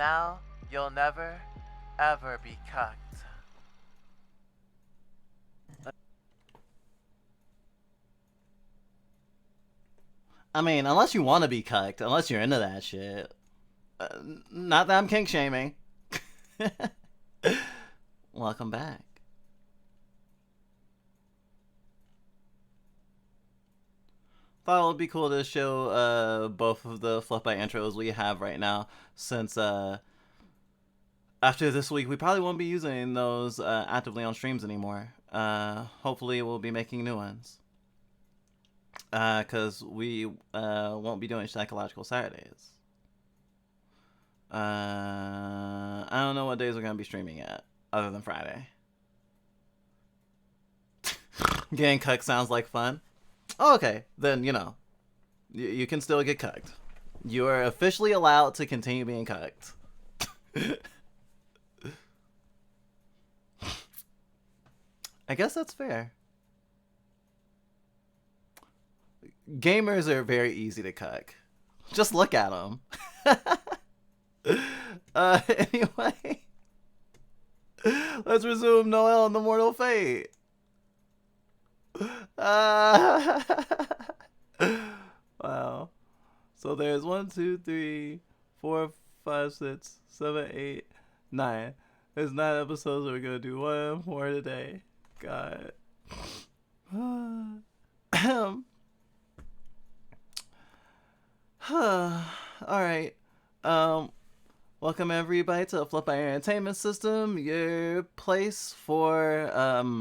now you'll never, ever be cucked. I mean, unless you want to be cucked, unless you're into that shit. Uh, Not that I'm kink shaming. Welcome back. Thought it would be cool to show both of the fluff by intros we have right now, since after this week we probably won't be using those actively on streams anymore. Hopefully we'll be making new ones. Because we won't be doing Psychological Saturdays. I don't know what days we're going to be streaming yet, other than Friday. Getting cucked sounds like fun. Oh, okay, then, you can still get cucked. You are officially allowed to continue being cucked. I guess that's fair. Gamers are very easy to cuck. Just look at them. Anyway, let's resume Noel and the Mortal Fate. Wow. So there's 1, 2, 3, 4, 5, 6, 7, 8, 9. There's 9 episodes. We're gonna do one more today. God. All right. Welcome everybody to the Flip by Entertainment System, your place for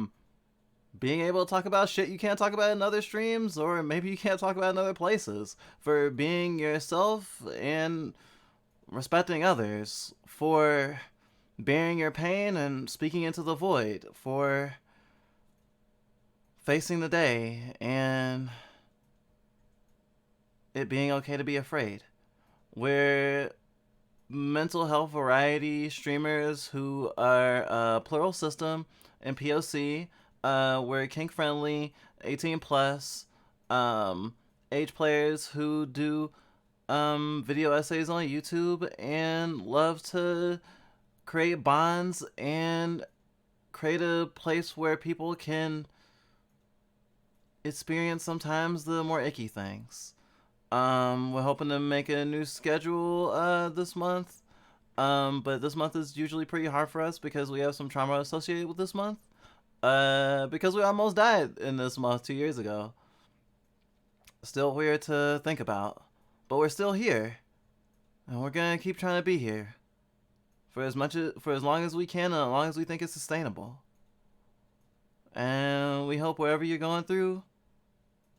being able to talk about shit you can't talk about in other streams, or maybe you can't talk about in other places, for being yourself and respecting others, for bearing your pain and speaking into the void, for facing the day and it being okay to be afraid. We're mental health variety streamers who are plural system and POC. We're kink friendly, 18 plus, age players who do video essays on YouTube and love to create bonds and create a place where people can experience sometimes the more icky things. We're hoping to make a new schedule this month. But this month is usually pretty hard for us because we have some trauma associated with this month. Because we almost died in this month 2 years ago. Still weird to think about. But we're still here. And we're gonna keep trying to be here. For as long as we can and as long as we think it's sustainable. And we hope wherever you're going through,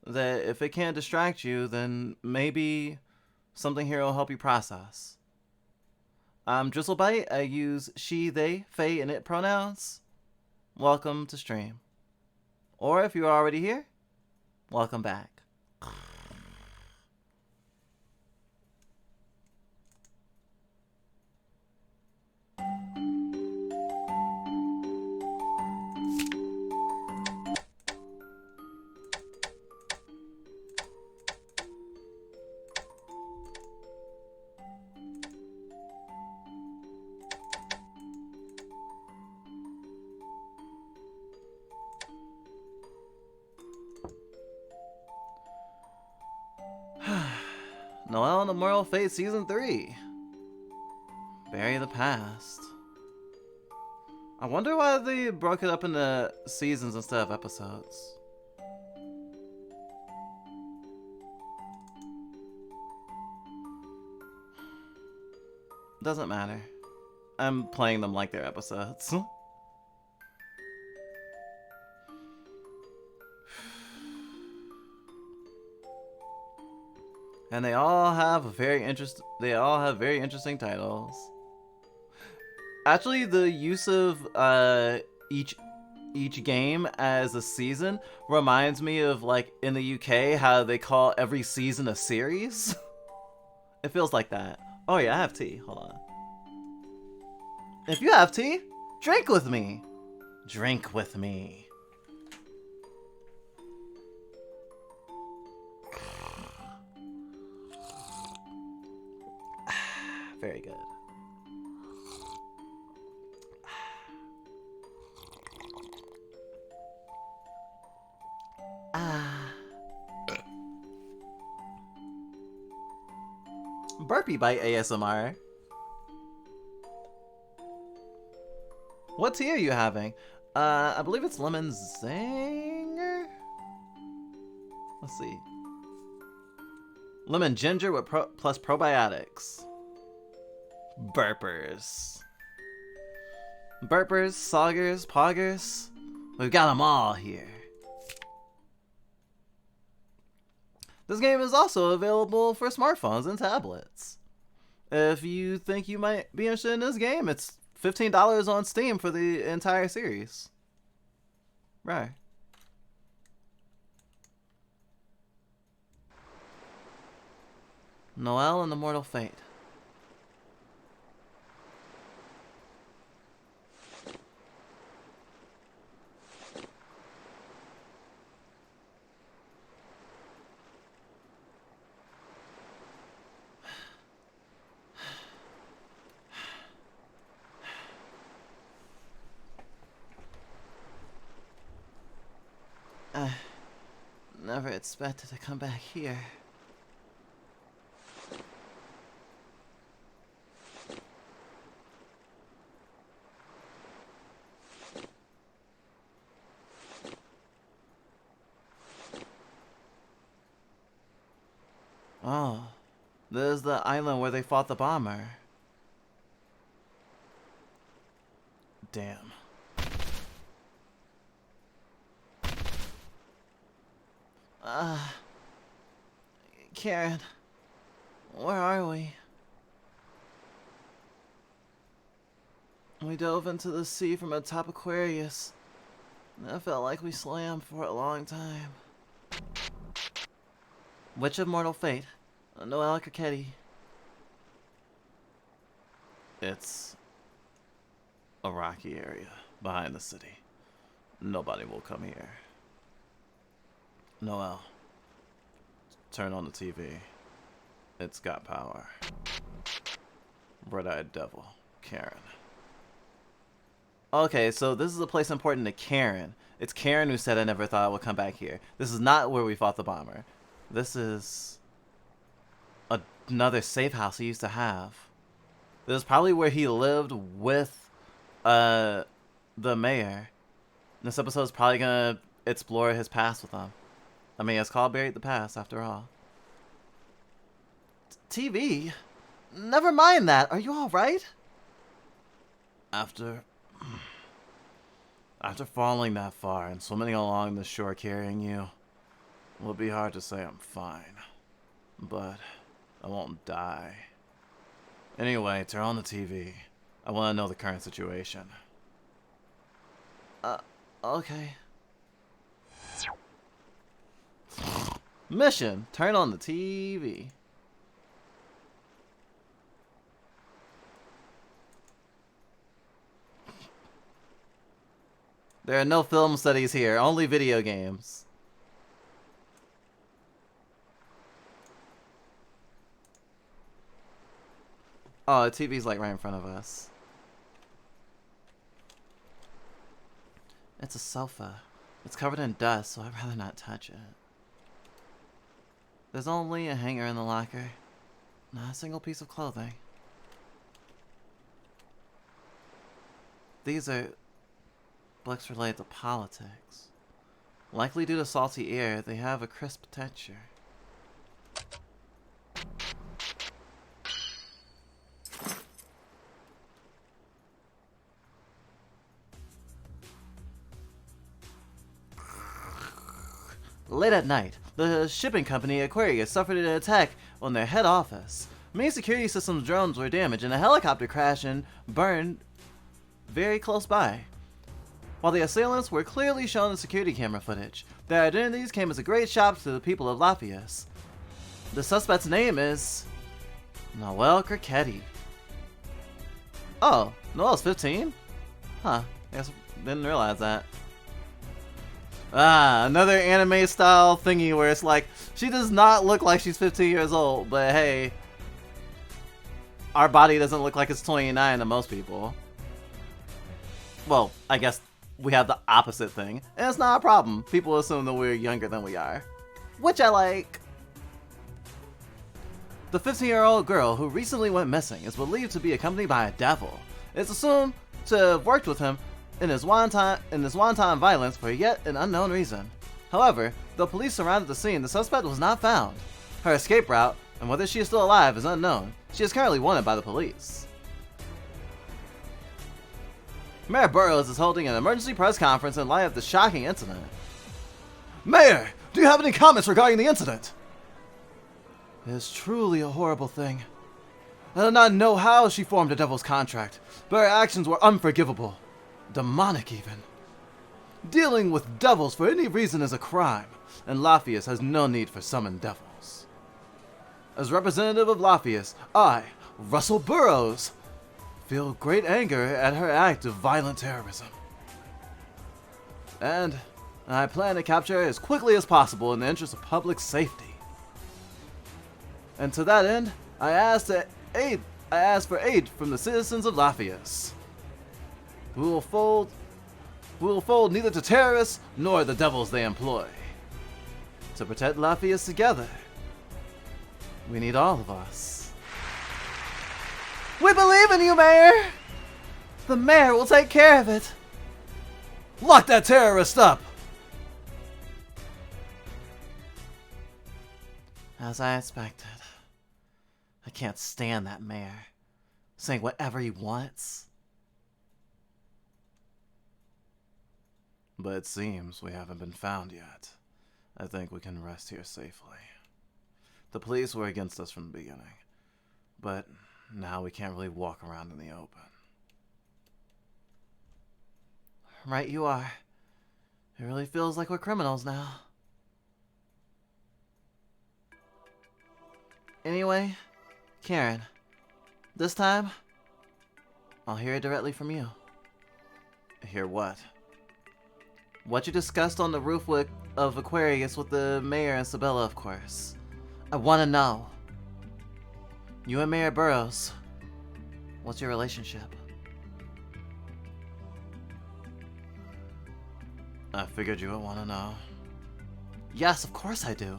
that if it can't distract you, then maybe something here will help you process. I'm Dristlebite. I use she, they, they, and it pronouns. Welcome to stream. Or if you're already here, welcome back. Noel and the Moral Fate Season 3. Bury the Past. I wonder why they broke it up into seasons instead of episodes. Doesn't matter. I'm playing them like they're episodes. And they all have very interesting titles. Actually, the use of each game as a season reminds me of, like, in the UK how they call every season a series. It feels like that. Oh yeah, I have tea. Hold on. If you have tea, drink with me. Drink with me. Very good. burpee bite ASMR. What tea are you having? I believe it's lemon zinger? Let's see. Lemon ginger with plus probiotics. Burpers. Burpers, soggers, poggers. We've got them all here. This game is also available for smartphones and tablets. If you think you might be interested in this game, it's $15 on Steam for the entire series. Right. Noel and the Mortal Fate. Never expected to come back here. Oh, this is the island where they fought the bomber. Damn. Karen, where are we? We dove into the sea from atop Aquarius. I felt like we swam for a long time. Witch of Mortal Fate, Noel Crichetti. It's a rocky area behind the city. Nobody will come here. Noel, turn on the TV. It's got power. Red-eyed devil, Karen. Okay, so this is a place important to Karen. It's Karen who said I never thought I would come back here. This is not where we fought the bomber. This is another safe house he used to have. This is probably where he lived with the mayor. This episode is probably gonna explore his past with him. I mean, it's called Buried the Past, after all. TV? Never mind that. Are you alright? After falling that far and swimming along the shore carrying you, it would be hard to say I'm fine. But I won't die. Anyway, turn on the TV. I want to know the current situation. Okay. Mission, turn on the TV. There are no film studies here, only video games. Oh, the TV's like right in front of us. It's a sofa. It's covered in dust, so I'd rather not touch it. There's only a hanger in the locker. Not a single piece of clothing. These are books related to politics. Likely due to salty air, they have a crisp texture. Late at night, the shipping company Aquarius suffered an attack on their head office. Many security systems drones were damaged and a helicopter crashed and burned very close by. While the assailants were clearly shown in security camera footage, their identities came as a great shock to the people of Lafayette. The suspect's name is Noel Crichetti. Oh, Noel's 15? Huh, I guess didn't realize that. Ah, another anime style thingy where it's like, she does not look like she's 15 years old, but hey, our body doesn't look like it's 29 to most people. Well, I guess we have the opposite thing, and it's not a problem. People assume that we're younger than we are, which I like. The 15-year-old girl who recently went missing is believed to be accompanied by a devil. It's assumed to have worked with him in his wanton violence for yet an unknown reason. However, though police surrounded the scene, the suspect was not found. Her escape route, and whether she is still alive, is unknown. She is currently wanted by the police. Mayor Burroughs is holding an emergency press conference in light of the shocking incident. Mayor, do you have any comments regarding the incident? It is truly a horrible thing. I do not know how she formed a devil's contract, but her actions were unforgivable. Demonic, even. Dealing with devils for any reason is a crime, and Lafayette has no need for summoned devils. As representative of Lafayette, I, Russell Burroughs, feel great anger at her act of violent terrorism. And I plan to capture her as quickly as possible in the interest of public safety. And to that end, I ask for aid from the citizens of Lafayette. We will fold neither to terrorists nor the devils they employ. To protect Lafayette together, we need all of us. We believe in you, Mayor! The mayor will take care of it. Lock that terrorist up! As I expected. I can't stand that mayor, saying whatever he wants. But it seems we haven't been found yet. I think we can rest here safely. The police were against us from the beginning, but now we can't really walk around in the open. Right you are. It really feels like we're criminals now. Anyway, Karen, this time, I'll hear it directly from you. Hear what? What you discussed on the roof of Aquarius with the mayor and Sabella, of course. I want to know. You and Mayor Burroughs, what's your relationship? I figured you would want to know. Yes, of course I do.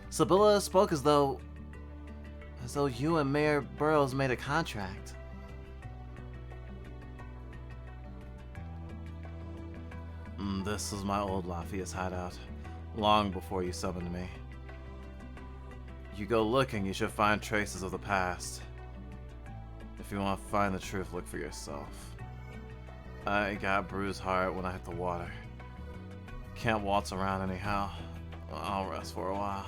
Sabella spoke as though you and Mayor Burroughs made a contract. This is my old Lafayette's hideout, long before you summoned me. You go looking, you should find traces of the past. If you want to find the truth, look for yourself. I got a bruised heart when I hit the water. Can't waltz around anyhow. I'll rest for a while.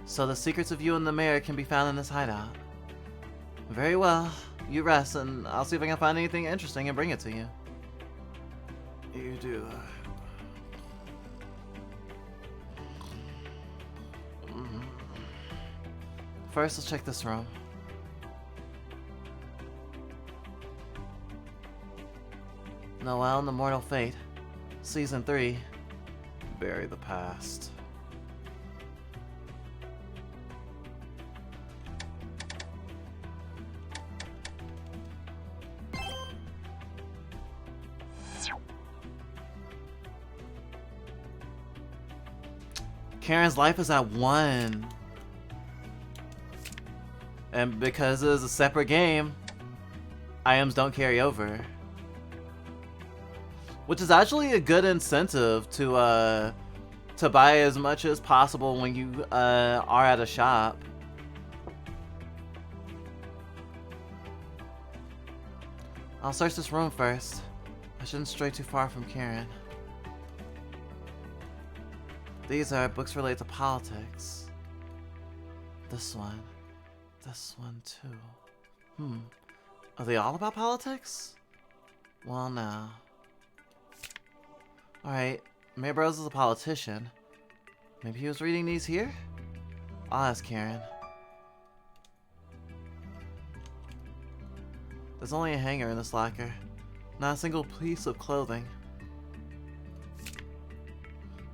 So the secrets of you and the mayor can be found in this hideout. Very well. You rest, and I'll see if I can find anything interesting and bring it to you. You do that. First, let's check this room. Noel and the Mortal Fate. Season 3. Bury the past. Karen's life is at 1. And because it is a separate game, items don't carry over. Which is actually a good incentive to buy as much as possible when you are at a shop. I'll search this room first. I shouldn't stray too far from Karen. These are books related to politics. This one too. Are they all about politics? Well, no. Alright, Mayor Burroughs is a politician. Maybe he was reading these here? I'll ask Karen. There's only a hanger in this locker. Not a single piece of clothing.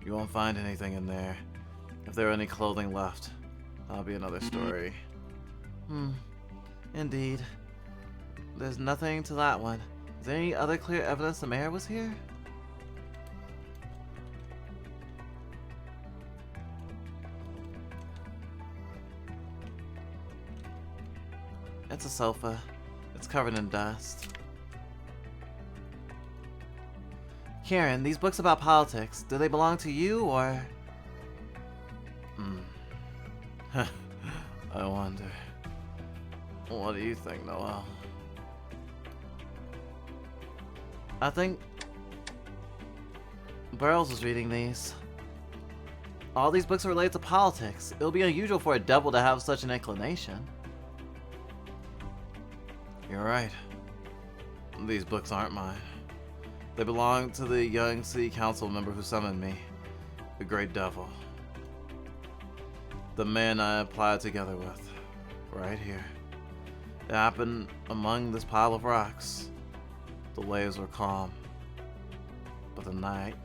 You won't find anything in there. If there are any clothing left, that'll be another story. Indeed. There's nothing to that one. Is there any other clear evidence the mayor was here? It's a sofa. It's covered in dust. Karen, these books about politics, do they belong to you, or... I wonder. What do you think, Noel? I think... Burroughs was reading these. All these books are related to politics. It would be unusual for a devil to have such an inclination. You're right. These books aren't mine. They belong to the young city council member who summoned me, the Great Devil. The man I applied together with, right here. It happened among this pile of rocks. The waves were calm, but the night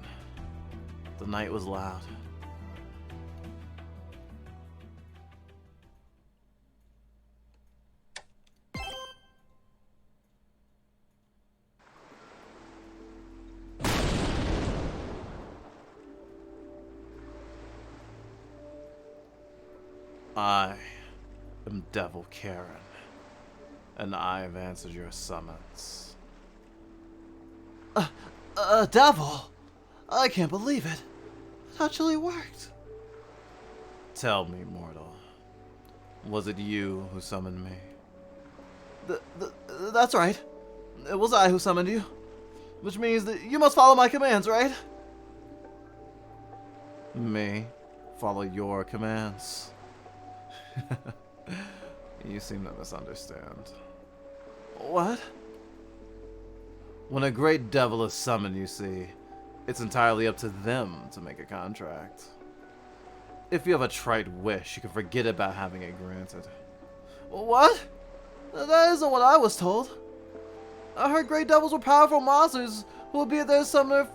was loud. I am Devil Karen, and I have answered your summons. Devil? I can't believe it. It actually worked. Tell me, mortal. Was it you who summoned me? That's right. It was I who summoned you. Which means that you must follow my commands, right? Me? Follow your commands? You seem to misunderstand. What? When a great devil is summoned, you see, it's entirely up to them to make a contract. If you have a trite wish, you can forget about having it granted. What? That isn't what I was told. I heard great devils were powerful monsters who would be the summoner's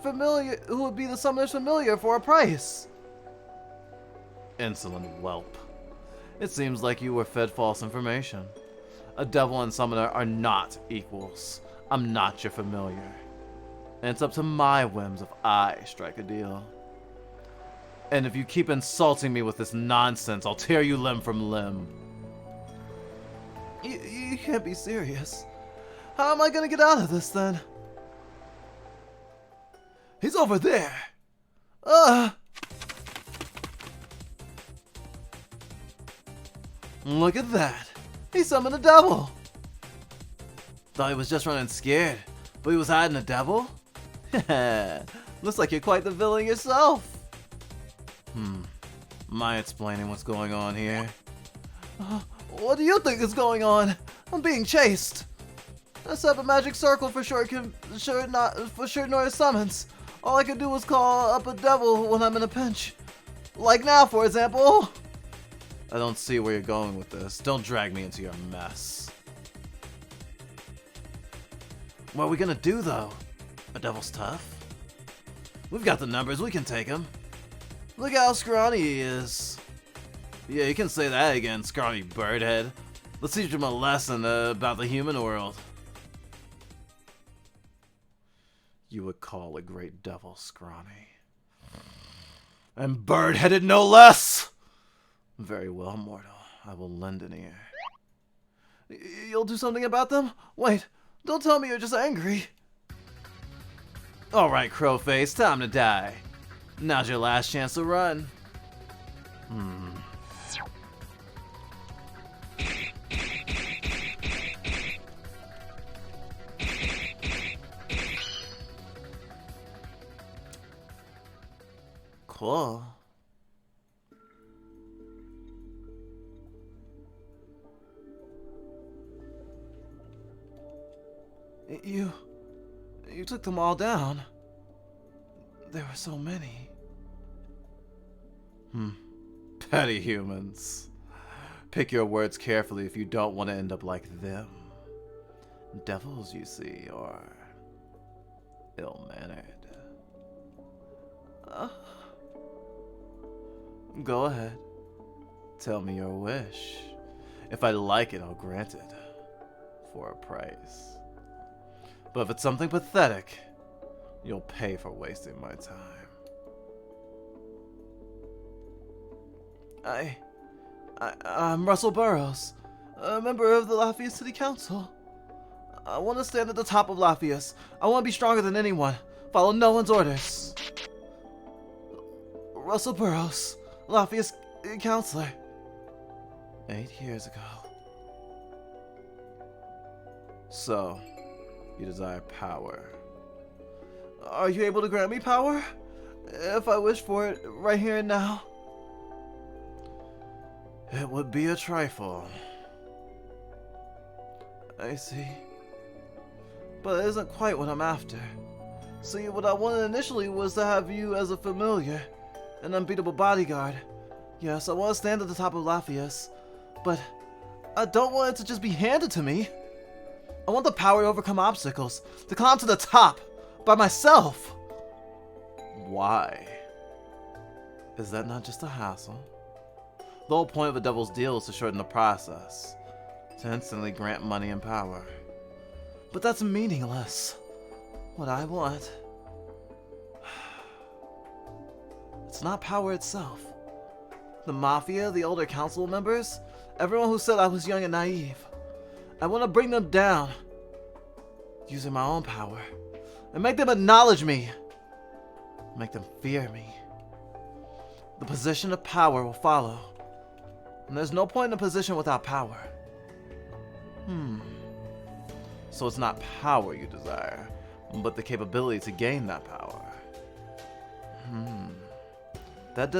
familiar for a price. Insolent whelp. It seems like you were fed false information. A devil and summoner are not equals. I'm not your familiar. And it's up to my whims if I strike a deal. And if you keep insulting me with this nonsense, I'll tear you limb from limb. You can't be serious. How am I gonna get out of this then? He's over there. Look at that. He summoned a devil. Thought he was just running scared, but he was hiding a devil? Looks like you're quite the villain yourself. Am I explaining what's going on here? What do you think is going on? I'm being chased. I set up a magic circle for short noise summons. All I could do was call up a devil when I'm in a pinch. Like now, for example. I don't see where you're going with this. Don't drag me into your mess. What are we gonna do, though? A devil's tough? We've got the numbers. We can take him. Look how scrawny he is. Yeah, you can say that again, scrawny birdhead. Let's teach him a lesson about the human world. You would call a great devil scrawny. And bird-headed no less! Very well, mortal. I will lend an ear. You'll do something about them? Wait, don't tell me you're just angry. Alright, Crowface, time to die. Now's your last chance to run. Cool. You took them all down. There were so many. Petty humans. Pick your words carefully if you don't want to end up like them. Devils, you see, are ill-mannered. Go ahead. Tell me your wish. If I like it, I'll grant it. For a price. But if it's something pathetic, you'll pay for wasting my time. I'm Russell Burroughs. a member of the Lafayette City Council. I want to stand at the top of Lafayette. I want to be stronger than anyone. Follow no one's orders. Russell Burroughs, Lafayette's counselor. 8 years ago. So, you desire power. Are you able to grant me power? If I wish for it right here and now? It would be a trifle. I see. But it isn't quite what I'm after. See, what I wanted initially was to have you as a familiar, an unbeatable bodyguard. Yes, I want to stand at the top of Lafayette, but I don't want it to just be handed to me. I want the power to overcome obstacles, to climb to the top, by myself. Why? Is that not just a hassle? The whole point of a devil's deal is to shorten the process, to instantly grant money and power. But that's meaningless. What I want, it's not power itself. The Mafia, the older council members, everyone who said I was young and naive. I want to bring them down, using my own power, and make them acknowledge me, make them fear me. The position of power will follow, and there's no point in a position without power. So it's not power you desire, but the capability to gain that power. That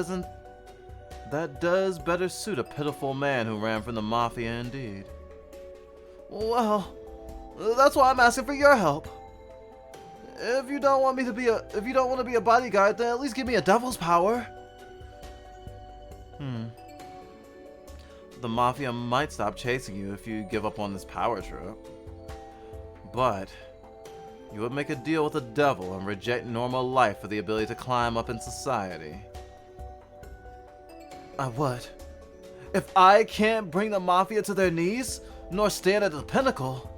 does better suit a pitiful man who ran from the Mafia indeed. Well, that's why I'm asking for your help. If you don't want to be a bodyguard, then at least give me a devil's power. The Mafia might stop chasing you if you give up on this power trip. But you would make a deal with the devil and reject normal life for the ability to climb up in society. I would. If I can't bring the Mafia to their knees, nor stand at the pinnacle,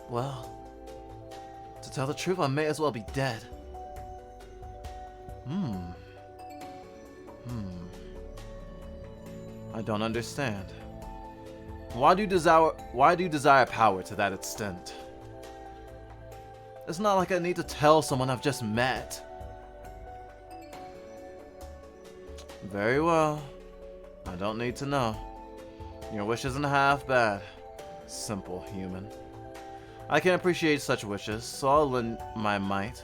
well, to tell the truth, I may as well be dead. I don't understand. Why do you desire power to that extent? It's not like I need to tell someone I've just met. Very well. I don't need to know. Your wish isn't half bad. Simple human. I can appreciate such wishes, so I'll lend my might,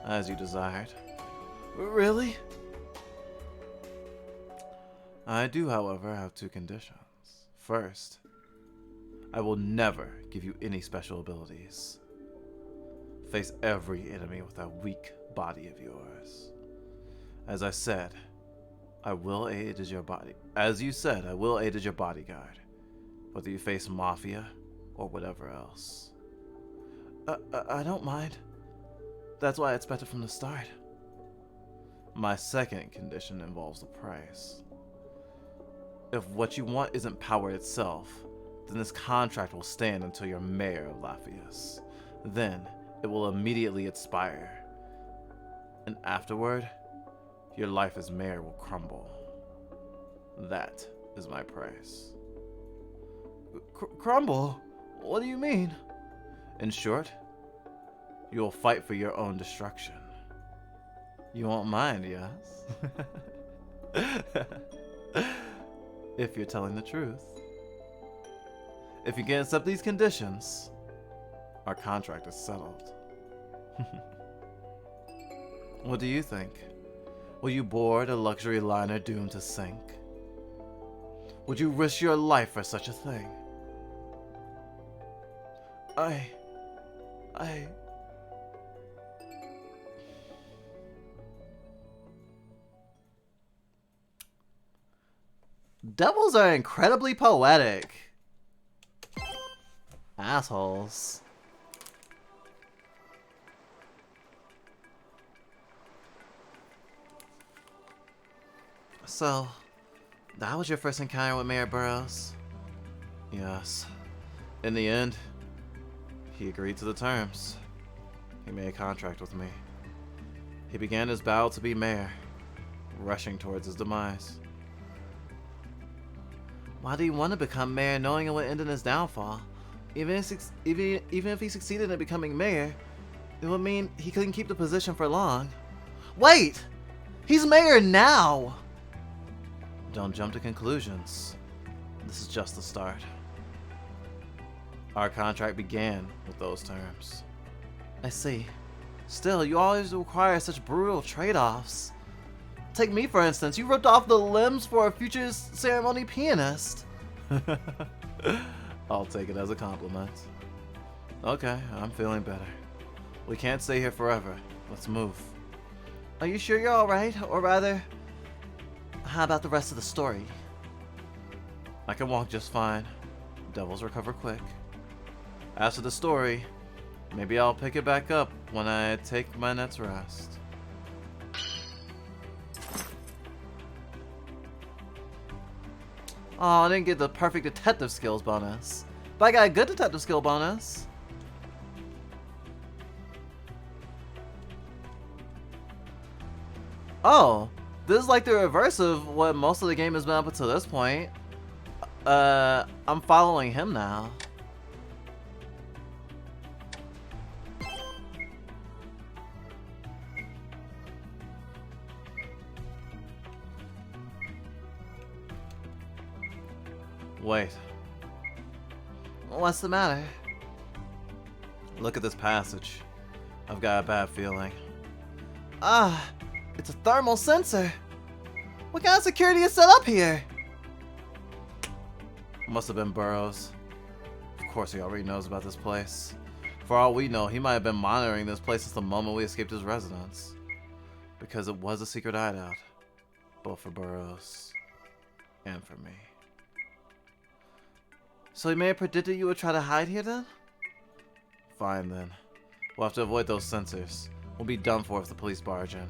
as you desired. Really? I do, however, have 2 conditions. First, I will never give you any special abilities. Face every enemy with that weak body of yours. As I said, I will aid as your body. As you said, I will aid as your bodyguard, whether you face Mafia or whatever else. I don't mind. That's why I expected from the start. My second condition involves the price. If what you want isn't power itself, then this contract will stand until you're mayor of Lafayette. Then, it will immediately expire. And afterward, your life as mayor will crumble. That is my price. Crumble? What do you mean? In short, you will fight for your own destruction. You won't mind, yes? If you're telling the truth. If you can accept these conditions, our contract is settled. What do you think? Will you board a luxury liner doomed to sink? Would you risk your life for such a thing? Devils are incredibly poetic. Assholes. So, that was your first encounter with Mayor Burroughs? Yes. In the end, he agreed to the terms. He made a contract with me. He began his battle to be mayor, rushing towards his demise. Why do you want to become mayor knowing it would end in his downfall? Even if he succeeded in becoming mayor, it would mean he couldn't keep the position for long. Wait! He's mayor now! Don't jump to conclusions. This is just the start. Our contract began with those terms. I see. Still, you always require such brutal trade-offs. Take me, for instance. You ripped off the limbs for a future ceremony pianist. I'll take it as a compliment. Okay, I'm feeling better. We can't stay here forever. Let's move. Are you sure you're alright? Or rather, how about the rest of the story? I can walk just fine. Devils recover quick. As for the story, maybe I'll pick it back up when I take my next rest. Oh, I didn't get the perfect detective skills bonus. But I got a good detective skill bonus. Oh, this is like the reverse of what most of the game has been up until this point. I'm following him now. Wait. What's the matter? Look at this passage. I've got a bad feeling. Ah, it's a thermal sensor. What kind of security is set up here? Must have been Burroughs. Of course he already knows about this place. For all we know, he might have been monitoring this place since the moment we escaped his residence. Because it was a secret hideout. Both for Burroughs and for me. So he may have predicted you would try to hide here then? Fine then. We'll have to avoid those sensors. We'll be done for if the police barge in.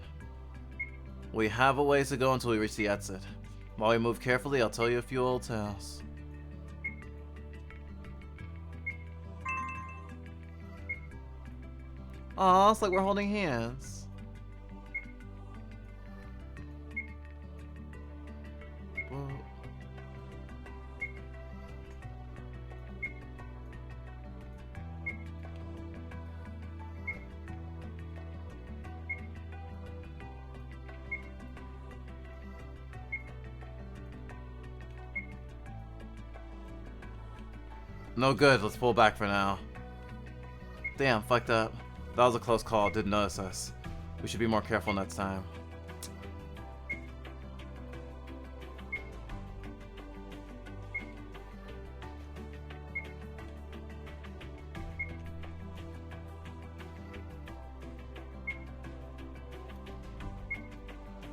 We have a ways to go until we reach the exit. While we move carefully, I'll tell you a few old tales. Aw, it's like we're holding hands. Whoa. No good, let's pull back for now. Damn, fucked up. That was a close call, didn't notice us. We should be more careful next time.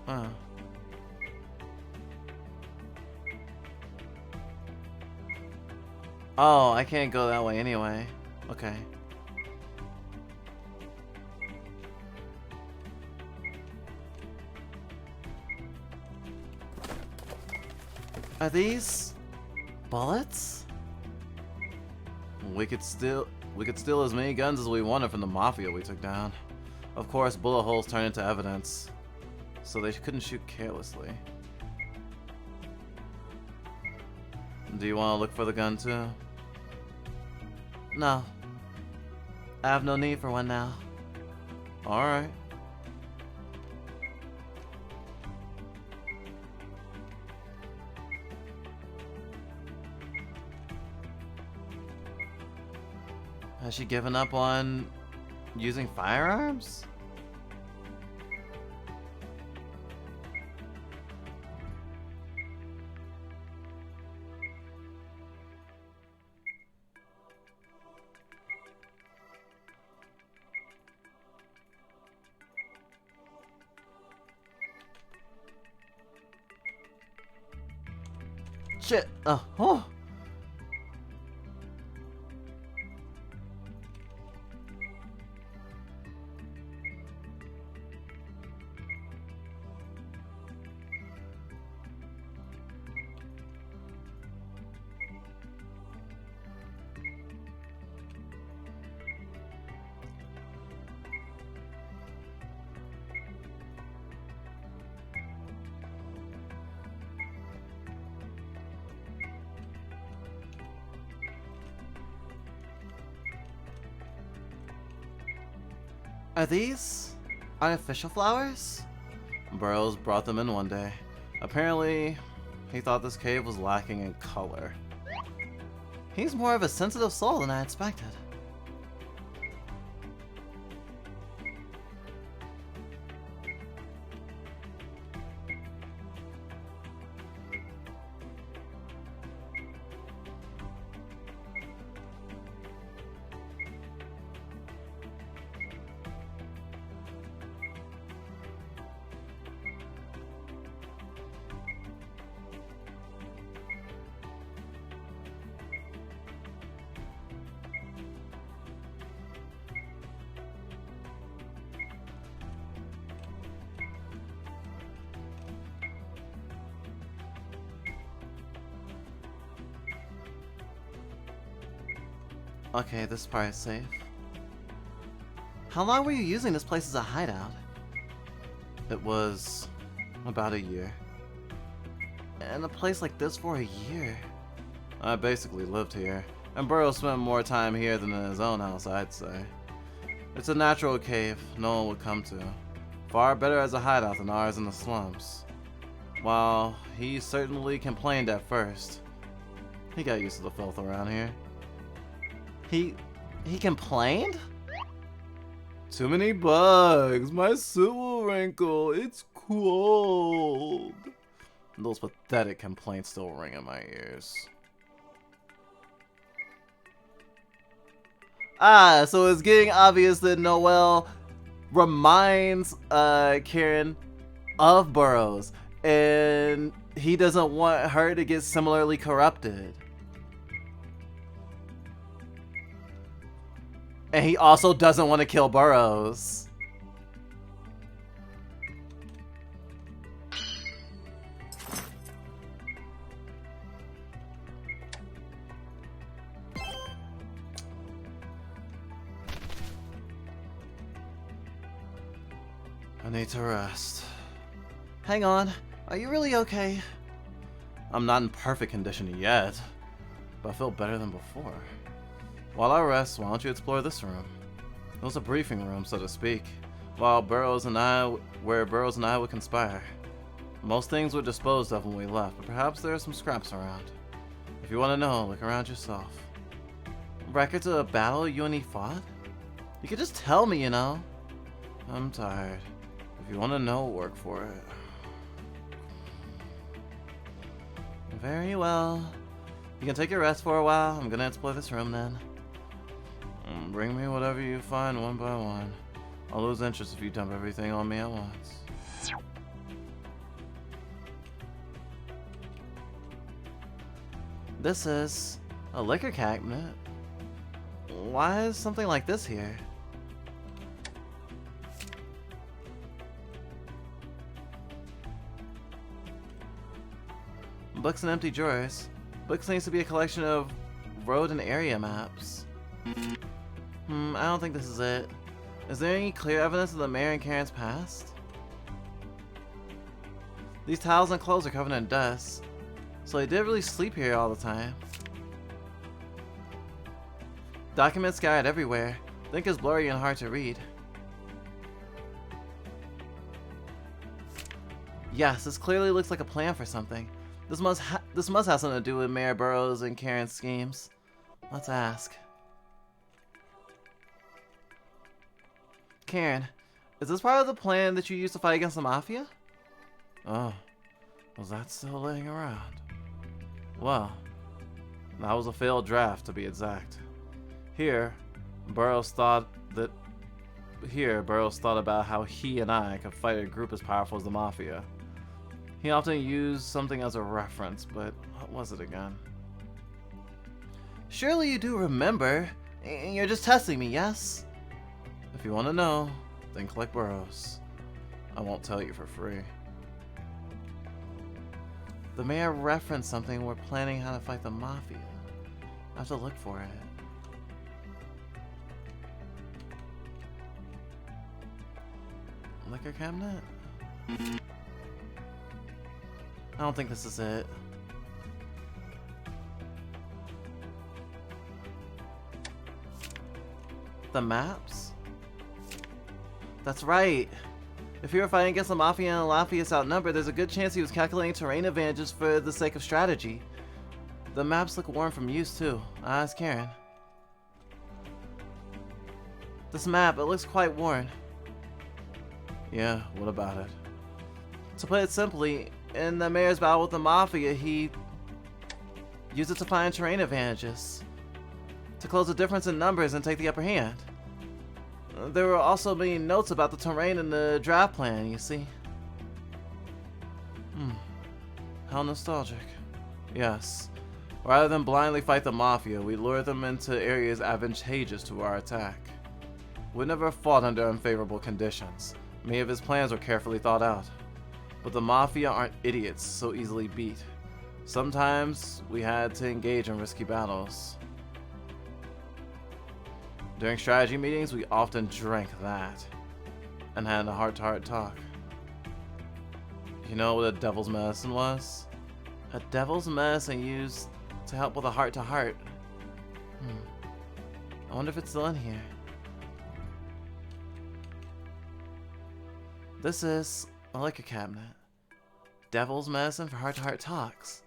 Huh. Oh, I can't go that way anyway. Okay. Are these bullets? We could steal as many guns as we wanted from the mafia we took down. Of course, bullet holes turn into evidence, so they couldn't shoot carelessly. Do you want to look for the gun too? No. I have no need for one now. Alright. Has she given up on using firearms? Shit. Oh. Are these artificial flowers? Burrows brought them in one day. Apparently, he thought this cave was lacking in color. He's more of a sensitive soul than I expected. Okay, this part is safe. How long were you using this place as a hideout? It was about a year. And a place like this for a year? I basically lived here, and Burrow spent more time here than in his own house, I'd say. It's a natural cave no one would come to. Far better as a hideout than ours in the slums. While he certainly complained at first, he got used to the filth around here. He complained? Too many bugs. My suit will wrinkle. It's cold. Those pathetic complaints still ring in my ears. Ah, so it's getting obvious that Noel reminds Karen of Burrows, and he doesn't want her to get similarly corrupted. And he also doesn't want to kill Burrows. I need to rest. Hang on, are you really okay? I'm not in perfect condition yet, but I feel better than before. While I rest, why don't you explore this room? It was a briefing room, so to speak, where Burrows and I would conspire. Most things were disposed of when we left, but perhaps there are some scraps around. If you want to know, look around yourself. Records of a battle you and he fought? You could just tell me, you know. I'm tired. If you want to know, work for it. Very well. You can take your rest for a while. I'm gonna explore this room then. Bring me whatever you find one by one. I'll lose interest if you dump everything on me at once. This is a liquor cabinet. Why is something like this here? Books and empty drawers. Books needs to be a collection of road and area maps. I don't think this is it. Is there any clear evidence of the mayor and Karen's past? These towels and clothes are covered in dust, so they did really sleep here all the time. Documents scattered everywhere. Think it's blurry and hard to read. Yes, this clearly looks like a plan for something. This must have something to do with Mayor Burrows and Karen's schemes. Let's ask. Karen, is this part of the plan that you used to fight against the Mafia? Oh, was that still laying around? Well, that was a failed draft to be exact. Here, Burrows thought about how he and I could fight a group as powerful as the Mafia. He often used something as a reference, but what was it again? Surely you do remember. You're just testing me, yes? If you want to know, think like Burrows. I won't tell you for free. The mayor referenced something we're planning how to fight the Mafia. I have to look for it. Liquor cabinet? I don't think this is it. The maps? That's right. If he were fighting against the Mafia and the Lafayette's outnumbered, there's a good chance he was calculating terrain advantages for the sake of strategy. The maps look worn from use too. I asked Karen. This map, it looks quite worn. Yeah, what about it? To put it simply, in the mayor's battle with the Mafia, he used it to find terrain advantages, to close the difference in numbers and take the upper hand. There were also many notes about the terrain in the draft plan, you see. How nostalgic. Yes. Rather than blindly fight the Mafia, we lure them into areas advantageous to our attack. We never fought under unfavorable conditions. Many of his plans were carefully thought out. But the Mafia aren't idiots so easily beat. Sometimes we had to engage in risky battles. During strategy meetings, we often drank that and had a heart-to-heart talk. You know what a devil's medicine was? A devil's medicine used to help with a heart-to-heart. I wonder if it's still in here. This is a liquor cabinet. Devil's medicine for heart-to-heart talks.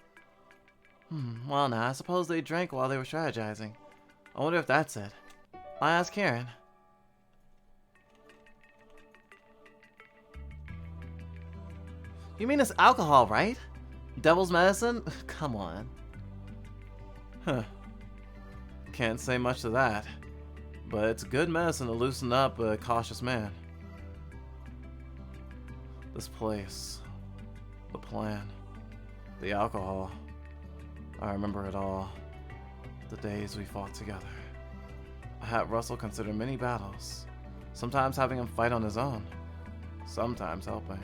Well now, I suppose they drank while they were strategizing. I wonder if that's it. I asked Karen. You mean it's alcohol, right? Devil's medicine? Come on. Huh. Can't say much to that. But it's good medicine to loosen up a cautious man. This place. The plan. The alcohol. I remember it all. The days we fought together. I had Russell consider many battles, sometimes having him fight on his own, sometimes helping.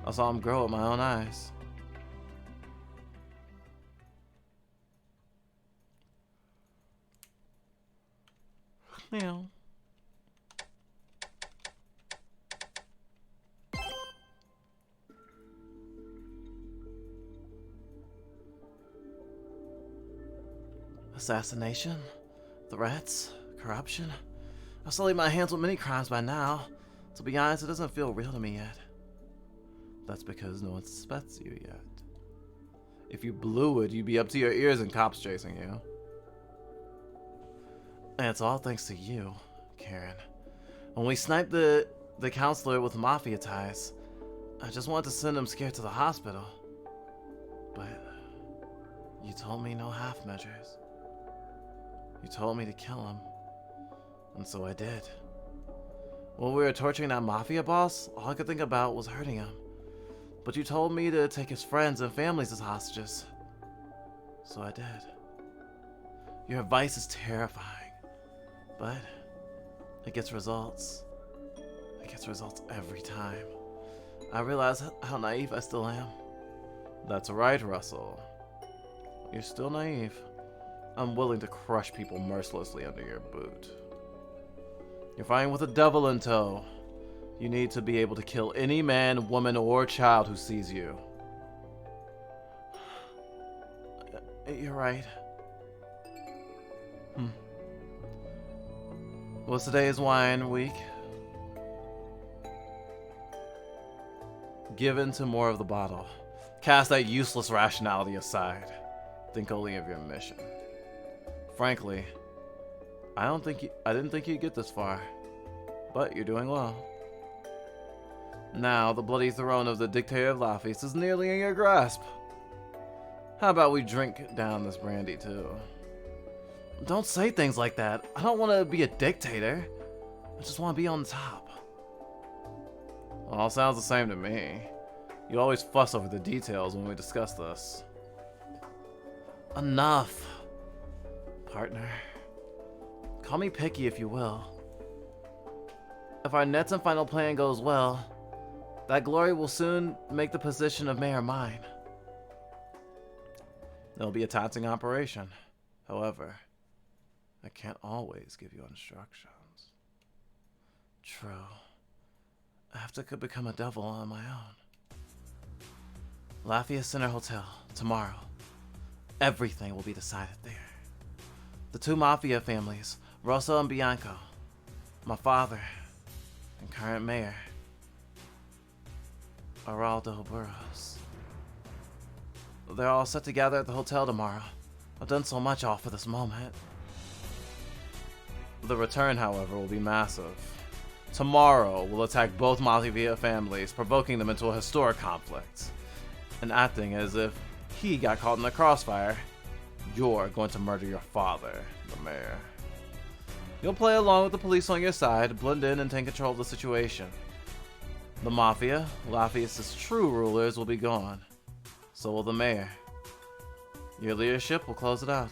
I saw him grow with my own eyes. Meow. Assassination? Threats? Corruption? I've sullied my hands with many crimes by now. To be honest, it doesn't feel real to me yet. That's because no one suspects you yet. If you blew it, you'd be up to your ears in cops chasing you. And it's all thanks to you, Karen. When we sniped the counselor with Mafia ties, I just wanted to send him scared to the hospital. But you told me no half measures. You told me to kill him, and so I did. When we were torturing that Mafia boss, all I could think about was hurting him. But you told me to take his friends and families as hostages, so I did. Your advice is terrifying, but it gets results. It gets results every time. I realize how naive I still am. That's right, Russell. You're still naive. I'm willing to crush people mercilessly under your boot. You're fighting with a devil in tow. You need to be able to kill any man, woman, or child who sees you. You're right. What's today's wine week? Give in to more of the bottle. Cast that useless rationality aside. Think only of your mission. Frankly, I didn't think you'd get this far, but you're doing well. Now, the bloody throne of the dictator of Lafayette is nearly in your grasp. How about we drink down this brandy, too? Don't say things like that. I don't want to be a dictator. I just want to be on top. Well, all sounds the same to me. You always fuss over the details when we discuss this. Enough. Partner. Call me picky if you will. If our nets and final plan goes well, that glory will soon make the position of mayor mine. It'll be a taxing operation. However, I can't always give you instructions. True. I have to become a devil on my own. Lafayette Center Hotel, tomorrow. Everything will be decided there. The two Mafia families, Rosa and Bianco, my father, and current mayor, Geraldo Burrows. They're all set to gather at the hotel tomorrow. I've done so much all for this moment. The return, however, will be massive. Tomorrow, we'll attack both Mafia families, provoking them into a historic conflict. And acting as if he got caught in the crossfire, you're going to murder your father, the mayor. You'll play along with the police on your side, blend in and take control of the situation. The Mafia, Lafayette's true rulers, will be gone. So will the mayor. Your leadership will close it out.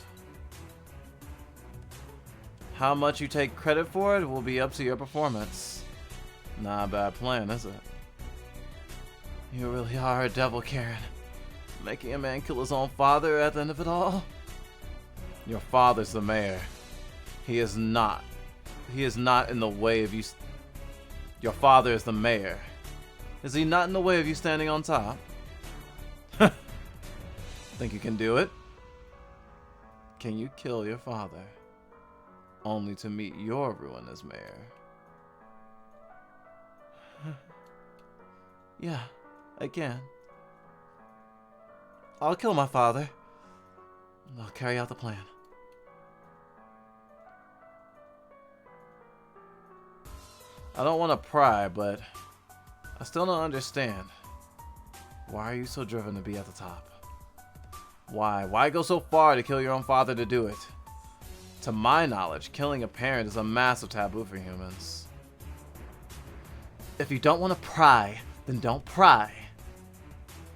How much you take credit for it will be up to your performance. Not a bad plan, is it? You really are a devil, Karen. Making a man kill his own father at the end of it all? Your father's the mayor. He is not. He is not in the way of you. Your father is the mayor. Is he not in the way of you standing on top? Think you can do it? Can you kill your father, only to meet your ruin as mayor? Yeah, I can. I'll kill my father, and I'll carry out the plan. I don't want to pry, but I still don't understand. Why are you so driven to be at the top? Why? Why go so far to kill your own father to do it? To my knowledge, killing a parent is a massive taboo for humans. If you don't want to pry, then don't pry.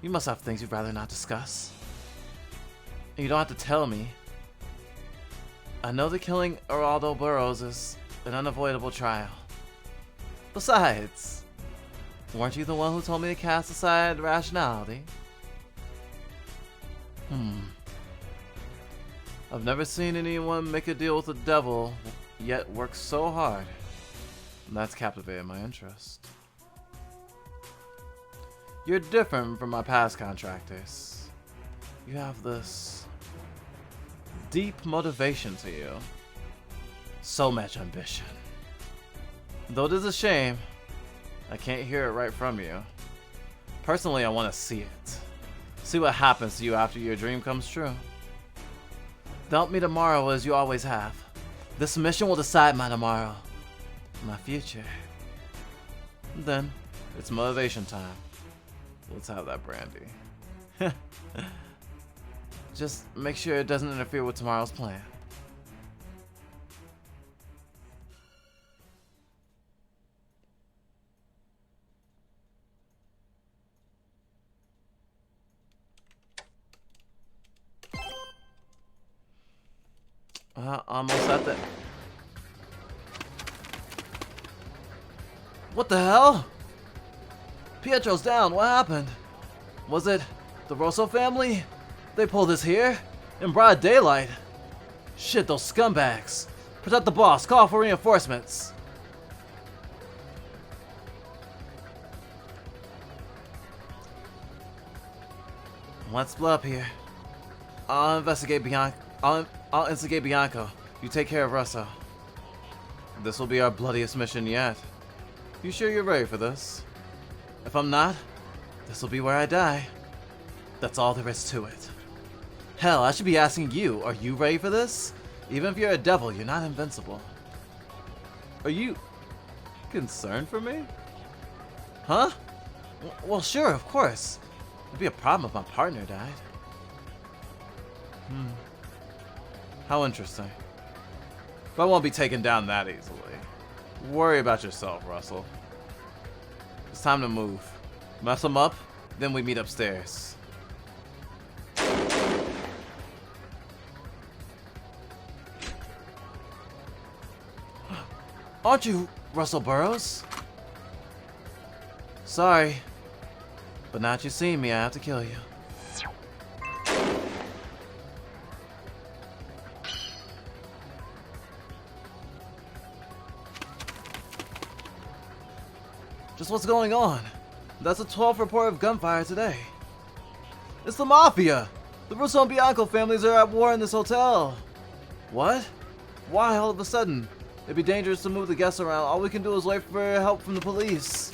You must have things you'd rather not discuss. And you don't have to tell me. I know that killing Geraldo Burrows is an unavoidable trial. Besides, weren't you the one who told me to cast aside rationality? I've never seen anyone make a deal with the devil, yet work so hard. And that's captivated my interest. You're different from my past contractors. You have this deep motivation to you. So much ambition. Though it is a shame, I can't hear it right from you. Personally, I want to see it. See what happens to you after your dream comes true. Doubt me tomorrow as you always have. This mission will decide my tomorrow. My future. And then, it's motivation time. Let's have that brandy. Just make sure it doesn't interfere with tomorrow's plan. Almost at the... What the hell? Pietro's down. What happened? Was it the Rosso family? They pulled us here? In broad daylight? Shit, those scumbags. Protect the boss. Call for reinforcements. Let's split up here. I'll investigate Bianco. I'll instigate Bianco. You take care of Russo. This will be our bloodiest mission yet. You sure you're ready for this? If I'm not, this will be where I die. That's all there is to it. Hell, I should be asking you, are you ready for this? Even if you're a devil, you're not invincible. Are you concerned for me? Huh? Well, sure, of course. It'd be a problem if my partner died. How interesting. But I won't be taken down that easily. Worry about yourself, Russell. It's time to move. Mess them up, then we meet upstairs. Aren't you Russell Burrows? Sorry, but now that you've seen me, I have to kill you. Just what's going on? That's a 12th report of gunfire today. It's the Mafia! The Russo and Bianco families are at war in this hotel. What? Why all of a sudden? It'd be dangerous to move the guests around. All we can do is wait for help from the police.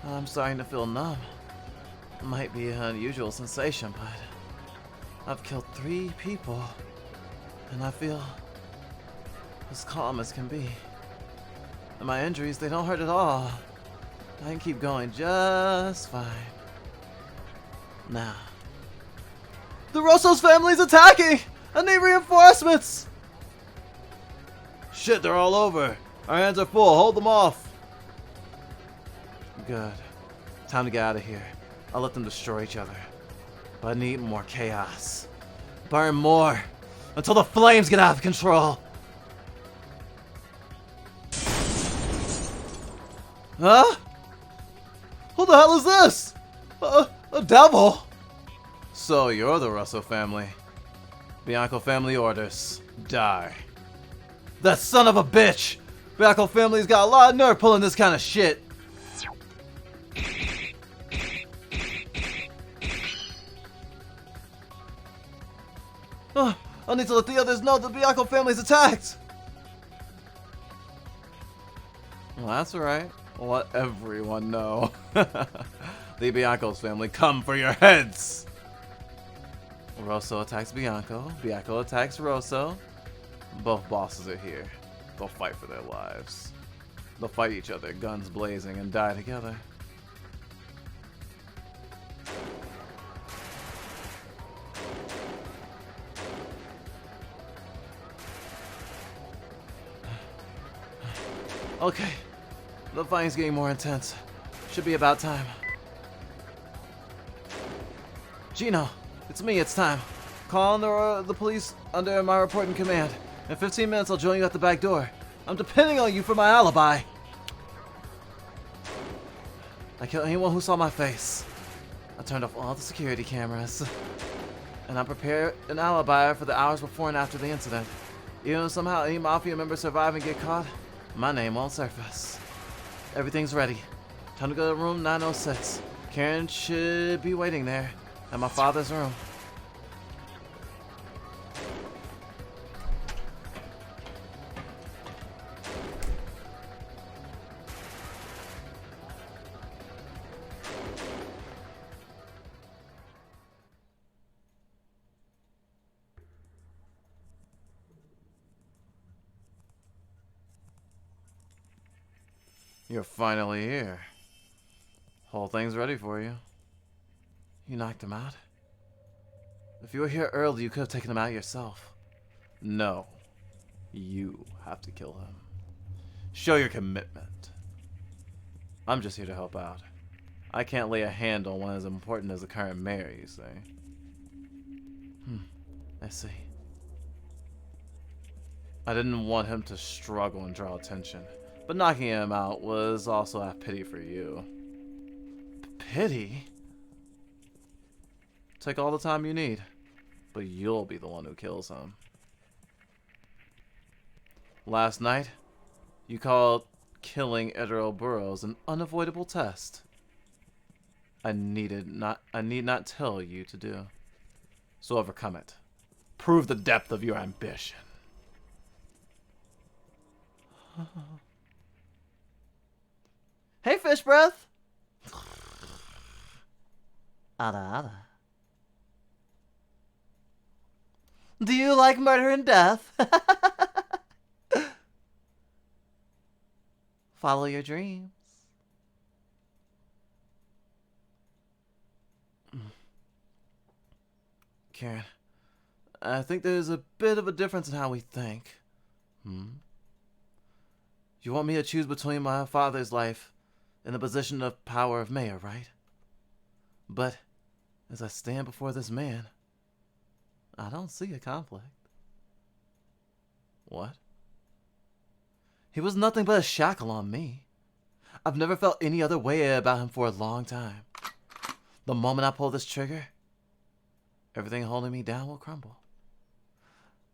I'm starting to feel numb. It might be an unusual sensation, but I've killed 3 people, and I feel as calm as can be. And my injuries, they don't hurt at all. I can keep going just fine. Now, the Rosso's family's attacking! I need reinforcements! Shit, they're all over. Our hands are full. Hold them off. Good. Time to get out of here. I'll let them destroy each other. But I need more chaos. Burn more. Until the flames get out of control. Huh? Who the hell is this? A devil? So you're the Russo family. Bianco family orders. Die. That son of a bitch! Bianco family's got a lot of nerve pulling this kind of shit. I need to let the others know the Bianco family's attacked! Well, that's right. I'll let everyone know. The Bianco's family come for your heads! Rosso attacks Bianco. Bianco attacks Rosso. Both bosses are here. They'll fight for their lives. They'll fight each other, guns blazing, and die together. Okay, the fighting's getting more intense. Should be about time. Gino, it's me, it's time. Call on the police under my reporting command. In 15 minutes, I'll join you at the back door. I'm depending on you for my alibi. I killed anyone who saw my face. I turned off all the security cameras. And I prepared an alibi for the hours before and after the incident. Even if somehow any Mafia members survive and get caught, my name won't surface. Everything's ready. Time to go to room 906. Karen should be waiting there, at my father's room. You're finally here. Whole thing's ready for you. You knocked him out? If you were here early, you could have taken him out yourself. No. You have to kill him. Show your commitment. I'm just here to help out. I can't lay a hand on one as important as the current mayor, you say? I see. I didn't want him to struggle and draw attention. But knocking him out was also a pity for you. Pity? Take all the time you need, but you'll be the one who kills him. Last night, you called killing Edero Burrows an unavoidable test. I need not tell you to do. So overcome it. Prove the depth of your ambition. Hey, fish breath. Ada, ada. Do you like murder and death? Follow your dreams. Karen, I think there's a bit of a difference in how we think. You want me to choose between my father's life and the position of power of mayor, right? But as I stand before this man, I don't see a conflict. What? He was nothing but a shackle on me. I've never felt any other way about him for a long time. The moment I pull this trigger, everything holding me down will crumble.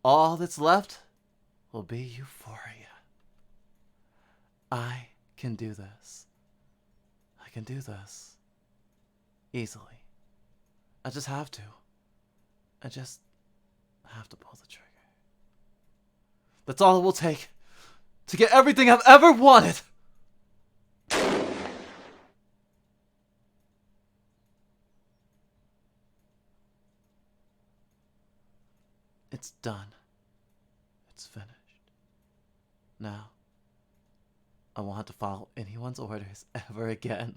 All that's left will be euphoria. I can do this. I can do this. Easily. I just have to. I just have to pull the trigger. That's all it will take to get everything I've ever wanted. It's done. It's finished. Now, I won't have to follow anyone's orders ever again.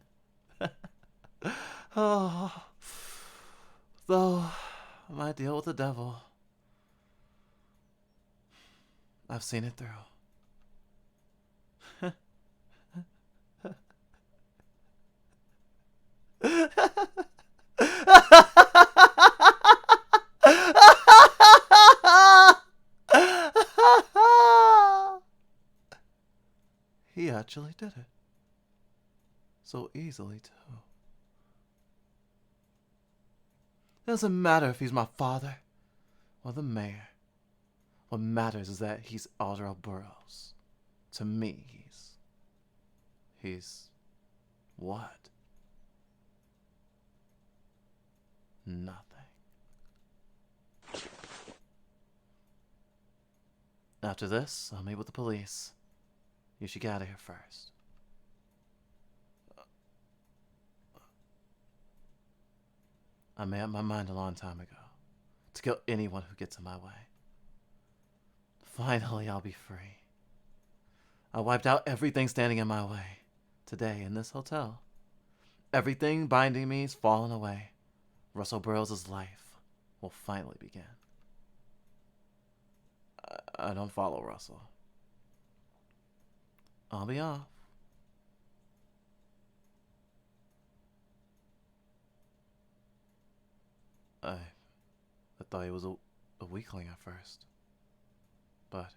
Oh, though I might deal with the devil. I've seen it through. He actually did it. So easily, too. Doesn't matter if he's my father or the mayor. What matters is that he's Alderel Burrows. To me, he's what? Nothing. After this, I'll meet with the police. You should get out of here first. I made up my mind a long time ago to kill anyone who gets in my way. Finally, I'll be free. I wiped out everything standing in my way today in this hotel. Everything binding me is fallen away. Russell Burrows' life will finally begin. I don't follow Russell. I'll be off. I thought he was a weakling at first. But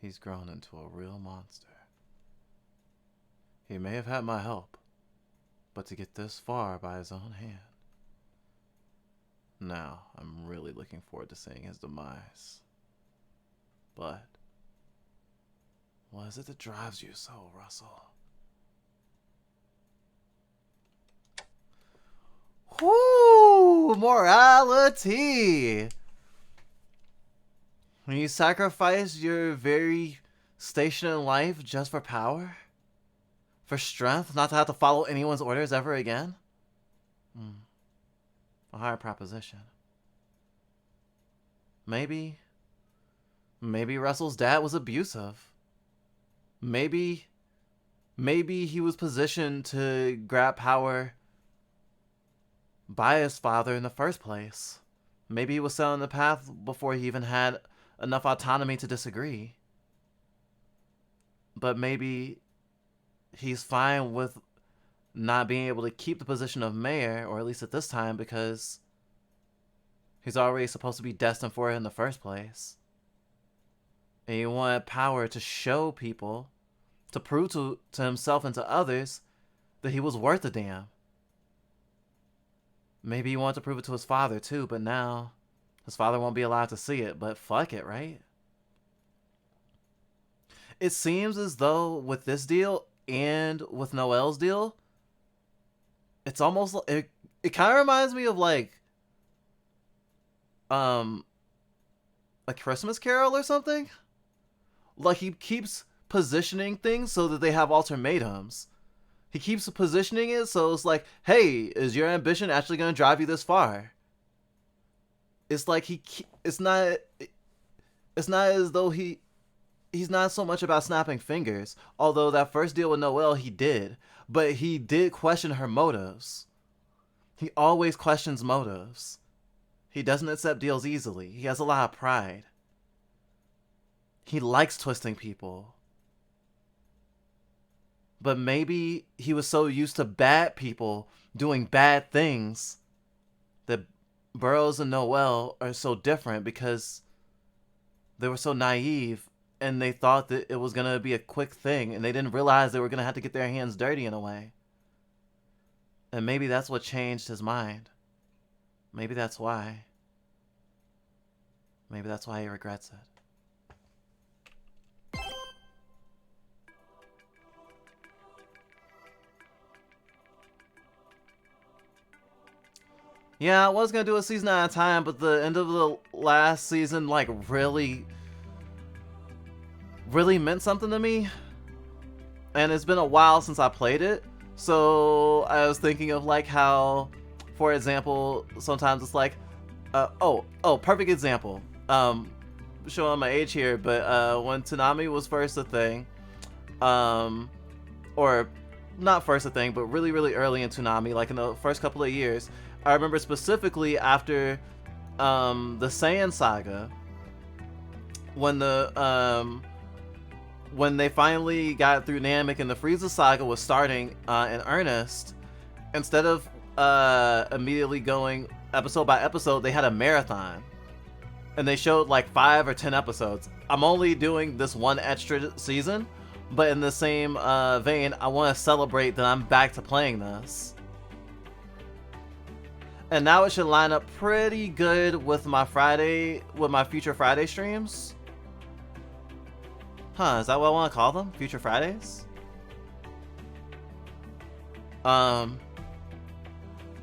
he's grown into a real monster. He may have had my help, but to get this far by his own hand. Now, I'm really looking forward to seeing his demise. But what is it that drives you so, Russell? Whoo! Morality! When you sacrifice your very station in life just for power? For strength? Not to have to follow anyone's orders ever again? A hard proposition. Maybe Russell's dad was abusive. Maybe he was positioned to grab power by his father in the first place. Maybe he was set on the path before he even had enough autonomy to disagree. But maybe he's fine with not being able to keep the position of mayor, or at least at this time, because he's already supposed to be destined for it in the first place. And he wanted power to show people, to prove to himself and to others that he was worth a damn. Maybe he wanted to prove it to his father too, but now his father won't be allowed to see it, but fuck it, right? It seems as though with this deal and with Noel's deal, it's almost it kind of reminds me of like a Christmas Carol or something. Like he keeps positioning things so that they have ultimatums. He keeps positioning it so it's like, hey, is your ambition actually going to drive you this far? It's like it's not as though he's not so much about snapping fingers. Although that first deal with Noel he did, but he did question her motives. He always questions motives. He doesn't accept deals easily. He has a lot of pride. He likes twisting people. But maybe he was so used to bad people doing bad things that Burrows and Noel are so different because they were so naive and they thought that it was going to be a quick thing and they didn't realize they were going to have to get their hands dirty in a way. And maybe that's what changed his mind. Maybe that's why. Maybe that's why he regrets it. Yeah, I was gonna do a season at a time, but the end of the last season, like, really meant something to me. And it's been a while since I played it. So I was thinking of, like, how, for example, sometimes it's like, perfect example. Showing my age here, but when Toonami was first a thing, or not first a thing, but really, really early in Toonami, like in the first couple of years, I remember specifically after the Saiyan saga, when when they finally got through Namek and the Frieza saga was starting in earnest, instead of immediately going episode by episode, they had a marathon. And they showed like 5 or 10 episodes. I'm only doing this one extra season, but in the same vein, I want to celebrate that I'm back to playing this. And now it should line up pretty good with my future Friday streams. Huh, is that what I want to call them? Future Fridays?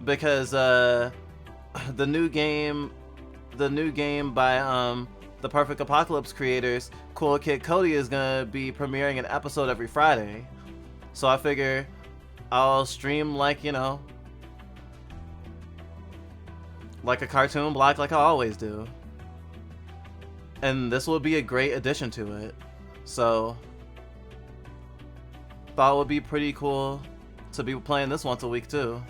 Because the new game by the Perfect Apocalypse creators, Cool Kid Cody, is gonna be premiering an episode every Friday. So I figure I'll stream like, you know, like a cartoon block like I always do. And this will be a great addition to it. So thought it would be pretty cool to be playing this once a week too.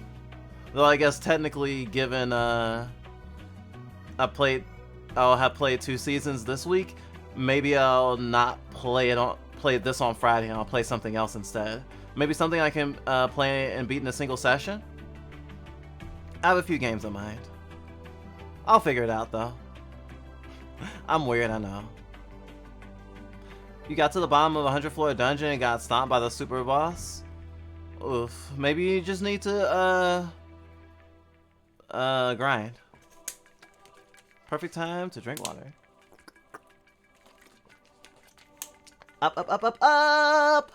Though I guess technically, given I'll have played 2 seasons this week, maybe I'll not play this on Friday and I'll play something else instead. Maybe something I can play and beat in a single session. I have a few games in mind. I'll figure it out though. I'm weird, I know. You got to the bottom of a 100th floor dungeon and got stomped by the super boss? Oof. Maybe you just need to grind. Perfect time to drink water. Up, up, up, up, up!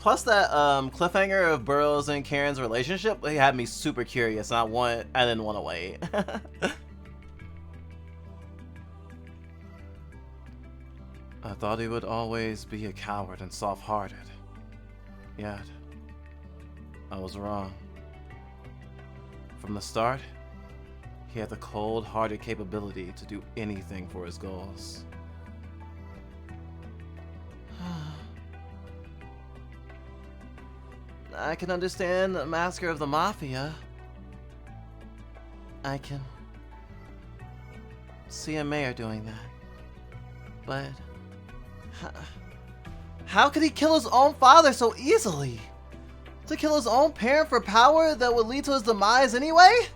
Plus that cliffhanger of Burroughs and Karen's relationship, they had me super curious, and I didn't want to wait. I thought he would always be a coward and soft-hearted. Yet, I was wrong. From the start, he had the cold-hearted capability to do anything for his goals. I can understand the massacre of the Mafia. I can see a mayor doing that. But how could he kill his own father so easily? To kill his own parent for power that would lead to his demise anyway?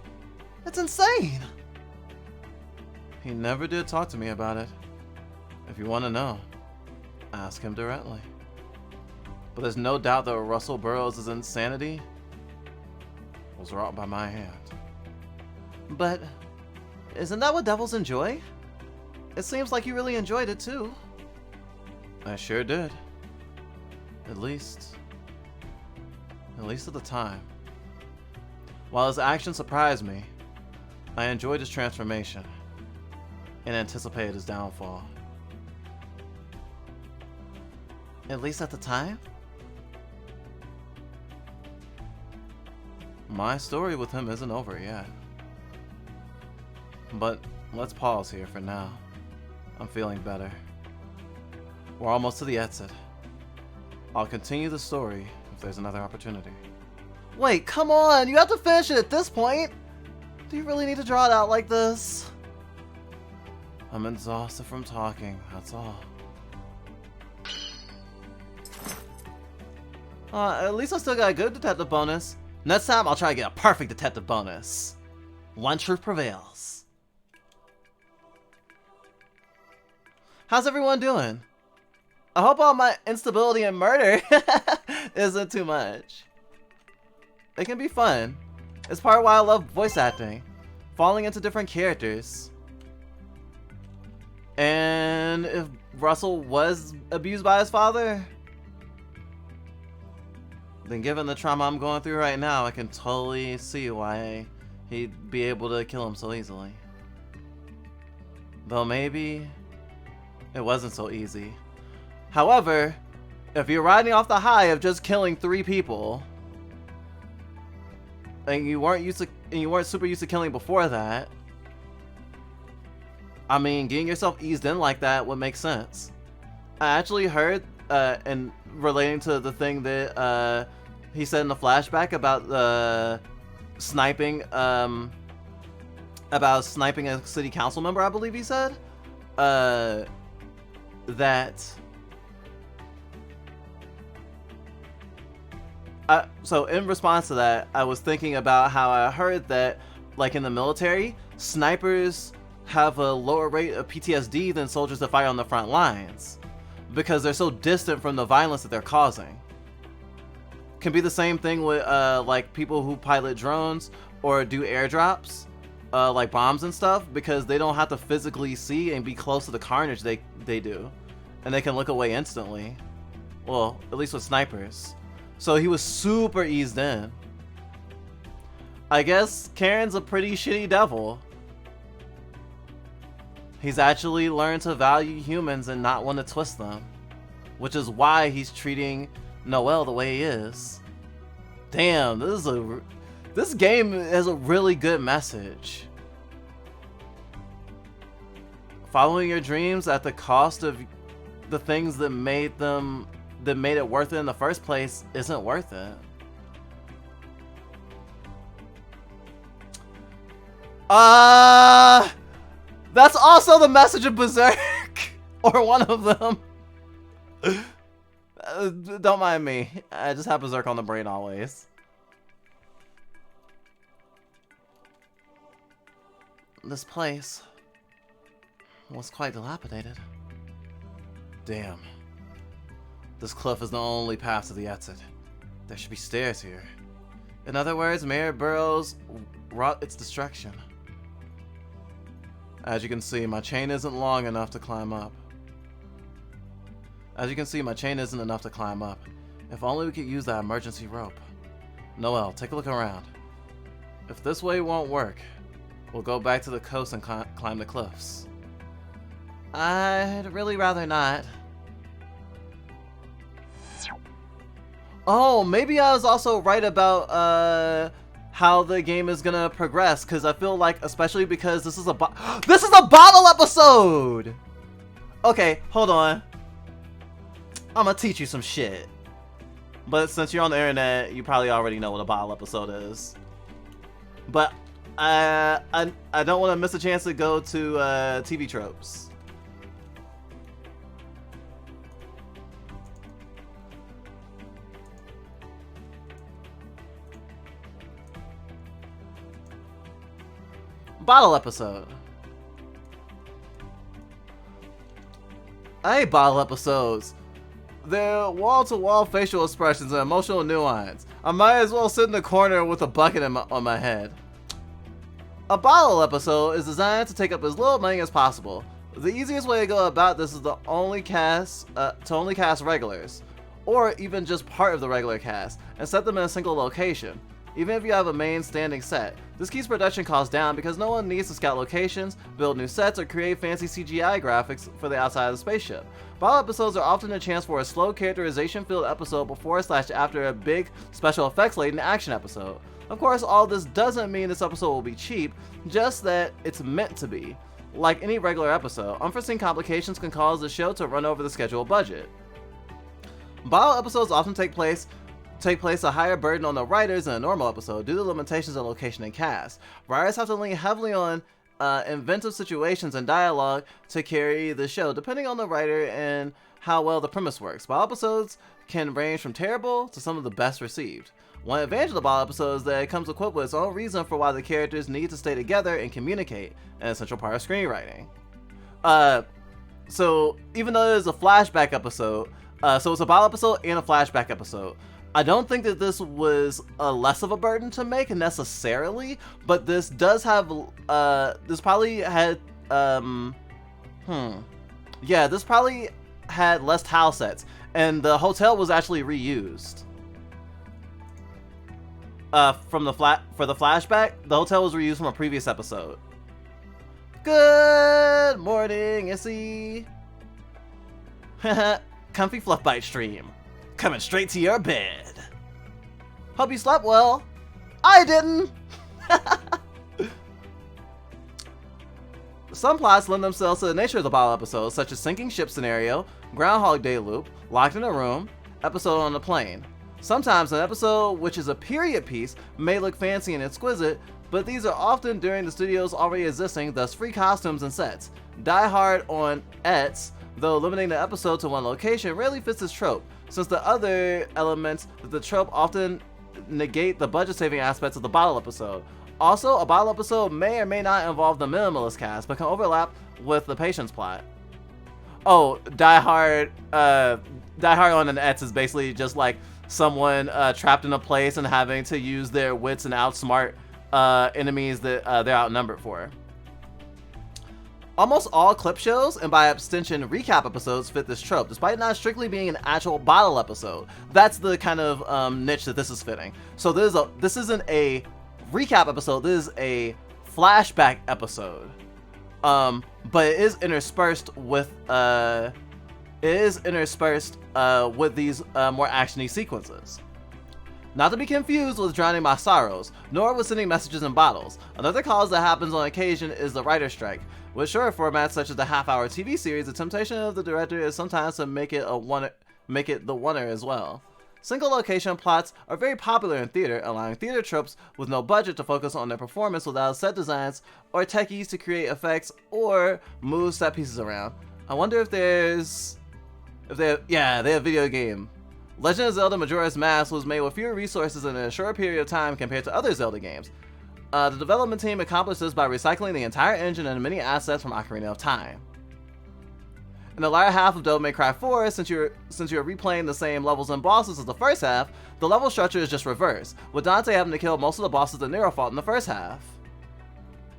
That's insane. He never did talk to me about it. If you want to know, ask him directly. But there's no doubt that Russell Burroughs' insanity was wrought by my hand. But isn't that what devils enjoy? It seems like you really enjoyed it too. I sure did. At least at the time. While his actions surprised me, I enjoyed his transformation and anticipated his downfall. At least at the time? My story with him isn't over yet. But let's pause here for now. I'm feeling better. We're almost to the exit. I'll continue the story if there's another opportunity. Wait, come on! You have to finish it at this point! Do you really need to draw it out like this? I'm exhausted from talking, that's all. At least I still got a good detective bonus. Next time, I'll try to get a perfect detective bonus. One truth prevails. How's everyone doing? I hope all my instability and murder isn't too much. It can be fun. It's part of why I love voice acting. Falling into different characters. And if Russell was abused by his father, then given the trauma I'm going through right now, I can totally see why he'd be able to kill him so easily. Though maybe it wasn't so easy. However, if you're riding off the high of just killing 3 people, and you weren't super used to killing before that, I mean, getting yourself eased in like that would make sense. I actually heard, and relating to the thing that he said in the flashback about sniping, about sniping a city council member, I believe he said, so in response to that, I was thinking about how I heard that, like in the military, snipers have a lower rate of PTSD than soldiers that fight on the front lines, because they're so distant from the violence that they're causing. Can be the same thing with like people who pilot drones or do airdrops, like bombs and stuff, because they don't have to physically see and be close to the carnage they do, and they can look away instantly. Well, at least with snipers. So he was super eased in. I guess Karen's a pretty shitty devil. He's actually learned to value humans and not want to twist them, which is why he's treating Noel the way he is. Damn, this game has a really good message. Following your dreams at the cost of the things that made it worth it in the first place isn't worth it. That's also the message of Berserk, or one of them. Don't mind me. I just have Berserk on the brain always. This place was quite dilapidated. Damn. This cliff is the only path to the exit. There should be stairs here. In other words, Mayor Burroughs wrought its destruction. As you can see, my chain isn't long enough to climb up. If only we could use that emergency rope. Noel, take a look around. If this way won't work, we'll go back to the coast and climb the cliffs. I'd really rather not. Oh, maybe I was also right about how the game is gonna progress, because I feel like, especially because this is a bottle episode. Okay, hold on. I'm gonna teach you some shit. But since you're on the internet, you probably already know what a bottle episode is. But I don't want to miss a chance to go to TV tropes. Bottle episode. I hate bottle episodes. They're wall-to-wall facial expressions and emotional nuance. I might as well sit in the corner with a bucket on my head. A bottle episode is designed to take up as little money as possible. The easiest way to go about this is to only cast regulars, or even just part of the regular cast, and set them in a single location. Even if you have a main standing set, this keeps production costs down because no one needs to scout locations, build new sets, or create fancy CGI graphics for the outside of the spaceship. Bottle episodes are often a chance for a slow characterization-filled episode before/after a big special effects-laden action episode. Of course, all this doesn't mean this episode will be cheap, just that it's meant to be. Like any regular episode, unforeseen complications can cause the show to run over the scheduled budget. Bottle episodes often take place a higher burden on the writers than a normal episode due to limitations of location and cast. Writers have to lean heavily on inventive situations and dialogue to carry the show, depending on the writer and how well the premise works. Bottle episodes can range from terrible to some of the best received. One advantage of the bottle episode is that it comes equipped with its own reason for why the characters need to stay together and communicate, an essential part of screenwriting. So even though it is a flashback episode, so it's a bottle episode and a flashback episode, I don't think that this was less of a burden to make necessarily, but this does have, this probably had, this probably had less tile sets, and the hotel was actually reused. from the for the flashback, the hotel was reused from a previous episode. Good morning, Issy. Comfy fluff bite stream, coming straight to your bed. Hope you slept well. I didn't. Some plots lend themselves to the nature of the bottle episodes, such as sinking ship scenario, Groundhog Day loop, locked in a room, episode on the plane. Sometimes an episode, which is a period piece, may look fancy and exquisite, but these are often during the studios already existing, thus free costumes and sets. Die Hard on Ets, though limiting the episode to one location, rarely fits this trope, since the other elements of the trope often negate the budget-saving aspects of the bottle episode. Also, a bottle episode may or may not involve the minimalist cast, but can overlap with the Patience plot. Oh, Die Hard on an Ets is basically just like someone trapped in a place and having to use their wits and outsmart enemies that they're outnumbered for. Almost all clip shows, and by extension recap episodes, fit this trope, despite not strictly being an actual bottle episode. That's the kind of niche that this is fitting. So this isn't a recap episode, this is a flashback episode. But it is interspersed with these more actiony sequences. Not to be confused with Drowning My Sorrows, nor with sending messages in bottles. Another cause that happens on occasion is the writer's strike. With shorter formats such as the half-hour TV series, the temptation of the director is sometimes to make it the oneer as well. Single location plots are very popular in theater, allowing theater tropes with no budget to focus on their performance without set designs or techies to create effects or move set pieces around. I wonder if they have video game. Legend of Zelda Majora's Mask was made with fewer resources in a short period of time compared to other Zelda games. The development team accomplished this by recycling the entire engine and many assets from Ocarina of Time. In the latter half of Devil May Cry 4, since you're replaying the same levels and bosses as the first half, the level structure is just reversed, with Dante having to kill most of the bosses that Nero fought in the first half.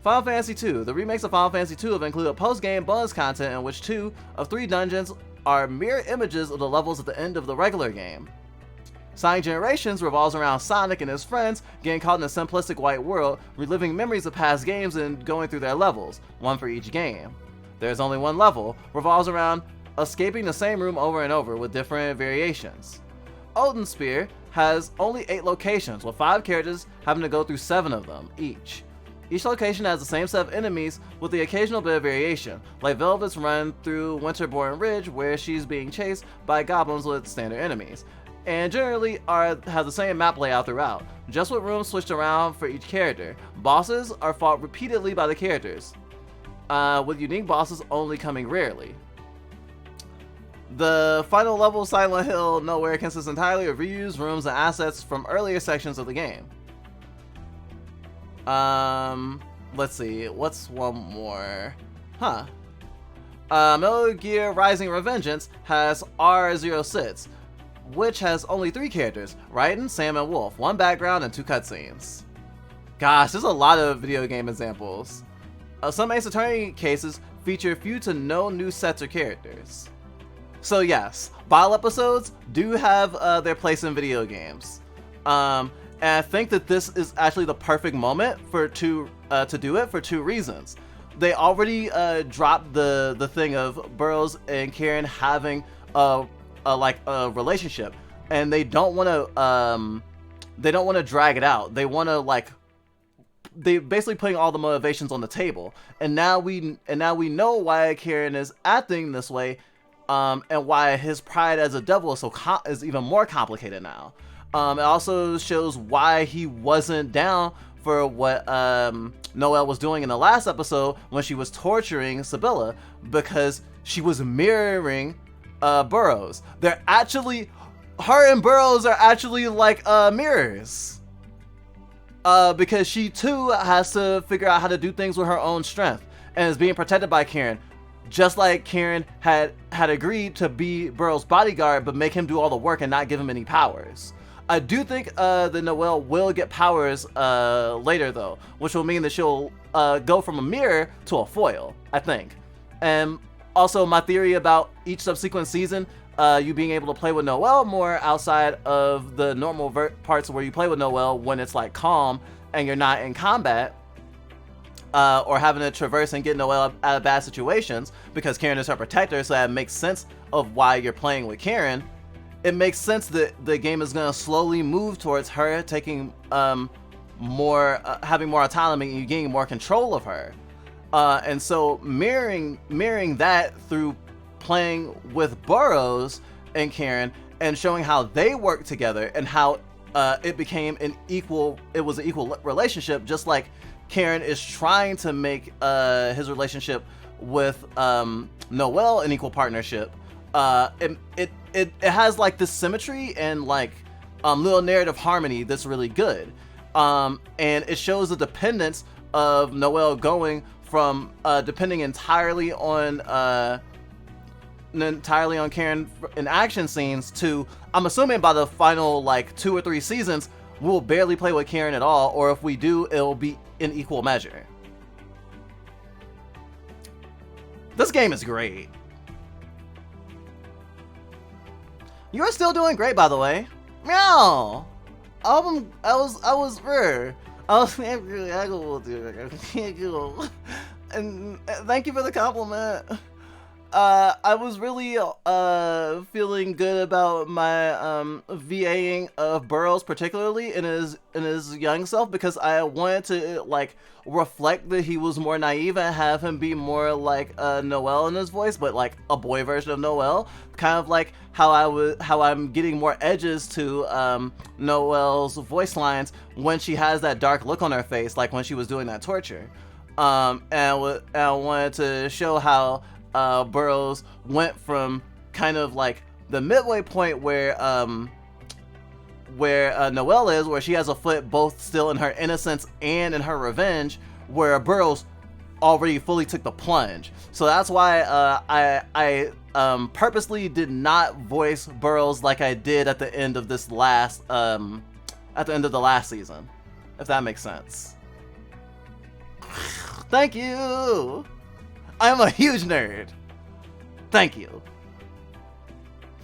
Final Fantasy II. The remakes of Final Fantasy II have included post-game bonus content in which 2 of 3 dungeons are mirror images of the levels at the end of the regular game. Sonic Generations revolves around Sonic and his friends getting caught in a simplistic white world, reliving memories of past games and going through their levels, one for each game. There's only one level, revolves around escaping the same room over and over with different variations. Odin Spear has only 8 locations, with 5 characters having to go through 7 of them each. Each location has the same set of enemies with the occasional bit of variation, like Velvet's run through Winterborn Ridge where she's being chased by goblins with standard enemies, and generally have the same map layout throughout, just with rooms switched around for each character. Bosses are fought repeatedly by the characters, with unique bosses only coming rarely. The final level, Silent Hill Nowhere, consists entirely of reused rooms and assets from earlier sections of the game. Let's see, what's one more? Metal Gear Rising Revengeance has R06, which has only 3 characters, Raiden, Sam, and Wolf, 1 background, and 2 cutscenes. Gosh, there's a lot of video game examples. Some Ace Attorney cases feature few to no new sets or characters. So yes, bottle episodes do have their place in video games. And I think that this is actually the perfect moment to do it for 2 reasons. They already dropped the thing of Burroughs and Karen having a relationship, and they don't want to drag it out. They want to they basically putting all the motivations on the table, and now we know why Karen is acting this way, and why his pride as a devil is even more complicated now. It also shows why he wasn't down for what Noel was doing in the last episode when she was torturing Sibylla, because she was mirroring Burroughs. Her and Burroughs are actually like mirrors. Because she too has to figure out how to do things with her own strength and is being protected by Karen, just like Karen had agreed to be Burroughs' bodyguard but make him do all the work and not give him any powers. I do think that Noel will get powers later though, which will mean that she'll go from a mirror to a foil, I think. And Also, my theory about each subsequent season, you being able to play with Noel more outside of the normal parts where you play with Noel when it's like calm and you're not in combat, or having to traverse and get Noel out of bad situations because Karen is her protector, so that makes sense of why you're playing with Karen. It makes sense that the game is going to slowly move towards her taking more, having more autonomy and you gaining more control of her. And so mirroring that through playing with Burroughs and Karen and showing how they work together and how it became an equal relationship, just like Karen is trying to make his relationship with Noel an equal partnership. It has like this symmetry and like little narrative harmony that's really good. And it shows the dependence of Noel going from depending entirely on Karen in action scenes to, I'm assuming by the final like 2 or 3 seasons, we'll barely play with Karen at all, or if we do, it'll be in equal measure. This game is great. You're still doing great, by the way. Meow. I was rare. And thank you for the compliment. I was really feeling good about my VAing of Burroughs, particularly in his young self, because I wanted to like reflect that he was more naive and have him be more like Noel in his voice, but like a boy version of Noel, kind of like how I'm getting more edges to Noel's voice lines when she has that dark look on her face, like when she was doing that torture. And I wanted to show how Burroughs went from kind of like the midway point where Noel is, where she has a foot both still in her innocence and in her revenge, where Burroughs already fully took the plunge. So that's why I purposely did not voice Burroughs like I did at the end of this last at the end of the last season, if that makes sense. Thank you. I'm a huge nerd. Thank you.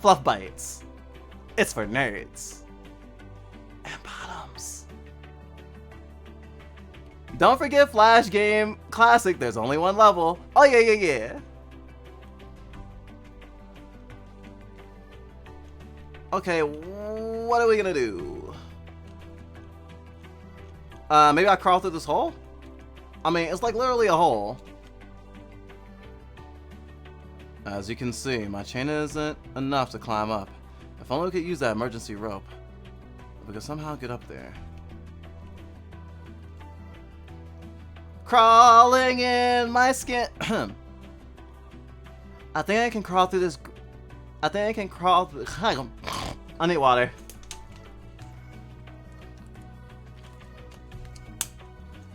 Fluff Bites. It's for nerds. And bottoms. Don't forget Flash Game Classic. There's only one level. Oh yeah. Okay, what are we gonna do? Maybe I crawl through this hole? I mean, it's like literally a hole. As you can see, my chain isn't enough to climb up. If only we could use that emergency rope. If we could somehow get up there. Crawling in my skin. I think I can crawl through this. I think I can crawl through. I need water.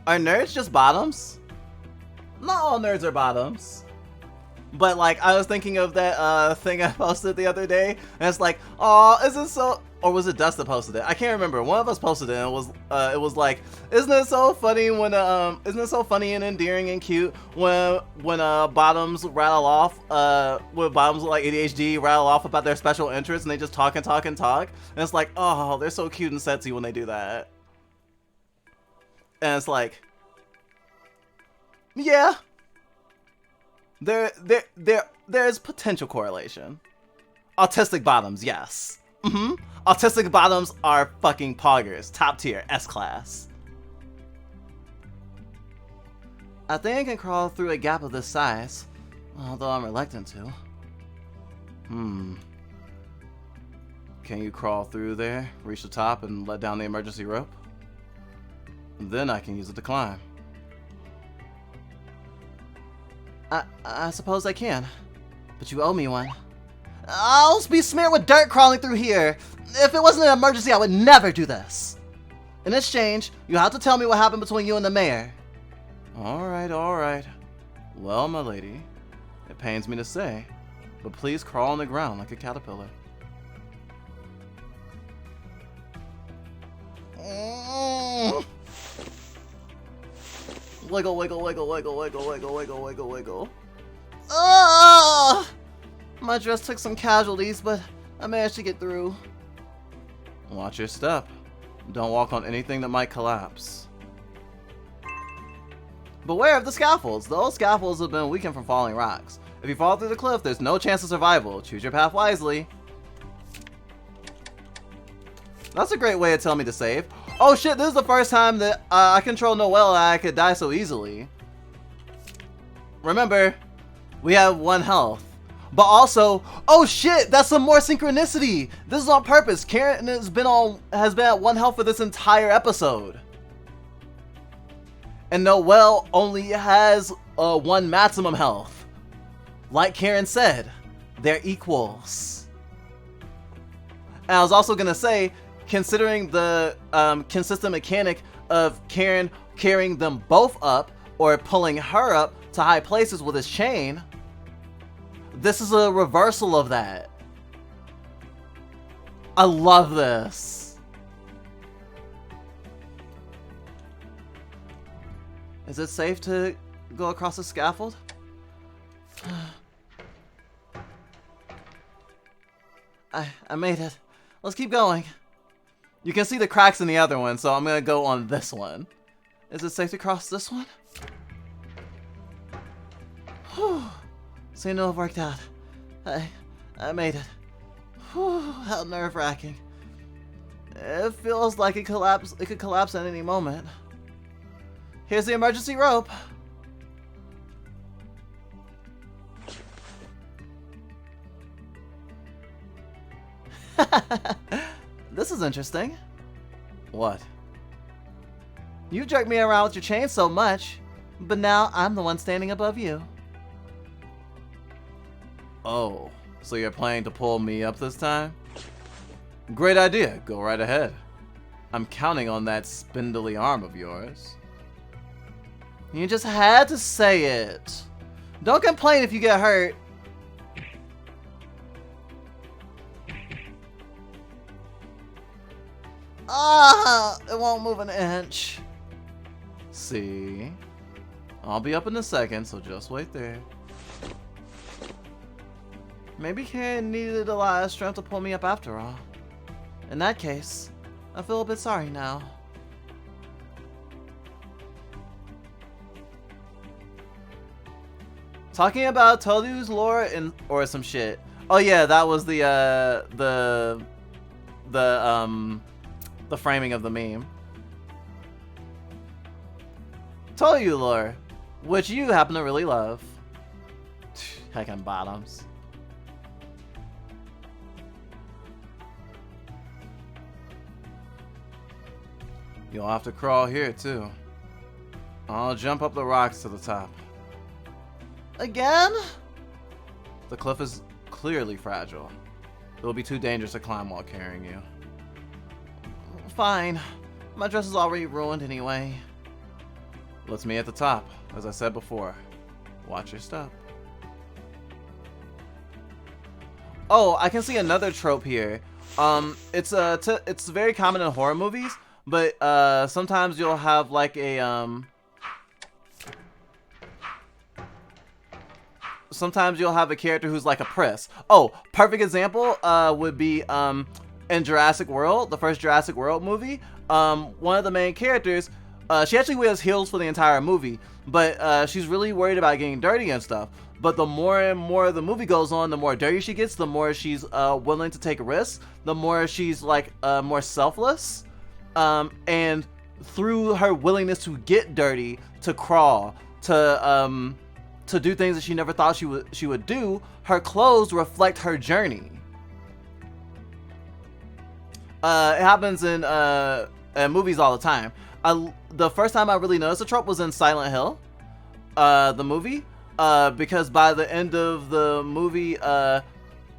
Are nerds just bottoms? Not all nerds are bottoms. But like, I was thinking of that thing I posted the other day, and it's like, oh, isn't so, or was it Dust that posted it? I can't remember. One of us posted it, and it was like, isn't it so funny when isn't it so funny and endearing and cute when bottoms rattle off when bottoms with like ADHD rattle off about their special interests, and they just talk and talk and talk, and it's like, oh, they're so cute and sexy when they do that. And it's like, yeah. There's potential correlation. Autistic bottoms, yes. Autistic bottoms are fucking poggers. Top tier, S-class. I think I can crawl through a gap of this size, although I'm reluctant to. Can you crawl through there, reach the top, and let down the emergency rope? Then I can use it to climb. I suppose I can, but you owe me one. I'll be smeared with dirt crawling through here. If it wasn't an emergency, I would never do this. In exchange, you have to tell me what happened between you and the mayor. All right. Well, my lady, it pains me to say, but please crawl on the ground like a caterpillar. Wiggle. Ugh! My dress took some casualties, but I managed to get through. Watch your step. Don't walk on anything that might collapse. Beware of the scaffolds. Those scaffolds have been weakened from falling rocks. If you fall through the cliff, there's no chance of survival. Choose your path wisely. That's a great way to tell me to save. Oh shit, this is the first time that I control Noel and I could die so easily. Remember, we have 1 health. But also, oh shit, that's some more synchronicity. This is on purpose. Karen has been at 1 health for this entire episode. And Noel only has 1 maximum health. Like Karen said, they're equals. And I was also gonna say, considering the consistent mechanic of Karen carrying them both up or pulling her up to high places with his chain, this is a reversal of that. I love this. Is it safe to go across the scaffold? I made it. Let's keep going. You can see the cracks in the other one, so I'm gonna go on this one. Is it safe to cross this one? Whew. Seemed to have worked out. I made it. Whew, how nerve-wracking. It feels like it could collapse at any moment. Here's the emergency rope. This is interesting. What? You jerked me around with your chain so much, but now I'm the one standing above you. Oh, so you're planning to pull me up this time? Great idea, go right ahead. I'm counting on that spindly arm of yours. You just had to say it. Don't complain if you get hurt. Ah, it won't move an inch. See? I'll be up in a second, so just wait there. Maybe Karen needed a lot of strength to pull me up after all. In that case, I feel a bit sorry now. Talking about Tolu's lore or some shit. Oh yeah, that was the framing of the meme. Tolu lore, which you happen to really love. Heckin' bottoms. You'll have to crawl here too. I'll jump up the rocks to the top. Again? The cliff is clearly fragile. It will be too dangerous to climb while carrying you. Fine. My dress is already ruined anyway. Let's meet at the top. As I said before, watch your step. Oh, I can see another trope here. It's very common in horror movies, but sometimes you'll have like a sometimes you'll have a character who's like a priss. Oh, perfect example would be in Jurassic World, the first Jurassic World movie. One of the main characters, she actually wears heels for the entire movie, but she's really worried about getting dirty and stuff. But the more and more the movie goes on, the more dirty she gets, the more she's willing to take risks, the more she's like more selfless. And through her willingness to get dirty, to crawl, to do things that she never thought she would do, her clothes reflect her journey. It happens in movies all the time. The first time I really noticed the trope was in Silent Hill, the movie, because by the end of the movie,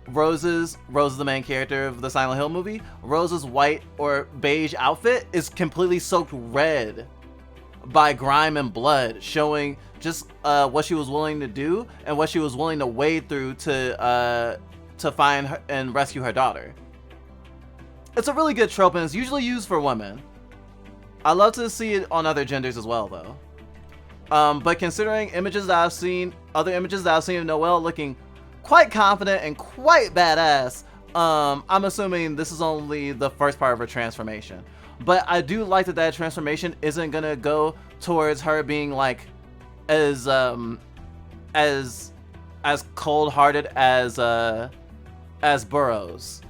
Rose, the main character of the Silent Hill movie, Rose's white or beige outfit is completely soaked red by grime and blood, showing just what she was willing to do and what she was willing to wade through to find her and rescue her daughter. It's a really good trope, and it's usually used for women. I love to see it on other genders as well, though. But considering images that I've seen, other images that I've seen of Noel looking quite confident and quite badass, I'm assuming this is only the first part of her transformation. But I do like that that transformation isn't gonna go towards her being like as cold-hearted as Burroughs.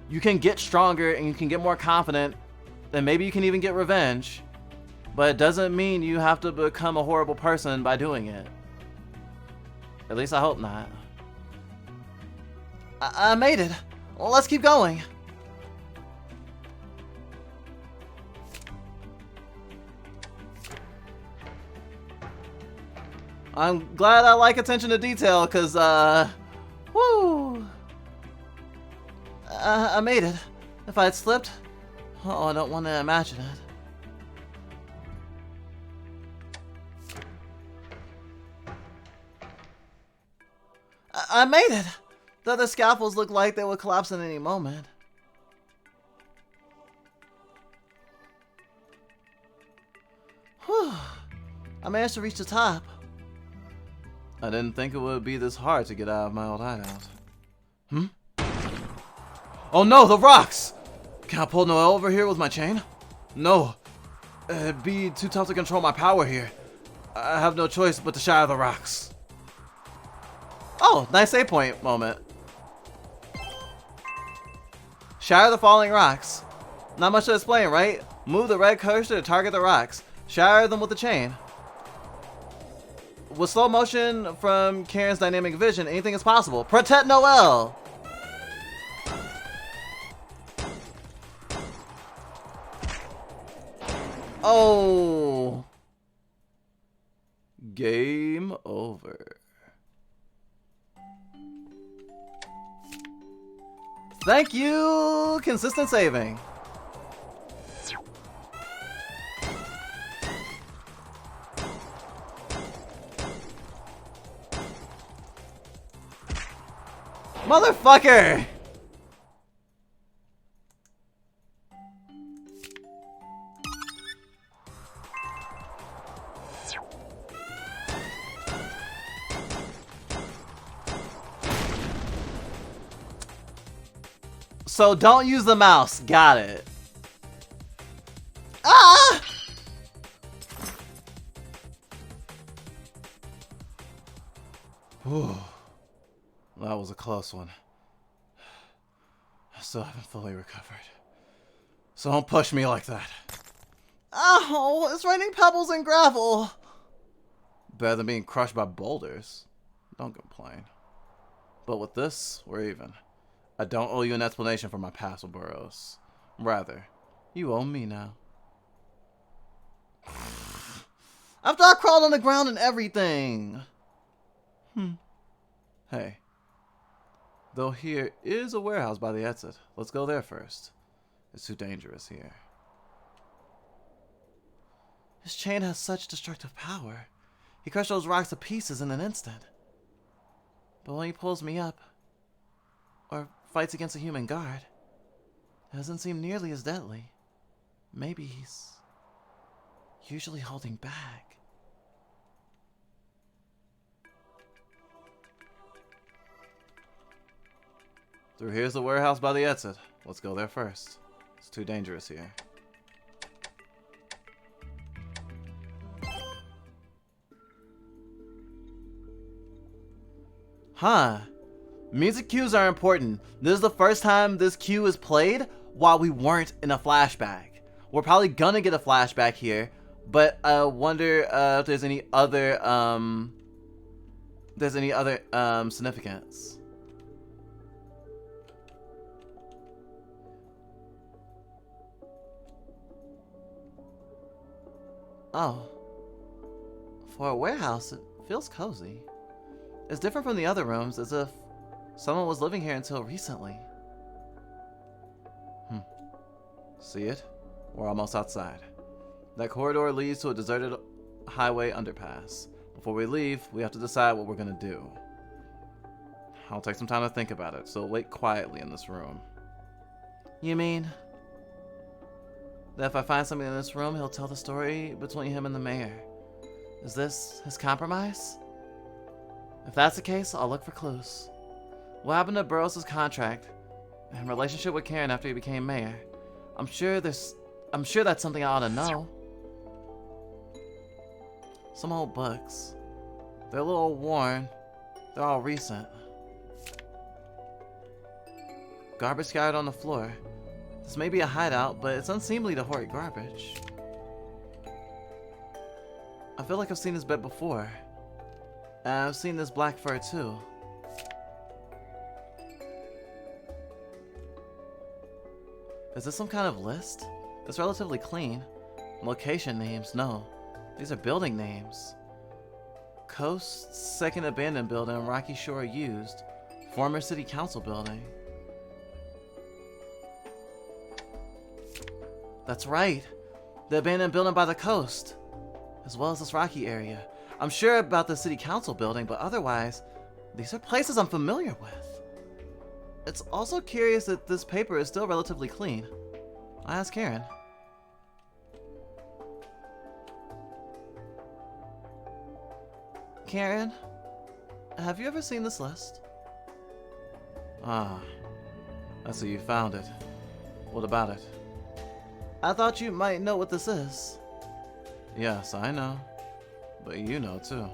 You can get stronger and you can get more confident, and maybe you can even get revenge. But it doesn't mean you have to become a horrible person by doing it. At least I hope not. I made it. Well, let's keep going. I'm glad I like attention to detail, cause woo! I made it. If I had slipped, oh, I don't want to imagine it. I made it! The other scaffolds look like they would collapse at any moment. Whew. I managed to reach the top. I didn't think it would be this hard to get out of my old hideout. Oh no, the rocks! Can I pull Noel over here with my chain? No. It'd be too tough to control my power here. I have no choice but to shatter the rocks. Oh, nice save point moment. Shatter the falling rocks. Not much to explain, right? Move the red cursor to target the rocks. Shatter them with the chain. With slow motion from Karen's dynamic vision, anything is possible. Protect Noel! Oh. Game over. Thank you! Consistent saving. Motherfucker! So don't use the mouse. Got it. Ah! Whew. That was a close one. I still haven't fully recovered. So don't push me like that. Ow! It's raining pebbles and gravel. Better than being crushed by boulders. Don't complain. But with this, we're even. I don't owe you an explanation for my past with Burroughs. Rather, you owe me now. After I crawled on the ground and everything. Hey. Though here is a warehouse by the exit. Let's go there first. It's too dangerous here. His chain has such destructive power. He crushed those rocks to pieces in an instant. But when he pulls me up, or fights against a human guard, it doesn't seem nearly as deadly. Maybe he's usually holding back. Through here's the warehouse by the exit. Let's go there first. It's too dangerous here. Huh. Music cues are important. This is the first time this cue is played while we weren't in a flashback. We're probably gonna get a flashback here, but I wonder if there's any other significance. Oh. For a warehouse, it feels cozy. It's different from the other rooms, as if someone was living here until recently. See it? We're almost outside. That corridor leads to a deserted highway underpass. Before we leave, we have to decide what we're gonna do. I'll take some time to think about it, so wait quietly in this room. You mean that if I find something in this room, he'll tell the story between him and the mayor? Is this his compromise? If that's the case, I'll look for clues. What happened to Burroughs' contract and relationship with Karen after he became mayor? I'm sure that's something I ought to know. Some old books. They're a little worn. They're all recent. Garbage scattered on the floor. This may be a hideout, but it's unseemly to hoard garbage. I feel like I've seen this bed before. And I've seen this black fur too. Is this some kind of list? It's relatively clean. Location names, no. These are building names. Coast, second abandoned building, Rocky Shore used. Former city council building. That's right. The abandoned building by the coast. As well as this rocky area. I'm sure about the city council building, but otherwise, these are places I'm familiar with. It's also curious that this paper is still relatively clean. I asked Karen. Karen, have you ever seen this list? Ah, I see you found it. What about it? I thought you might know what this is. Yes, I know. But you know too.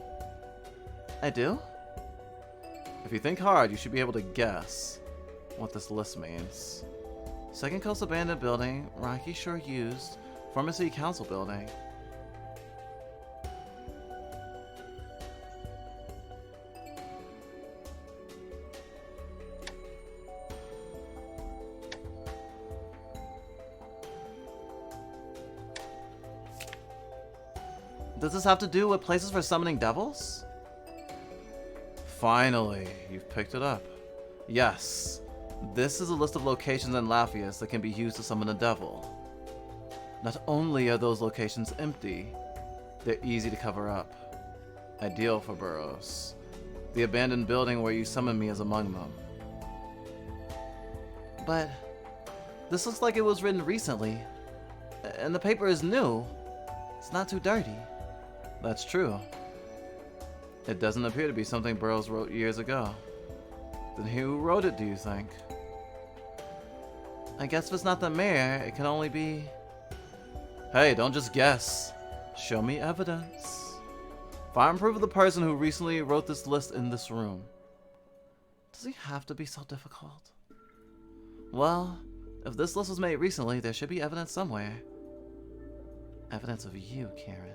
I do? If you think hard, you should be able to guess what this list means. Second Coast Abandoned Building, Rocky Shore Used, former City Council Building. Does this have to do with places for summoning devils? Finally, you've picked it up. Yes, this is a list of locations in Lafayette that can be used to summon a devil. Not only are those locations empty, they're easy to cover up. Ideal for Burroughs. The abandoned building where you summoned me is among them. But this looks like it was written recently, and the paper is new. It's not too dirty. That's true. It doesn't appear to be something Burroughs wrote years ago. Then who wrote it, do you think? I guess if it's not the mayor, it can only be... Hey, don't just guess. Show me evidence. Find proof of the person who recently wrote this list in this room. Does he have to be so difficult? Well, if this list was made recently, there should be evidence somewhere. Evidence of you, Karen.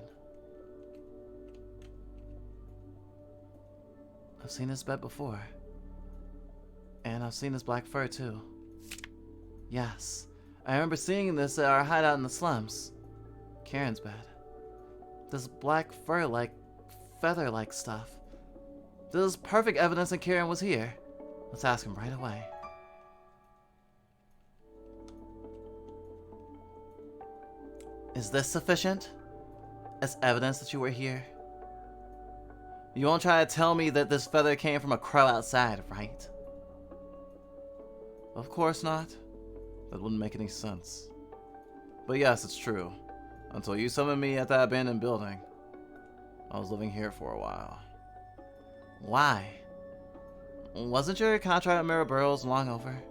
I've seen this bed before. And I've seen this black fur too. Yes, I remember seeing this at our hideout in the slums. Karen's bed. This black fur-like, feather-like stuff. This is perfect evidence that Karen was here. Let's ask him right away. Is this sufficient? As evidence that you were here? You won't try to tell me that this feather came from a crow outside, right? Of course not. That wouldn't make any sense. But yes, it's true. Until you summoned me at that abandoned building, I was living here for a while. Why? Wasn't your contract with Mirror Burroughs long over?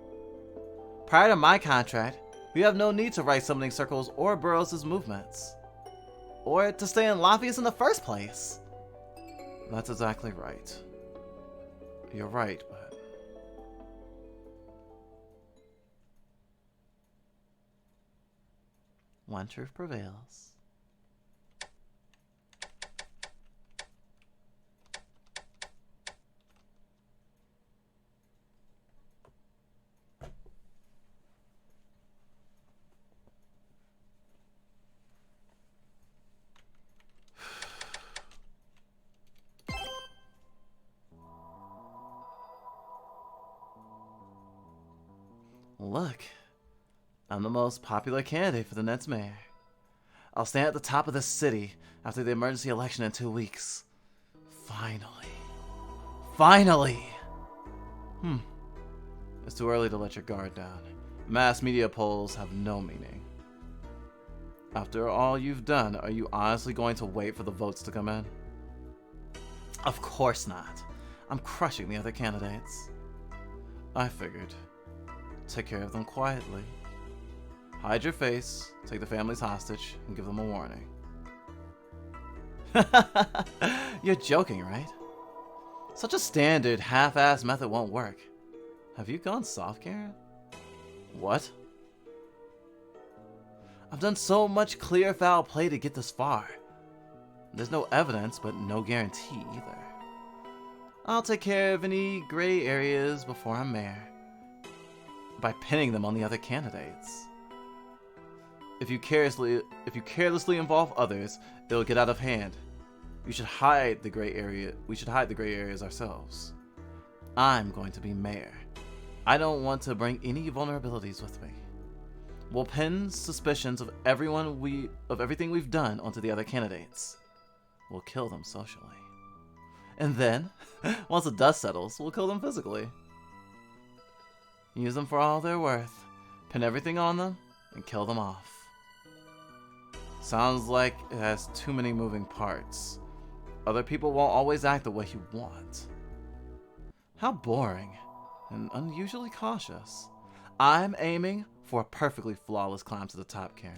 Prior to my contract, we have no need to write summoning circles or Burroughs' movements. Or to stay in Lafayette in the first place. That's exactly right. You're right, but... one truth prevails. Look, I'm the most popular candidate for the next mayor. I'll stand at the top of this city after the emergency election in 2 weeks. Finally. Finally! It's too early to let your guard down. Mass media polls have no meaning. After all you've done, are you honestly going to wait for the votes to come in? Of course not. I'm crushing the other candidates. I figured. Take care of them quietly. Hide your face, take the families hostage, and give them a warning. You're joking, right? Such a standard, half-assed method won't work. Have you gone soft, Karen? What? I've done so much clear foul play to get this far. There's no evidence, but no guarantee either. I'll take care of any gray areas before I'm mayor. By pinning them on the other candidates. If you carelessly involve others, it'll get out of hand. You should hide the gray area. We should hide the gray areas ourselves. I'm going to be mayor. I don't want to bring any vulnerabilities with me. We'll pin suspicions of everything we've done onto the other candidates. We'll kill them socially. And then, once the dust settles, we'll kill them physically. Use them for all they're worth. Pin everything on them, and kill them off. Sounds like it has too many moving parts. Other people won't always act the way you want. How boring, and unusually cautious. I'm aiming for a perfectly flawless climb to the top, Karen.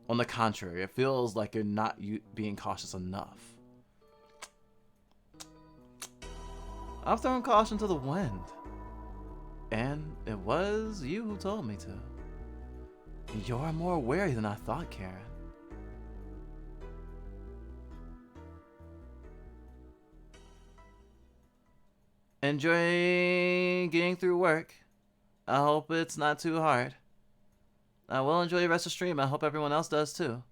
On the contrary, it feels like you're not being cautious enough. I've thrown caution to the wind. And it was you who told me to. You're more wary than I thought, Karen. Enjoy getting through work. I hope it's not too hard. I will enjoy the rest of the stream. I hope everyone else does too.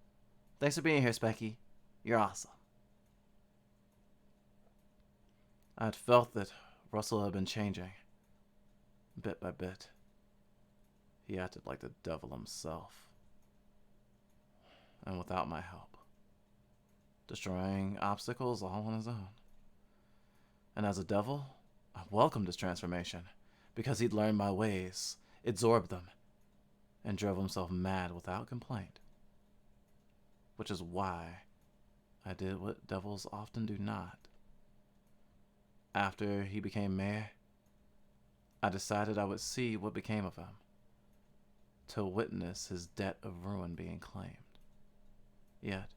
Thanks for being here, Specky. You're awesome. I'd felt that Russell had been changing. Bit by bit. He acted like the devil himself. And without my help. Destroying obstacles all on his own. And as a devil, I welcomed his transformation, because he'd learned my ways, absorbed them, and drove himself mad without complaint. Which is why I did what devils often do not. After he became mayor, I decided I would see what became of him, to witness his debt of ruin being claimed. Yet,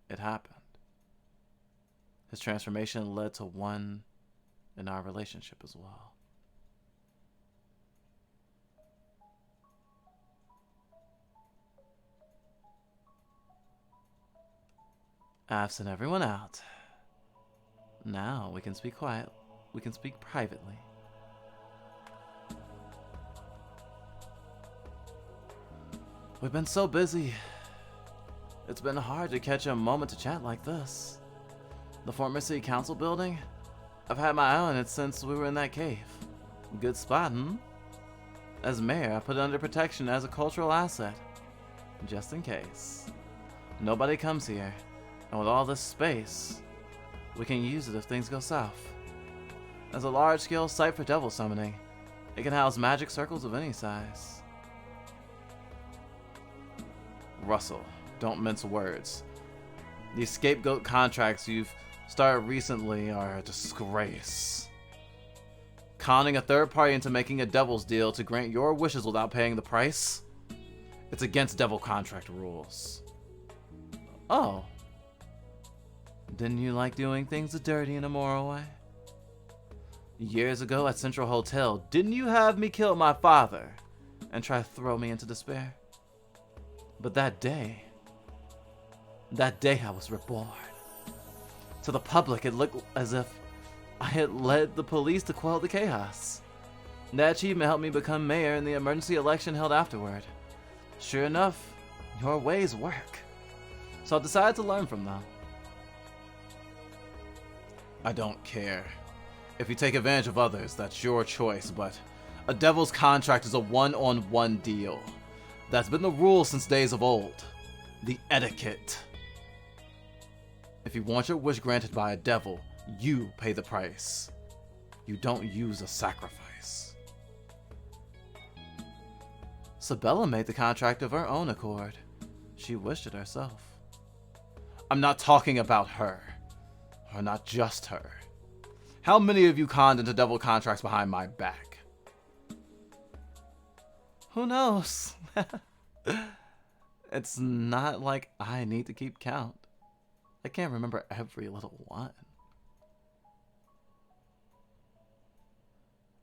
it happened. His transformation led to one in our relationship as well. I've sent everyone out. Now we can speak quiet. We can speak privately. We've been so busy. It's been hard to catch a moment to chat like this. The former city council building? I've had my eye on it since we were in that cave. Good spot, hmm? As mayor, I put it under protection as a cultural asset. Just in case. Nobody comes here. And with all this space, we can use it if things go south. As a large-scale site for devil summoning, it can house magic circles of any size. Russell, don't mince words. These scapegoat contracts you've started recently are a disgrace. Conning a third party into making a devil's deal to grant your wishes without paying the price? It's against devil contract rules. Oh. Didn't you like doing things the dirty and immoral way? Years ago at Central Hotel, didn't you have me kill my father and try to throw me into despair? But that day I was reborn. To the public, it looked as if I had led the police to quell the chaos. That achievement helped me become mayor in the emergency election held afterward. Sure enough, your ways work. So I decided to learn from them. I don't care. If you take advantage of others, that's your choice, but a devil's contract is a one-on-one deal. That's been the rule since days of old. The etiquette. If you want your wish granted by a devil, you pay the price. You don't use a sacrifice. Sabella made the contract of her own accord. She wished it herself. I'm not talking about her. Or not just her. How many of you conned into devil contracts behind my back? Who knows? It's not like I need to keep count. I can't remember every little one.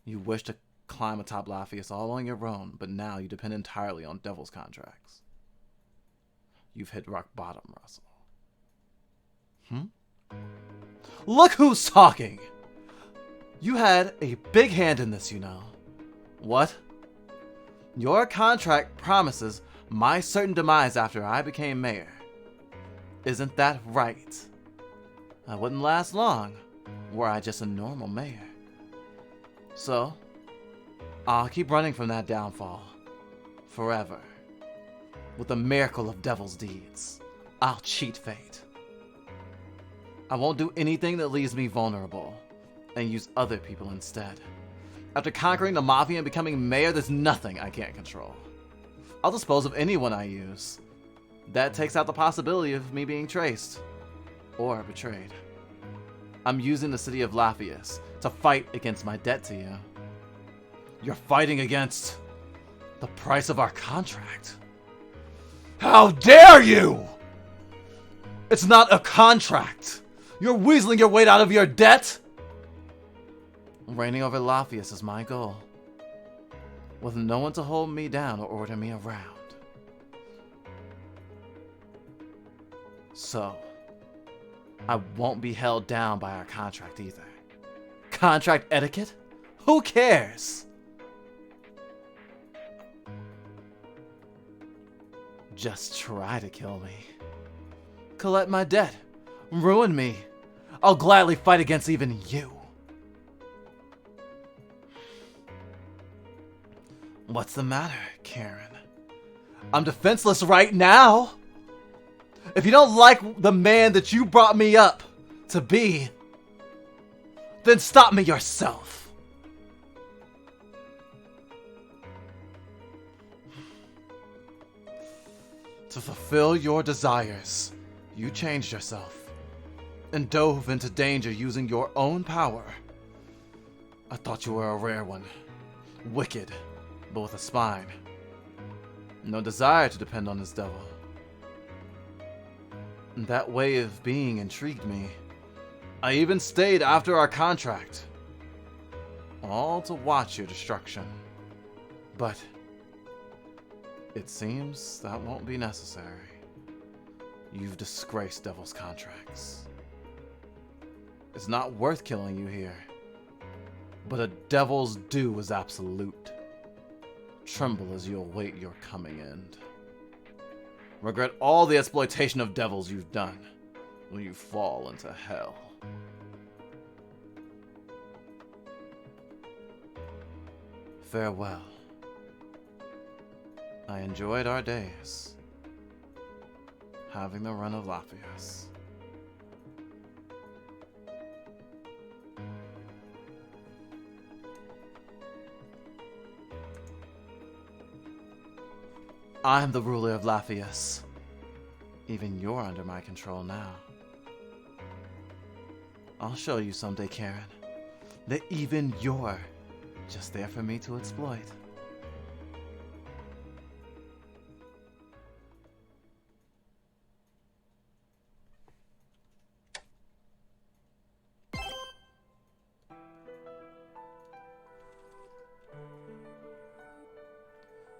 You wish to climb atop Laphius all on your own, but now you depend entirely on devil's contracts. You've hit rock bottom, Russell. Look who's talking! You had a big hand in this, you know. What? Your contract promises my certain demise after I became mayor. Isn't that right? I wouldn't last long were I just a normal mayor. So, I'll keep running from that downfall. Forever. With the miracle of devil's deeds, I'll cheat fate. I won't do anything that leaves me vulnerable, and use other people instead. After conquering the Mafia and becoming mayor, there's nothing I can't control. I'll dispose of anyone I use. That takes out the possibility of me being traced. Or betrayed. I'm using the city of Laphius to fight against my debt to you. You're fighting against the price of our contract. How dare you! It's not a contract! You're weaseling your way out of your debt! Reigning over Laphius is my goal. With no one to hold me down or order me around. So, I won't be held down by our contract either. Contract etiquette? Who cares? Just try to kill me. Collect my debt. Ruin me. I'll gladly fight against even you. What's the matter, Karen? I'm defenseless right now. If you don't like the man that you brought me up to be, then stop me yourself. To fulfill your desires, you changed yourself and dove into danger using your own power. I thought you were a rare one, wicked, but with a spine. No desire to depend on this devil. That way of being intrigued me. I even stayed after our contract. All to watch your destruction. But it seems that won't be necessary. You've disgraced devil's contracts. It's not worth killing you here. But a devil's due is absolute. Tremble as you await your coming end. Regret all the exploitation of devils you've done when you fall into hell. Farewell. I enjoyed our days, having the run of Laphius. I'm the ruler of Laphius. Even you're under my control now. I'll show you someday, Karen, that even you're just there for me to exploit.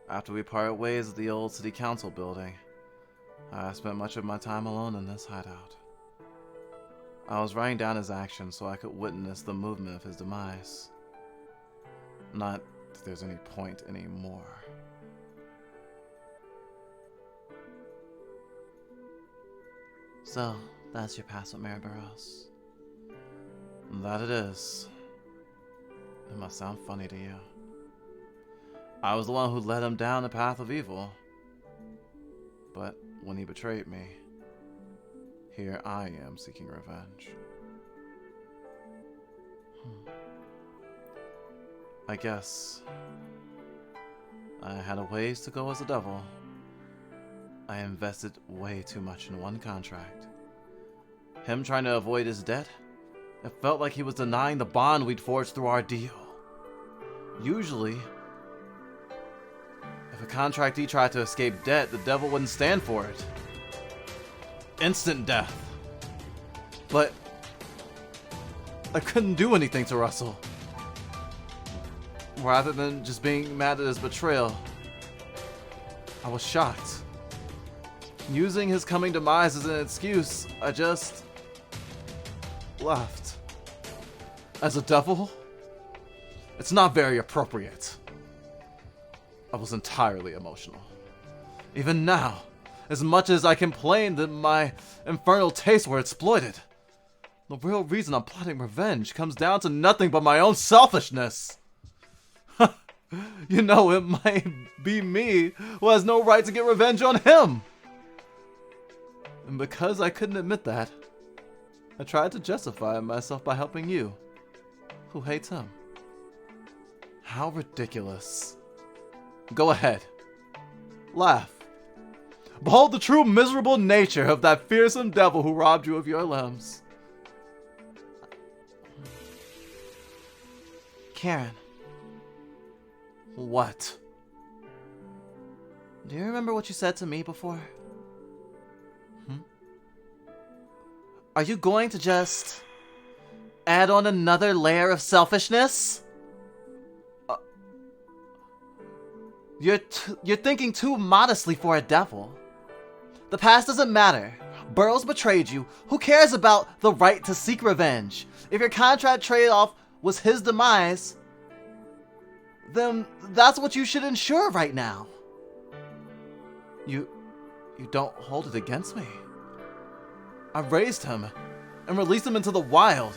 After we parted ways at the old city council building, I spent much of my time alone in this hideout. I was writing down his actions so I could witness the movement of his demise. Not that there's any point anymore. So, that's your past with Mary Burroughs. That it is. It must sound funny to you. I was the one who led him down the path of evil. But when he betrayed me, here I am seeking revenge. I guess I had a ways to go as a devil. I invested way too much in one contract. Him trying to avoid his debt, it felt like he was denying the bond we'd forged through our deal. Usually, if a contractee tried to escape debt, the devil wouldn't stand for it. Instant death. But I couldn't do anything to Russell. Rather than just being mad at his betrayal, I was shocked. Using his coming demise as an excuse, I just left. As a devil? It's not very appropriate. I was entirely emotional. Even now, as much as I complained that my infernal tastes were exploited, the real reason I'm plotting revenge comes down to nothing but my own selfishness. You know, it might be me who has no right to get revenge on him. And because I couldn't admit that, I tried to justify myself by helping you, who hates him. How ridiculous. Go ahead. Laugh. Behold the true miserable nature of that fearsome devil who robbed you of your limbs. Karen. What? Do you remember what you said to me before? Are you going to just add on another layer of selfishness? You're thinking too modestly for a devil. The past doesn't matter. Burroughs betrayed you. Who cares about the right to seek revenge? If your contract trade-off was his demise, then that's what you should ensure right now. You don't hold it against me. I raised him and released him into the wild.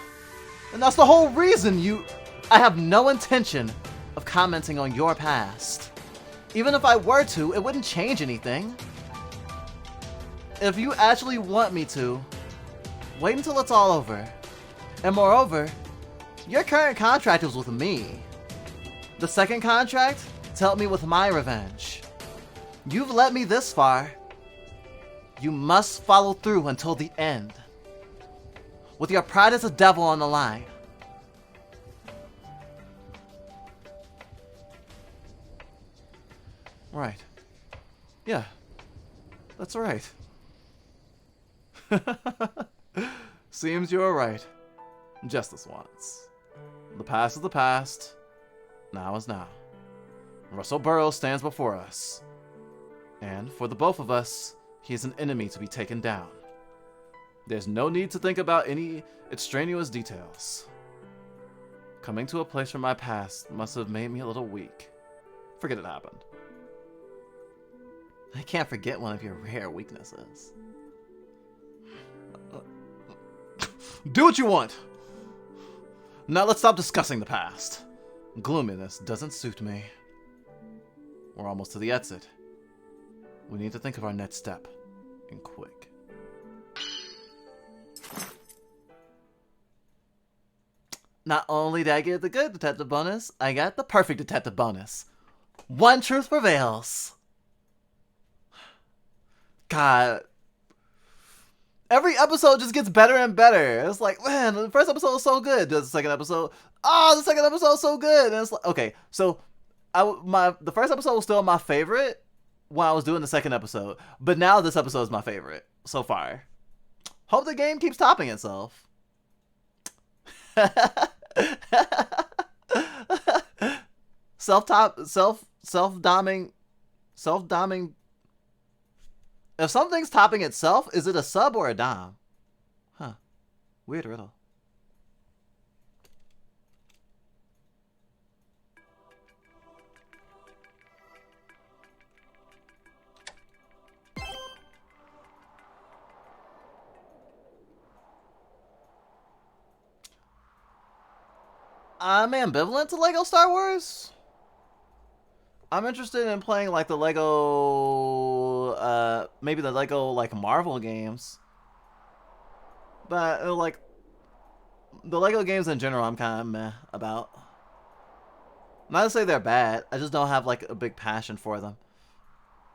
And that's the whole reason I have no intention of commenting on your past. Even if I were to, it wouldn't change anything. If you actually want me to, wait until it's all over. And moreover, your current contract was with me. The second contract to help me with my revenge. You've led me this far. You must follow through until the end. With your pride as a devil on the line. Right. Yeah. That's right. Seems you're right. Just this once. The past is the past. Now is now. Russell Burroughs stands before us. And for the both of us, he is an enemy to be taken down. There's no need to think about any extraneous details. Coming to a place from my past must have made me a little weak. Forget it happened. I can't forget one of your rare weaknesses. Do what you want! Now let's stop discussing the past. Gloominess doesn't suit me. We're almost to the exit. We need to think of our next step. And quick. Not only did I get the good detective bonus, I got the perfect detective bonus. One truth prevails. God. Every episode just gets better and better. It's like, man, the first episode was so good. The second episode, the second episode was so good. And it's like, okay, so the first episode was still my favorite when I was doing the second episode. But now this episode is my favorite so far. Hope the game keeps topping itself. Self-doming. If something's topping itself, is it a sub or a dom? Huh. Weird riddle. I'm ambivalent to Lego Star Wars. I'm interested in playing like the Lego, maybe the Lego like Marvel games. But like the Lego games in general, I'm kind of meh about. Not to say they're bad. I just don't have like a big passion for them.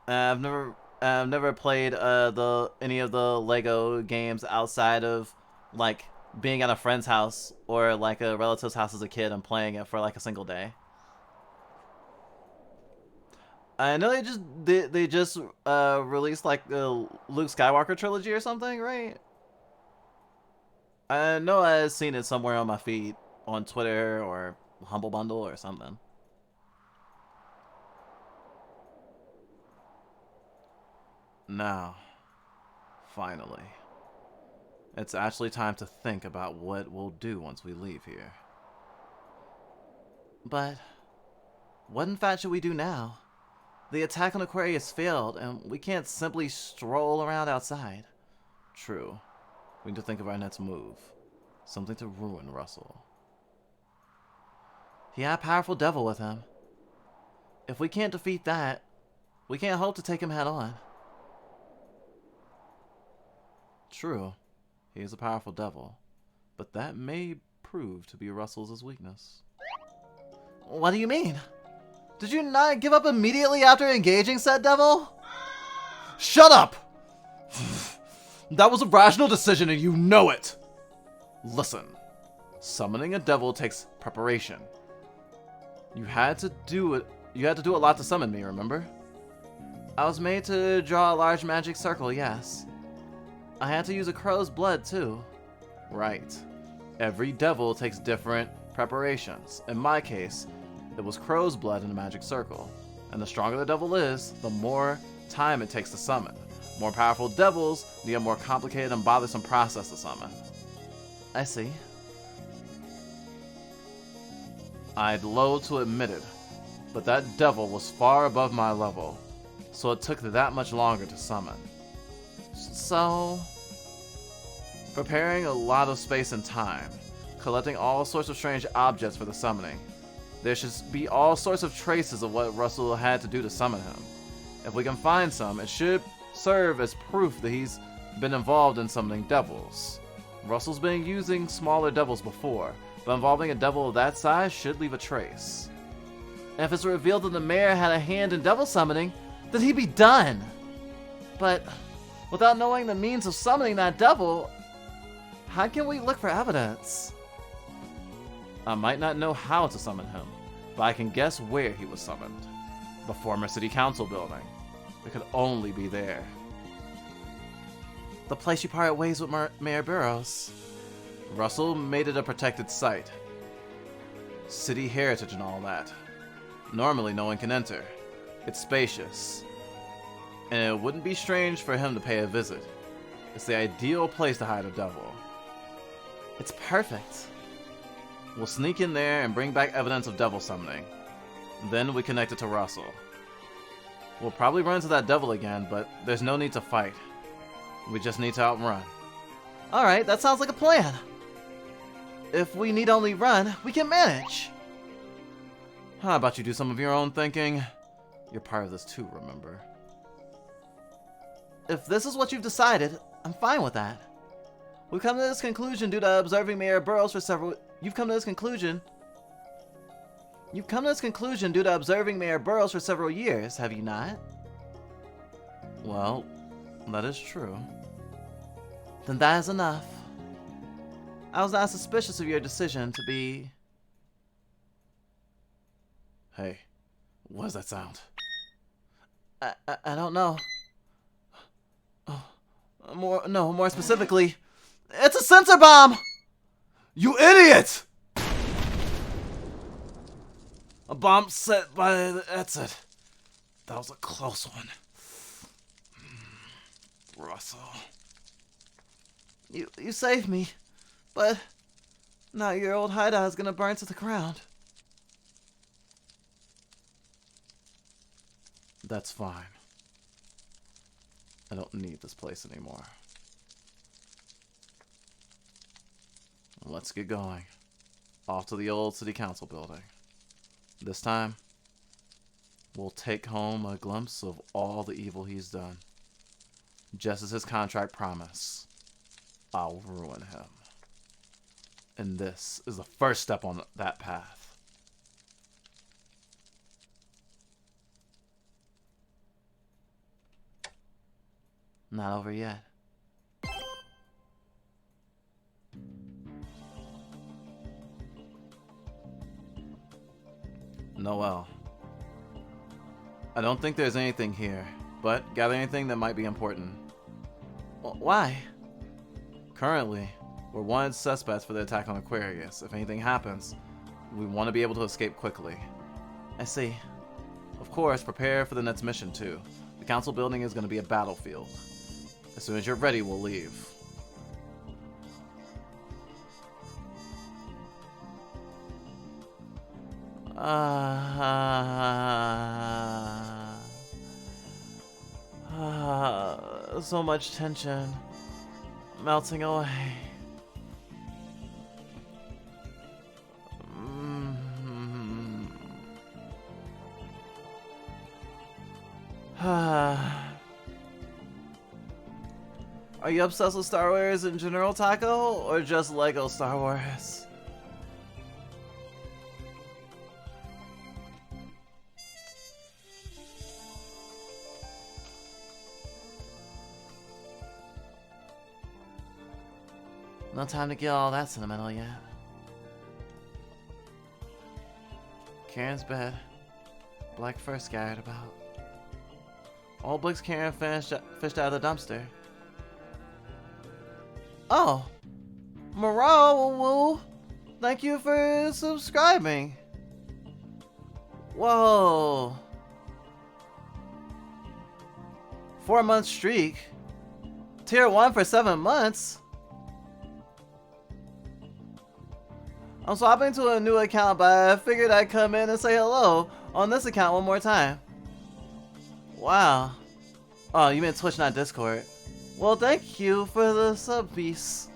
I've never played the any of the Lego games outside of like being at a friend's house or like a relative's house as a kid and playing it for like a single day. I know they just released like the Luke Skywalker trilogy or something, right? I know I've seen it somewhere on my feed on Twitter or Humble Bundle or something. Now, finally, it's actually time to think about what we'll do once we leave here. But what in fact should we do now? The attack on Aquarius failed, and we can't simply stroll around outside. True. We need to think of our next move. Something to ruin Russell. He had a powerful devil with him. If we can't defeat that, we can't hope to take him head on. True. He is a powerful devil. But that may prove to be Russell's weakness. What do you mean? Did you not give up immediately after engaging said devil? Shut up! That was a rational decision and you know it! Listen, summoning a devil takes preparation. You had to do a lot to summon me, remember? I was made to draw a large magic circle, yes. I had to use a crow's blood, too. Right. Every devil takes different preparations. In my case, it was crow's blood in a magic circle. And the stronger the devil is, the more time it takes to summon. More powerful devils need a more complicated and bothersome process to summon. I see. I'd loathe to admit it, but that devil was far above my level, so it took that much longer to summon. So, preparing a lot of space and time, collecting all sorts of strange objects for the summoning. There should be all sorts of traces of what Russell had to do to summon him. If we can find some, it should serve as proof that he's been involved in summoning devils. Russell's been using smaller devils before, but involving a devil of that size should leave a trace. And if it's revealed that the mayor had a hand in devil summoning, then he'd be done. But without knowing the means of summoning that devil, how can we look for evidence? I might not know how to summon him, but I can guess where he was summoned. The former city council building. It could only be there. The place you parted ways with Mayor Burroughs. Russell made it a protected site. City heritage and all that. Normally no one can enter. It's spacious. And it wouldn't be strange for him to pay a visit. It's the ideal place to hide a devil. It's perfect. We'll sneak in there and bring back evidence of devil summoning. Then we connect it to Russell. We'll probably run into that devil again, but there's no need to fight. We just need to outrun. Alright, that sounds like a plan. If we need only run, we can manage. How about you do some of your own thinking? You're part of this too, remember? If this is what you've decided, I'm fine with that. We've come to this conclusion due to observing Mayor Burroughs for several... You've come to this conclusion due to observing Mayor Burroughs for several years, have you not? Well, that is true. Then that is enough. I was not suspicious of your decision to be... Hey, what does that sound? I don't know. Oh, more specifically, it's a sensor bomb! You idiot! A bomb set by the exit. That was a close one. Russell. You saved me, but now your old hideout is gonna burn to the ground. That's fine. I don't need this place anymore. Let's get going. Off to the old city council building. This time, we'll take home a glimpse of all the evil he's done. Just as his contract promised, I'll ruin him. And this is the first step on that path. Not over yet. Noel. I don't think there's anything here, but gather anything that might be important. Why? Currently, we're wanted suspects for the attack on Aquarius. If anything happens, we want to be able to escape quickly. I see. Of course, prepare for the next mission too. The council building is going to be a battlefield. As soon as you're ready, we'll leave. So much tension melting away. Are you obsessed with Star Wars in general, Taco, or just Lego Star Wars? No time to get all that sentimental yet. Karen's bed. Black fur scattered about. Old books Karen fished out of the dumpster. Oh! Morale, thank you for subscribing. Whoa. 4-month streak. Tier 1 for 7 months. I'm swapping to a new account, but I figured I'd come in and say hello on this account one more time. Wow. Oh, you meant Twitch, not Discord. Well, thank you for the sub piece.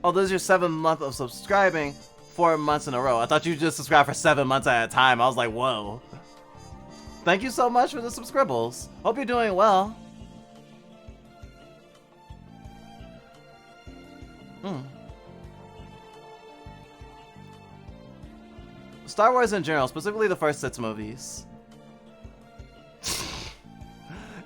Oh, this is your 7th month of subscribing 4 months in a row. I thought you just subscribed for 7 months at a time. I was like, whoa. Thank you so much for the subscribbles. Hope you're doing well. Star Wars in general, specifically the first 6 movies.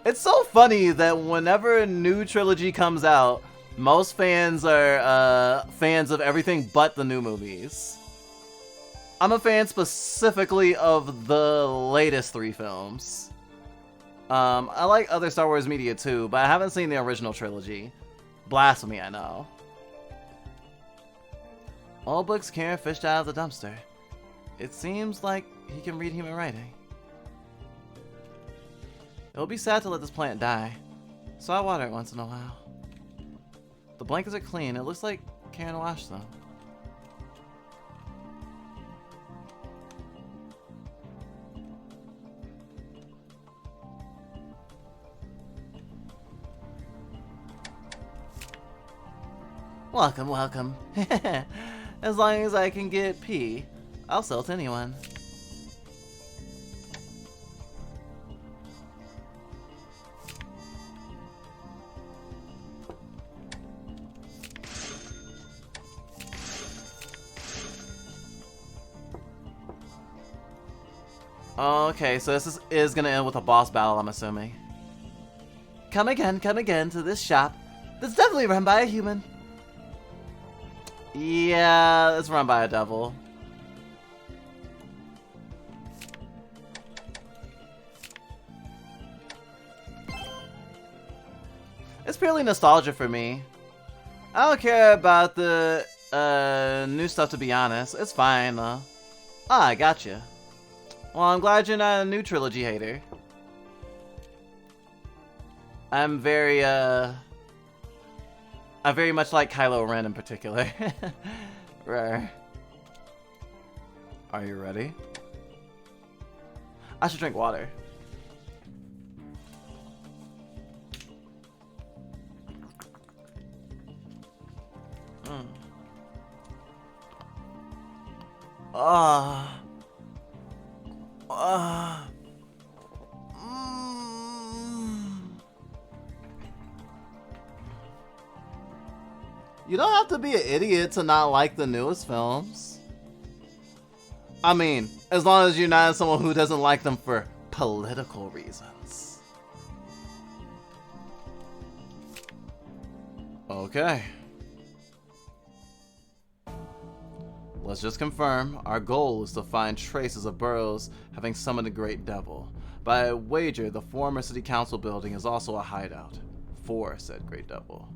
It's so funny that whenever a new trilogy comes out, most fans are fans of everything but the new movies. I'm a fan specifically of the latest 3 films. I like other Star Wars media too, but I haven't seen the original trilogy. Blasphemy, I know. All books Karen fished out of the dumpster. It seems like he can read human writing. It will be sad to let this plant die, so I water it once in a while. The blankets are clean. It looks like Karen washed them. Welcome, welcome. As long as I can get pee, I'll sell to anyone. Okay, so this is gonna end with a boss battle, I'm assuming. Come again to this shop. That's definitely run by a human. Yeah, it's run by a devil. It's purely nostalgia for me. I don't care about the new stuff, to be honest. It's fine though. Ah, I gotcha. Well, I'm glad you're not a new trilogy hater. I'm very I very much like Kylo Ren in particular. Rare. Are you ready? I should drink water. You don't have to be an idiot to not like the newest films. I mean, as long as you're not someone who doesn't like them for political reasons. Okay. Let's just confirm, our goal is to find traces of Burroughs having summoned the Great Devil. By wager, the former City Council building is also a hideout. 4, said Great Devil.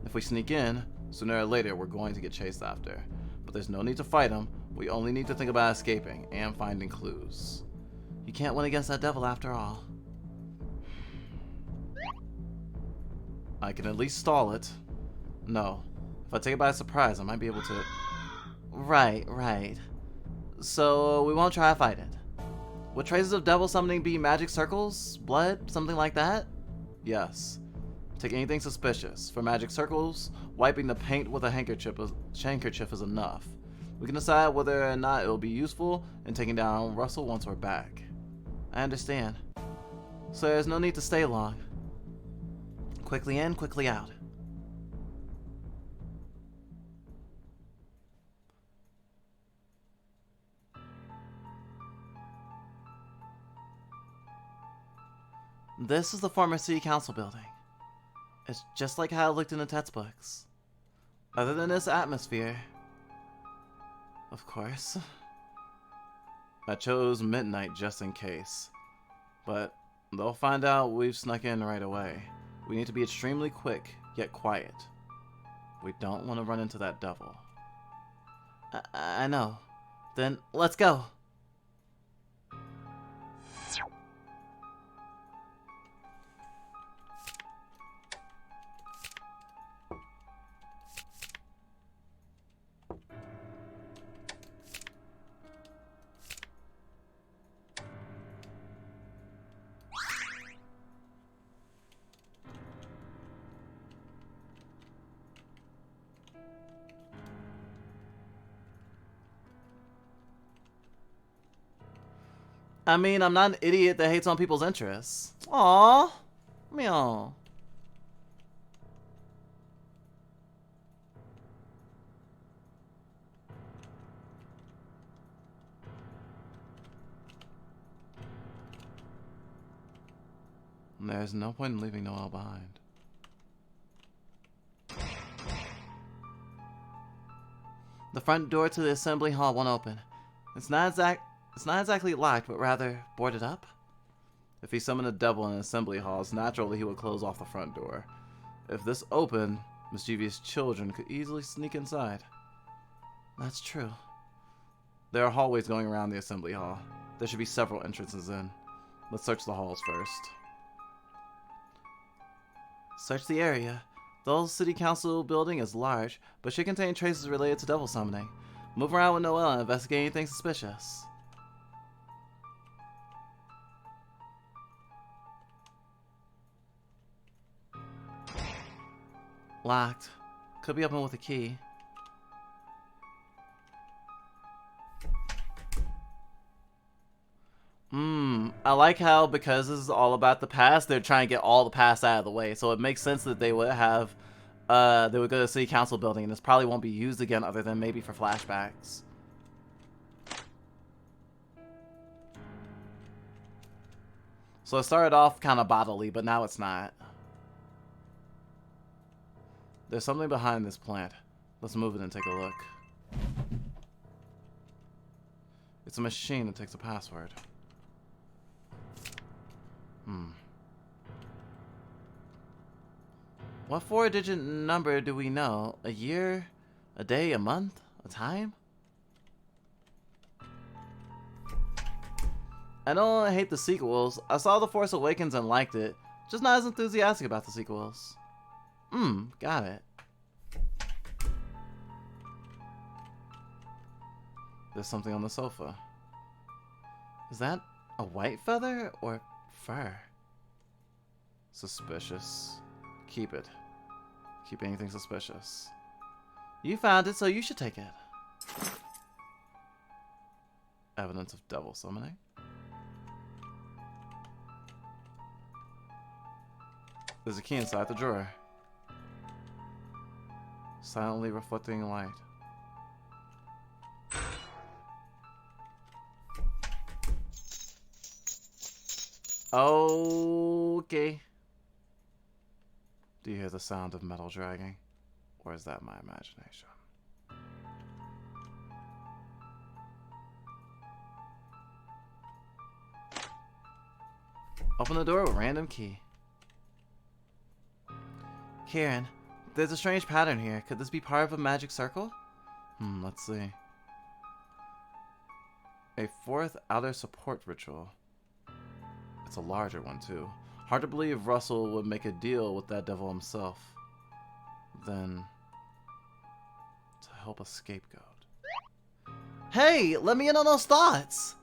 If we sneak in, sooner or later we're going to get chased after. But there's no need to fight him, we only need to think about escaping and finding clues. You can't win against that devil after all. I can at least stall it. No, if I take it by surprise, I might be able to... Right. So, we won't try to fight it. Would traces of devil summoning be magic circles? Blood? Something like that? Yes. Take anything suspicious. For magic circles, wiping the paint with a handkerchief is enough. We can decide whether or not it will be useful in taking down Russell once we're back. I understand. So there's no need to stay long. Quickly in, quickly out. This is the former City Council building. It's just like how it looked in the textbooks. Other than this atmosphere, of course. I chose midnight just in case. But they'll find out we've snuck in right away. We need to be extremely quick, yet quiet. We don't want to run into that devil. I know. Then let's go. I mean, I'm not an idiot that hates on people's interests. Aww. Meow. There's no point in leaving Noel behind. The front door to the assembly hall won't open. It's not exactly locked, but rather boarded up. If he summoned a devil in an assembly hall, it's natural that he would close off the front door. If this opened, mischievous children could easily sneak inside. That's true. There are hallways going around the assembly hall. There should be several entrances in. Let's search the halls first. Search the area. The old city council building is large, but should contain traces related to devil summoning. Move around with Noel and investigate anything suspicious. Locked. Could be open with a key. I like how, because this is all about the past, they're trying to get all the past out of the way. So it makes sense that they would have, they would go to the city council building, and this probably won't be used again other than maybe for flashbacks. So it started off kind of bodily, but now it's not. There's something behind this plant. Let's move it and take a look. It's a machine that takes a password. What 4-digit number do we know? A year? A day? A month? A time? I don't hate the sequels. I saw The Force Awakens and liked it. Just not as enthusiastic about the sequels. Got it. There's something on the sofa. Is that a white feather or fur? Suspicious. Keep it. Keep anything suspicious. You found it, so you should take it. Evidence of devil summoning. There's a key inside the drawer. Silently reflecting light. Okay. Do you hear the sound of metal dragging? Or is that my imagination? Open the door with random key. Kieran, there's a strange pattern here. Could this be part of a magic circle? Let's see. A fourth outer support ritual. It's a larger one, too. Hard to believe Russell would make a deal with that devil himself. Then, to help a scapegoat. Hey, let me in on those thoughts!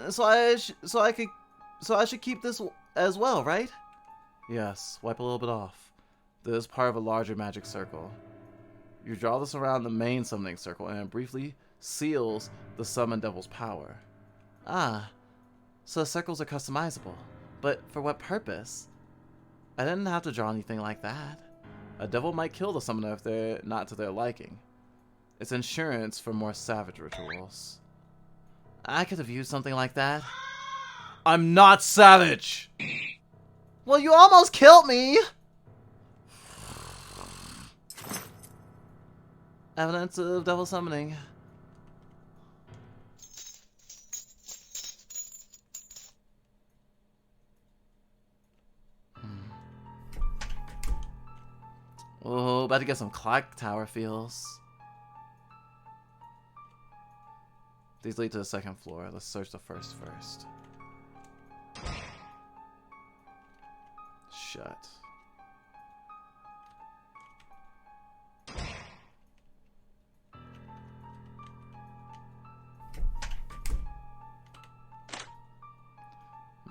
So I should keep this as well, right? Yes, wipe a little bit off. This is part of a larger magic circle. You draw this around the main summoning circle and it briefly seals the summoned devil's power. Ah, so the circles are customizable. But for what purpose? I didn't have to draw anything like that. A devil might kill the summoner if they're not to their liking. It's insurance for more savage rituals. I could have used something like that. I'm not savage! Well, you almost killed me! Evidence of devil summoning. Oh, about to get some clock tower feels. These lead to the second floor. Let's search the first. Shut.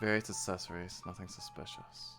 Various accessories, nothing suspicious.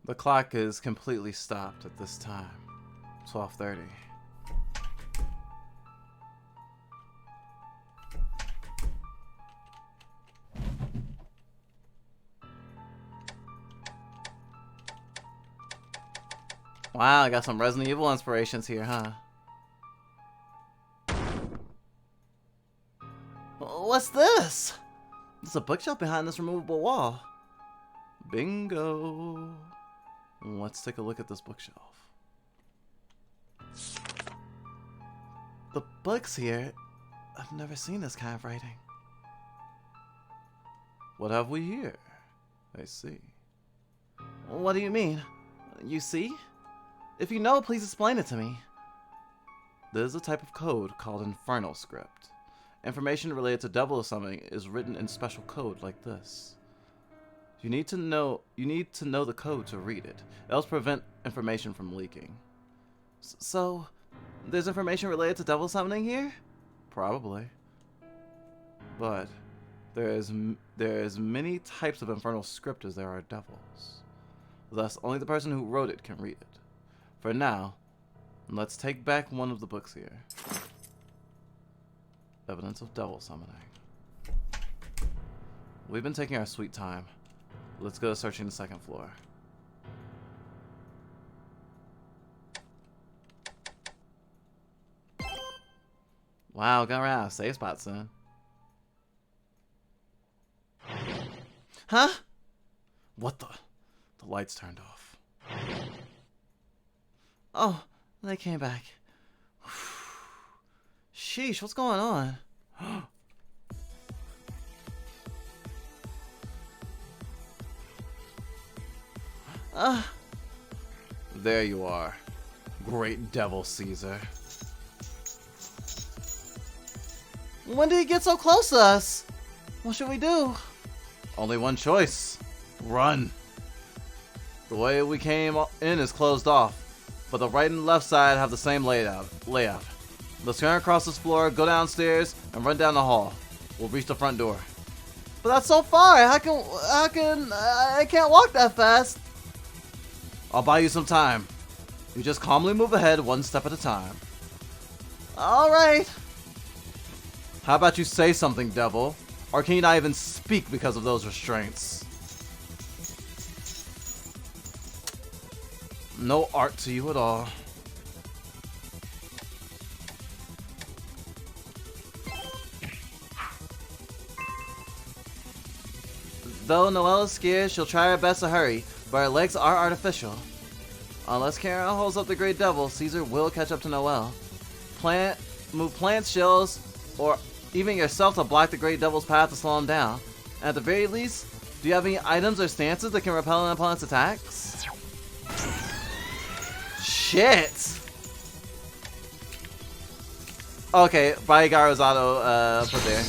The clock is completely stopped at this time. 12:30. Wow, I got some Resident Evil inspirations here, huh? What's this? There's a bookshelf behind this removable wall. Bingo. Let's take a look at this bookshelf. The books here, I've never seen this kind of writing. What have we here? I see. What do you mean? You see? If you know, please explain it to me. This is a type of code called Infernal Script. Information related to devil summoning is written in special code like this. You need to know the code to read it, else prevent information from leaking. So, there's information related to devil summoning here? Probably. But there's many types of infernal script as there are devils. Thus, only the person who wrote it can read it. For now, let's take back one of the books here. Evidence of devil summoning. We've been taking our sweet time. Let's go searching the second floor. Wow, got around out of safe spot, son. Huh? What the? The lights turned off. Oh, they came back. Sheesh, what's going on? There you are, great devil Caesar. When did he get so close to us? What should we do? Only one choice. Run. The way we came in is closed off, but the right and left side have the same layout. Let's turn across this floor, go downstairs, and run down the hall. We'll reach the front door. But that's so far. I can't walk that fast. I'll buy you some time. You just calmly move ahead one step at a time. Alright. How about you say something, devil? Or can you not even speak because of those restraints? No art to you at all. Though Noel is scared, she'll try her best to hurry, but her legs are artificial. Unless Karen holds up the Great Devil, Caesar will catch up to Noel. Move plants, shells, or even yourself to block the Great Devil's path to slow him down. And at the very least, do you have any items or stances that can repel an opponent's attacks? Shit! Okay, Baigaro's auto put there.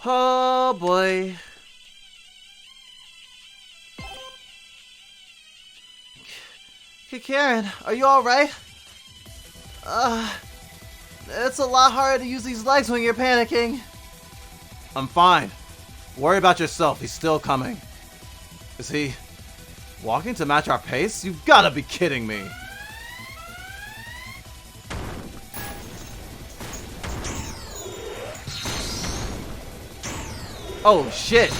Oh boy. Karen, are you alright? It's a lot harder to use these legs when you're panicking. I'm fine. Worry about yourself, he's still coming. Is he walking to match our pace? You've gotta be kidding me. Oh shit!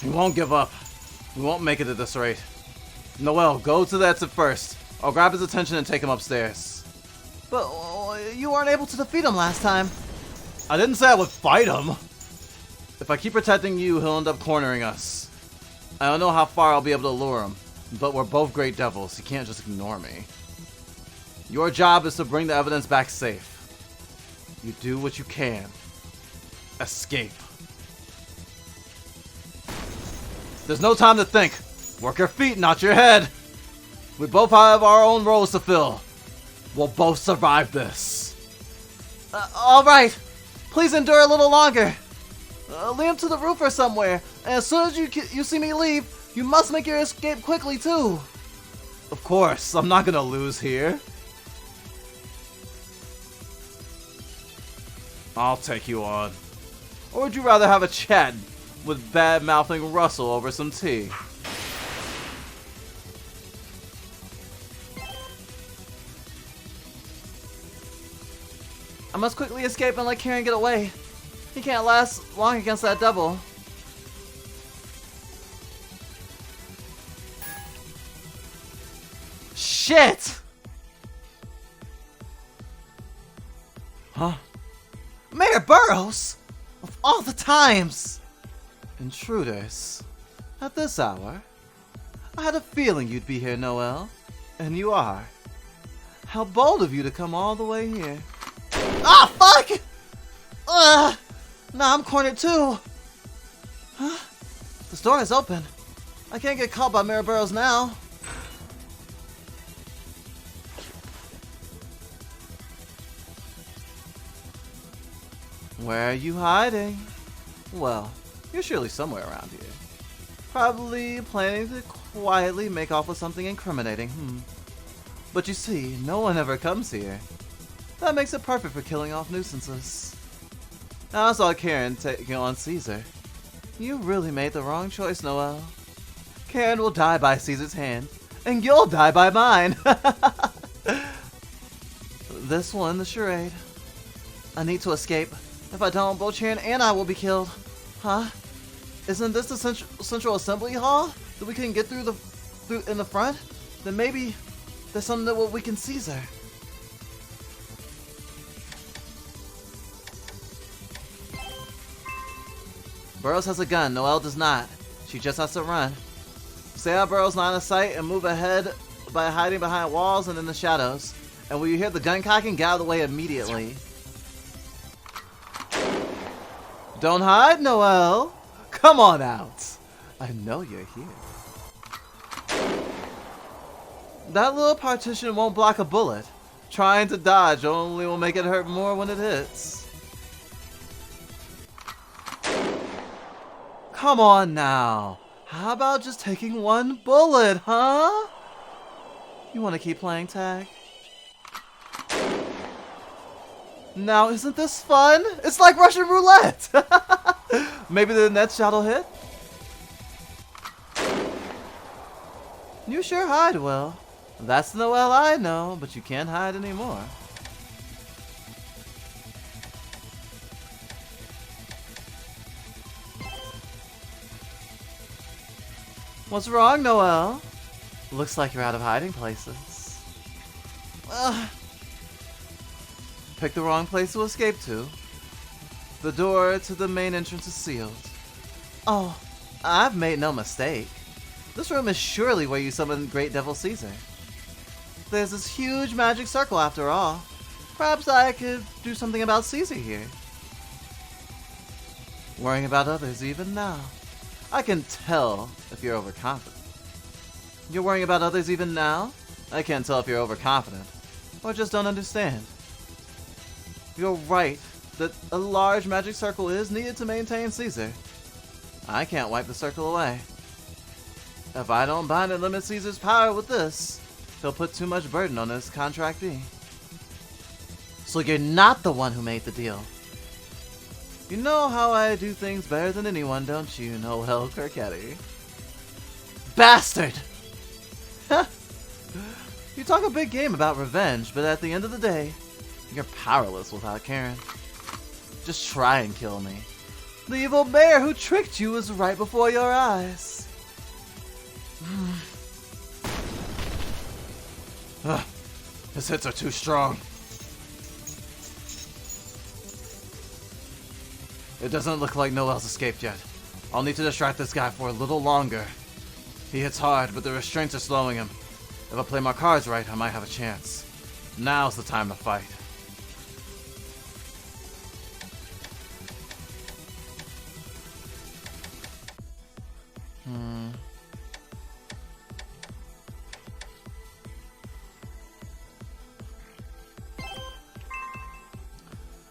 He won't give up. We won't make it at this rate. Noel, go to the exit first. I'll grab his attention and take him upstairs. But you weren't able to defeat him last time. I didn't say I would fight him. If I keep protecting you, he'll end up cornering us. I don't know how far I'll be able to lure him, but we're both great devils. He can't just ignore me. Your job is to bring the evidence back safe. You do what you can. Escape. There's no time to think. Work your feet, not your head. We both have our own roles to fill. We'll both survive this. Alright. Please endure a little longer. Lead him to the roof or somewhere. And as soon as you see me leave, you must make your escape quickly too. Of course, I'm not gonna lose here. I'll take you on. Or would you rather have a chat with bad-mouthing Russell over some tea? I must quickly escape and let Karen get away. He can't last long against that devil. Shit! Huh? Mayor Burroughs! Of all the times! Intruders. At this hour? I had a feeling you'd be here, Noel. And you are. How bold of you to come all the way here. Ah, fuck! Now I'm cornered too. Huh? This door is open. I can't get caught by Mayor Burroughs now. Where are you hiding? Well, you're surely somewhere around here. Probably planning to quietly make off with something incriminating, But you see, no one ever comes here. That makes it perfect for killing off nuisances. Now I saw Karen taking on Caesar. You really made the wrong choice, Noel. Karen will die by Caesar's hand, and you'll die by mine. This one, the charade. I need to escape. If I don't, both Sharon and I will be killed. Huh? Isn't this the central assembly hall that we can get through in the front? Then maybe there's something that we can Caesar. Burroughs has a gun. Noel does not. She just has to run. Stay on Burroughs' line of sight and move ahead by hiding behind walls and in the shadows. And when you hear the gun cocking, get out of the way immediately. Don't hide, Noel. Come on out. I know you're here. That little partition won't block a bullet. Trying to dodge only will make it hurt more when it hits. Come on now. How about just taking one bullet, huh? You want to keep playing tag? Now, isn't this fun? It's like Russian roulette! Maybe the next shot will hit? You sure hide well. That's the Noel I know, but you can't hide anymore. What's wrong, Noel? Looks like you're out of hiding places. Picked the wrong place to escape to. The door to the main entrance is sealed. Oh, I've made no mistake. This room is surely where you summoned Great Devil Caesar. There's this huge magic circle after all. Perhaps I could do something about Caesar here. Worrying about others even now. I can tell if you're overconfident. You're worrying about others even now? I can't tell if you're overconfident, or just don't understand. You're right that a large magic circle is needed to maintain Caesar. I can't wipe the circle away. If I don't bind and limit Caesar's power with this, he'll put too much burden on his contractee. So you're not the one who made the deal. You know how I do things better than anyone, don't you, Noel Kirketti? Bastard! You talk a big game about revenge, but at the end of the day, you're powerless without Karen. Just try and kill me. The evil mayor who tricked you is right before your eyes. His hits are too strong. It doesn't look like Noel's escaped yet. I'll need to distract this guy for a little longer. He hits hard, but the restraints are slowing him. If I play my cards right, I might have a chance. Now's the time to fight.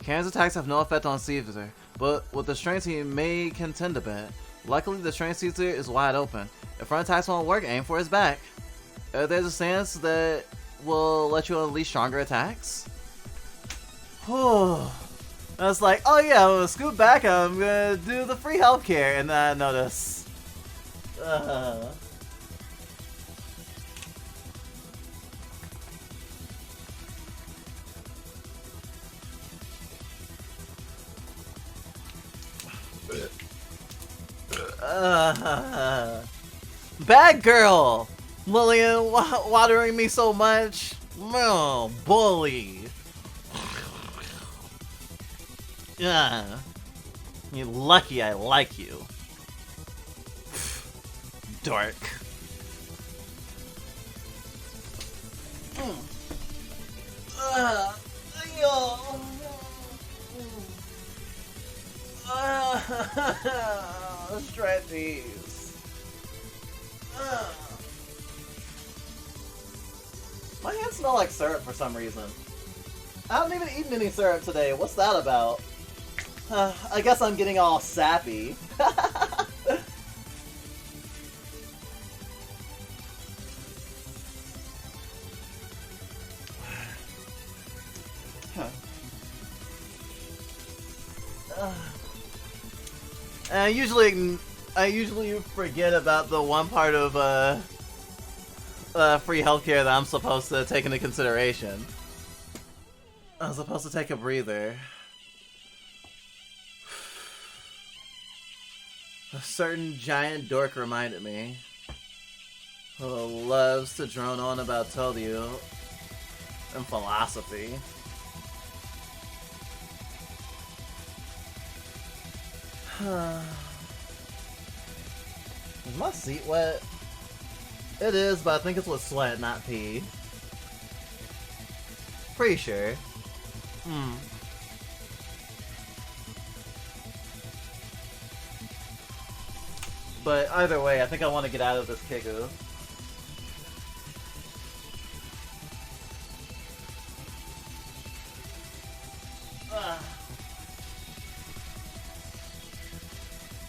Karen's attacks have no effect on Caesar, but with the strength he may contend a bit. Luckily, the strength Caesar is wide open. If front attacks won't work, aim for his back. There's a stance that will let you unleash stronger attacks. I was like, oh yeah, I'm gonna scoot back, I'm gonna do the free healthcare, and then I notice. Bad girl! Lillian watering me so much. Oh, bully. Yeah. You're lucky I like you. Dork. Stretchies. My hands smell like syrup for some reason. I haven't even eaten any syrup today. What's that about? I guess I'm getting all sappy. I usually forget about the one part of free healthcare that I'm supposed to take into consideration. I'm supposed to take a breather. A certain giant dork reminded me, who loves to drone on about Tolyu and philosophy. Is my seat wet? It is, but I think it's with sweat, not pee. Pretty sure. But either way, I think I want to get out of this Kiku.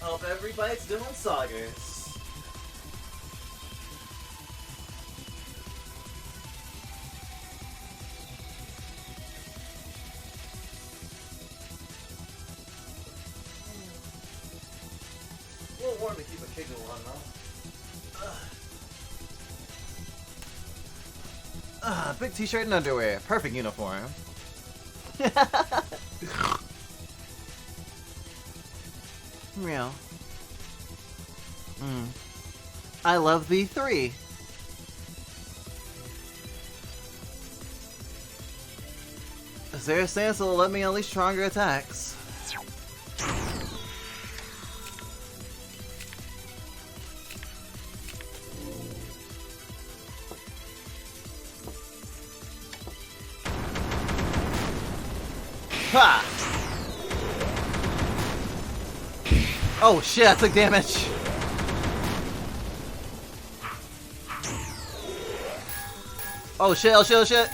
Hope everybody's doing saugers. A little warm to keep a Kiku on, though. Big t-shirt and underwear. Perfect uniform. Real. I love V3. Is there a stance that'll let me unleash stronger attacks? Ha! Oh shit, I took damage! Oh shit, oh shit, oh shit!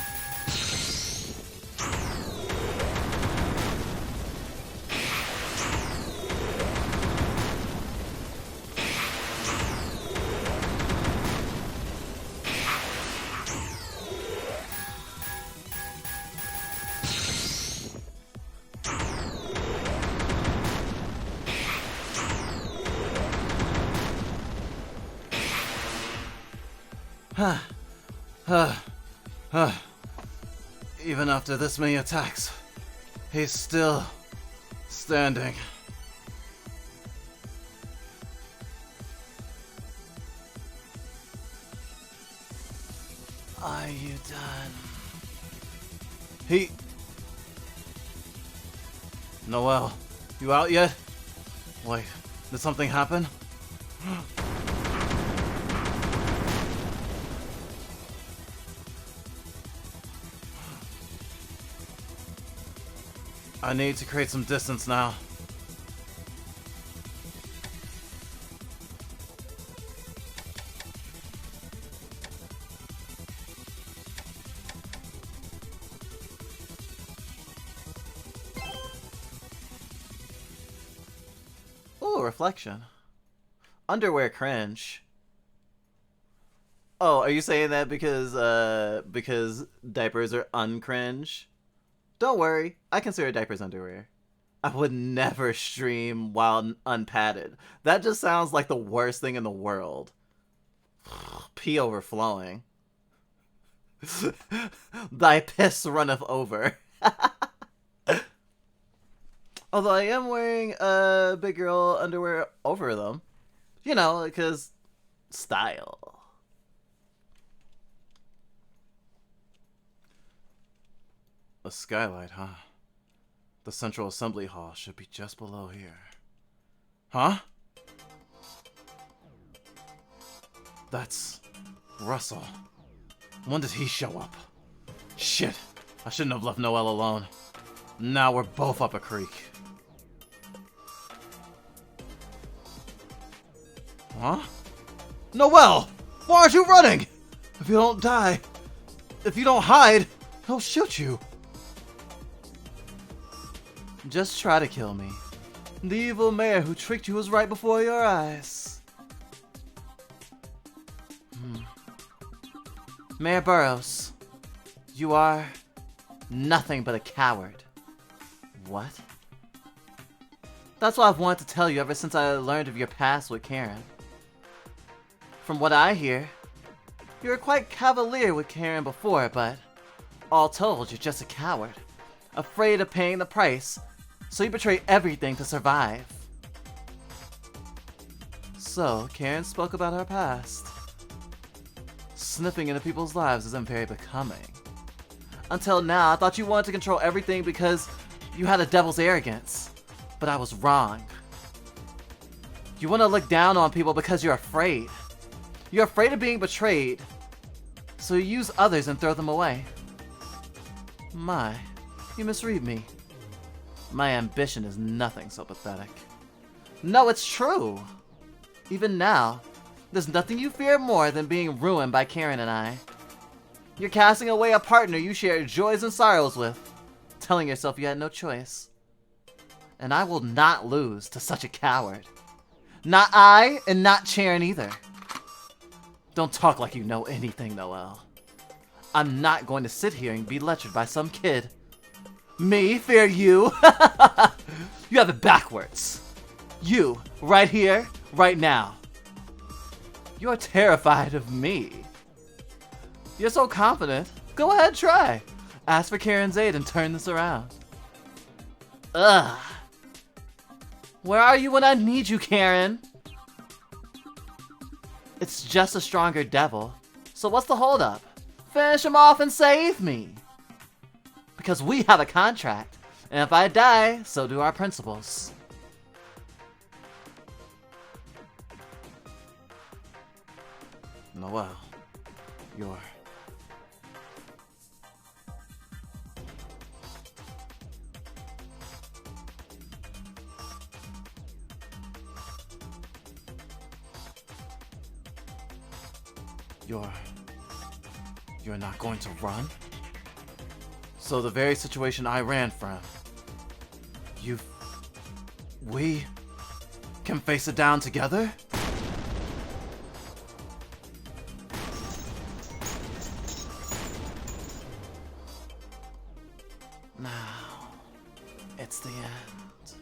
Even after this many attacks, he's still standing. Are you done? Noel, you out yet? Wait, did something happen? I need to create some distance now. Ooh, reflection. Underwear cringe. Oh, are you saying that because diapers are uncringe? Don't worry, I consider diapers underwear. I would never stream while unpadded. That just sounds like the worst thing in the world. Pee overflowing. Thy piss runneth over. Although I am wearing big girl underwear over them. You know, because style. A skylight, huh? The Central Assembly Hall should be just below here. Huh? That's Russell. When did he show up? Shit, I shouldn't have left Noel alone. Now we're both up a creek. Huh? Noel! Why aren't you running? If you don't die, if you don't hide, he'll shoot you. Just try to kill me. The evil mayor who tricked you was right before your eyes. Mayor Burroughs, you are nothing but a coward. What? That's what I've wanted to tell you ever since I learned of your past with Karen. From what I hear, you were quite cavalier with Karen before, but all told, you're just a coward. Afraid of paying the price, so you betray everything to survive. So, Karen spoke about her past. Sniffing into people's lives isn't very becoming. Until now, I thought you wanted to control everything because you had a devil's arrogance. But I was wrong. You want to look down on people because you're afraid. You're afraid of being betrayed. So you use others and throw them away. My, you misread me. My ambition is nothing so pathetic. No, it's true. Even now, there's nothing you fear more than being ruined by Karen and I. You're casting away a partner you shared joys and sorrows with, telling yourself you had no choice. And I will not lose to such a coward. Not I, and not Karen either. Don't talk like you know anything, Noel. I'm not going to sit here and be lectured by some kid. Me fear you? You have it backwards. You, right here, right now. You're terrified of me. You're so confident. Go ahead, try. Ask for Karen's aid and turn this around. Ugh. Where are you when I need you, Karen? It's just a stronger devil. So what's the holdup? Finish him off and save me. Because we have a contract. And if I die, so do our principals. Noel, you're... You're not going to run? So the very situation I ran from, we can face it down together? Now, it's the end.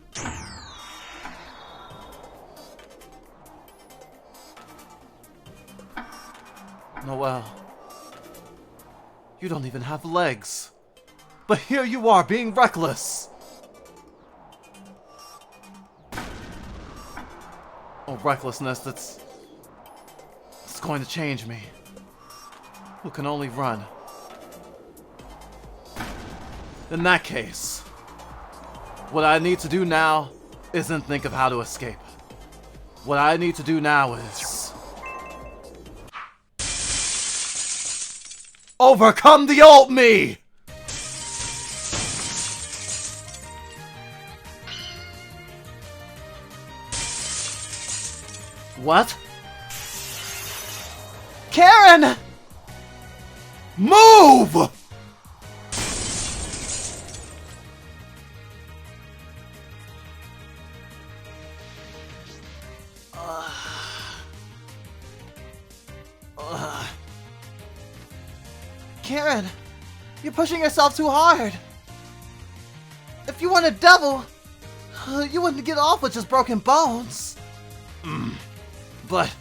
Noel, you don't even have legs. But here you are being reckless. A recklessness that's going to change me. Who can only run. In that case, what I need to do now isn't think of how to escape. What I need to do now is... overcome the old me! What? Karen! Move! Karen, you're pushing yourself too hard. If you weren't a devil, you wouldn't get off with just broken bones. But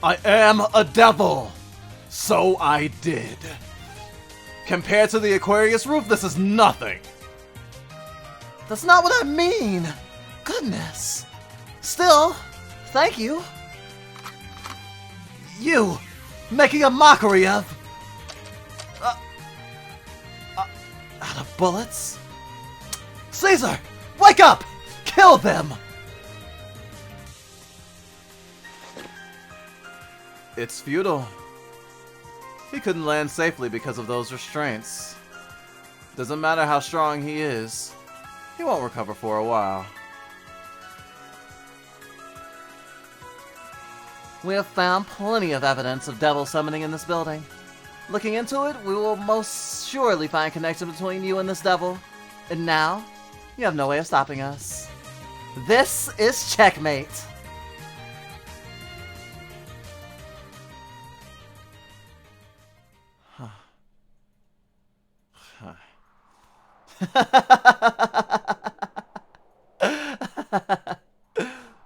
I am a devil. So I did. Compared to the Aquarius roof, this is nothing. That's not what I mean. Goodness. Still, thank you. You, making a mockery of... out of bullets? Caesar, wake up! Kill them! It's futile. He couldn't land safely because of those restraints. Doesn't matter how strong he is, he won't recover for a while. We have found plenty of evidence of devil summoning in this building. Looking into it, we will most surely find connection between you and this devil. And now, you have no way of stopping us. This is checkmate.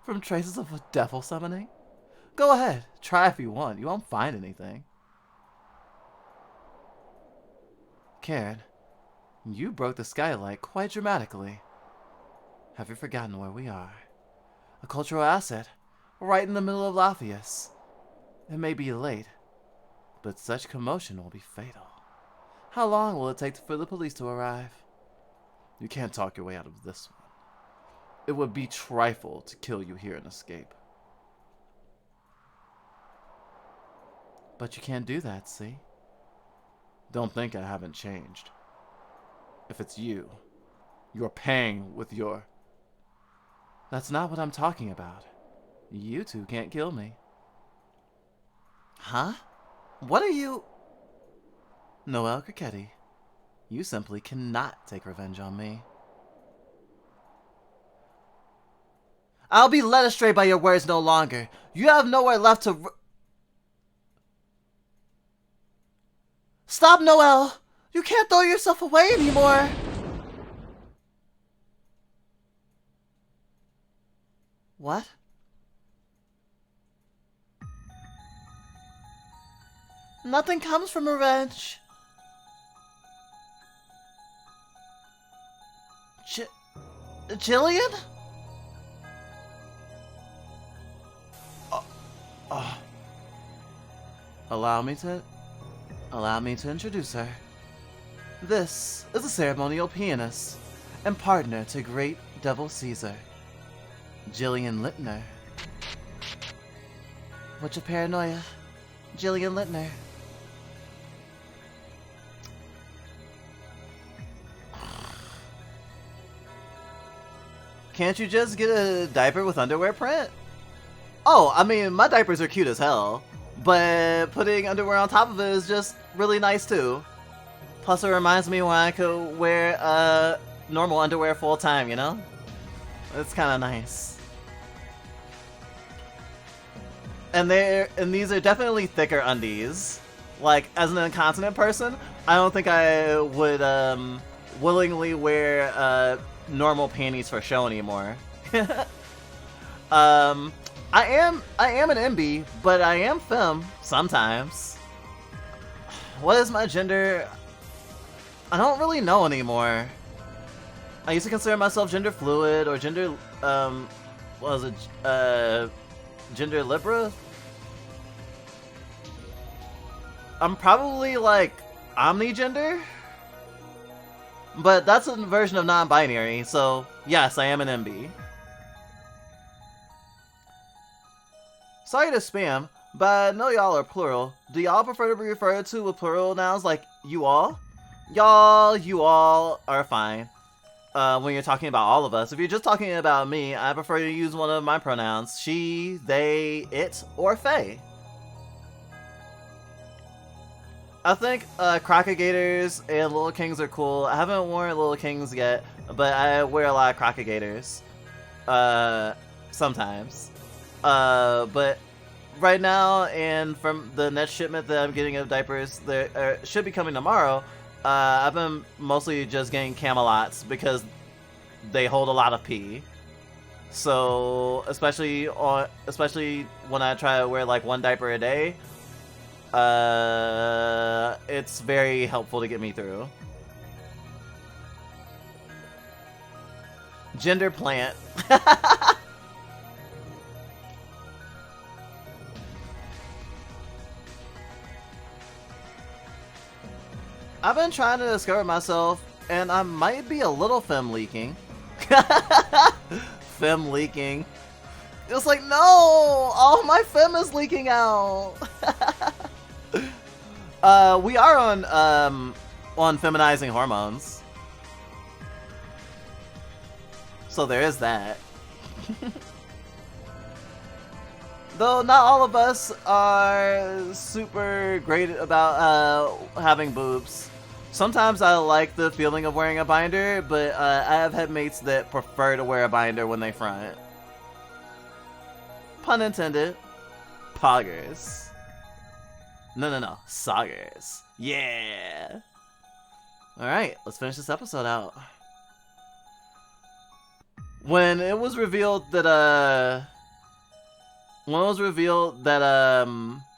From traces of a devil summoning? Go ahead, try if you want. You won't find anything. Karen, you broke the skylight quite dramatically. Have you forgotten where we are? A cultural asset, right in the middle of Lafayette. It may be late, but such commotion will be fatal. How long will it take for the police to arrive? You can't talk your way out of this one. It would be trifle to kill you here and escape. But you can't do that, see? Don't think I haven't changed. If it's you, you're paying with your... That's not what I'm talking about. You two can't kill me. Huh? What are you... Noel Crichetti, you simply cannot take revenge on me. I'll be led astray by your words no longer. You have nowhere left to... Stop, Noel! You can't throw yourself away anymore! What? Nothing comes from revenge. Jillian? Allow me to introduce her. This is a ceremonial pianist and partner to great Devil Caesar, Jillian Littner. What's your paranoia? Jillian Littner. Can't you just get a diaper with underwear print? Oh, I mean, my diapers are cute as hell, but putting underwear on top of it is just really nice too. Plus, it reminds me when I could wear normal underwear full time, you know? It's kind of nice. And these are definitely thicker undies. Like, as an incontinent person, I don't think I would willingly wear normal panties for show anymore. I am an MB, but I am femme sometimes. What is my gender? I don't really know anymore. I used to consider myself gender fluid or gender what was it? Gender Libra? I'm probably like omnigender, but that's a version of non-binary, so yes, I am an MB. Sorry to spam, but I know y'all are plural. Do y'all prefer to be referred to with plural nouns like you all? Y'all, you all are fine. When you're talking about all of us. If you're just talking about me, I prefer to use one of my pronouns. She, they, it, or they. I think Crocodgators and Little Kings are cool. I haven't worn Little Kings yet, but I wear a lot of Crocodgators. Sometimes. But right now, and from the next shipment that I'm getting of diapers that should be coming tomorrow, I've been mostly just getting Camelots because they hold a lot of pee. So especially when I try to wear like one diaper a day, it's very helpful to get me through. Gender plant. I've been trying to discover myself, and I might be a little femme leaking. Femme leaking. It's like, no! All my femme is leaking out! We are on feminizing hormones. So there is that. Though not all of us are super great about having boobs. Sometimes I like the feeling of wearing a binder, but I have had mates that prefer to wear a binder when they front. Pun intended. Poggers. No. Soggers. Yeah! Alright, let's finish this episode out. When it was revealed that,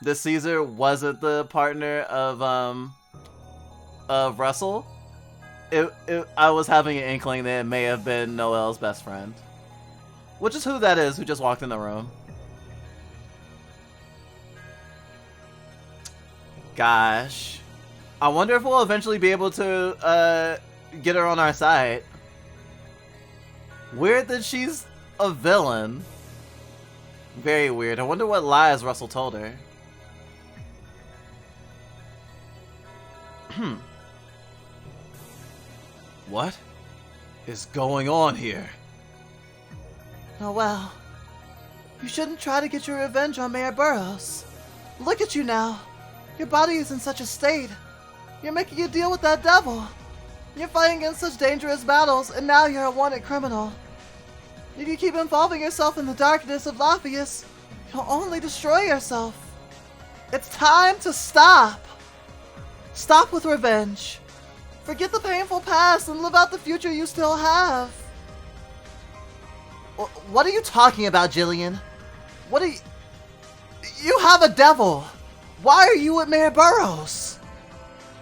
the Caesar wasn't the partner of Russell, I was having an inkling that it may have been Noel's best friend. Which is who that is who just walked in the room. gosh. I wonder if we'll eventually be able to get her on our side. Weird that she's a villain. Very weird. I wonder what lies Russell told her. What is going on here? Noel, you shouldn't try to get your revenge on Mayor Burroughs. Look at you now. Your body is in such a state. You're making a deal with that devil. You're fighting against such dangerous battles, and now you're a wanted criminal. If you keep involving yourself in the darkness of Lafayette, you'll only destroy yourself. It's time to stop. Stop with revenge. Forget the painful past and live out the future you still have. What are you talking about, Jillian? What are you... You have a devil. Why are you with Mayor Burroughs?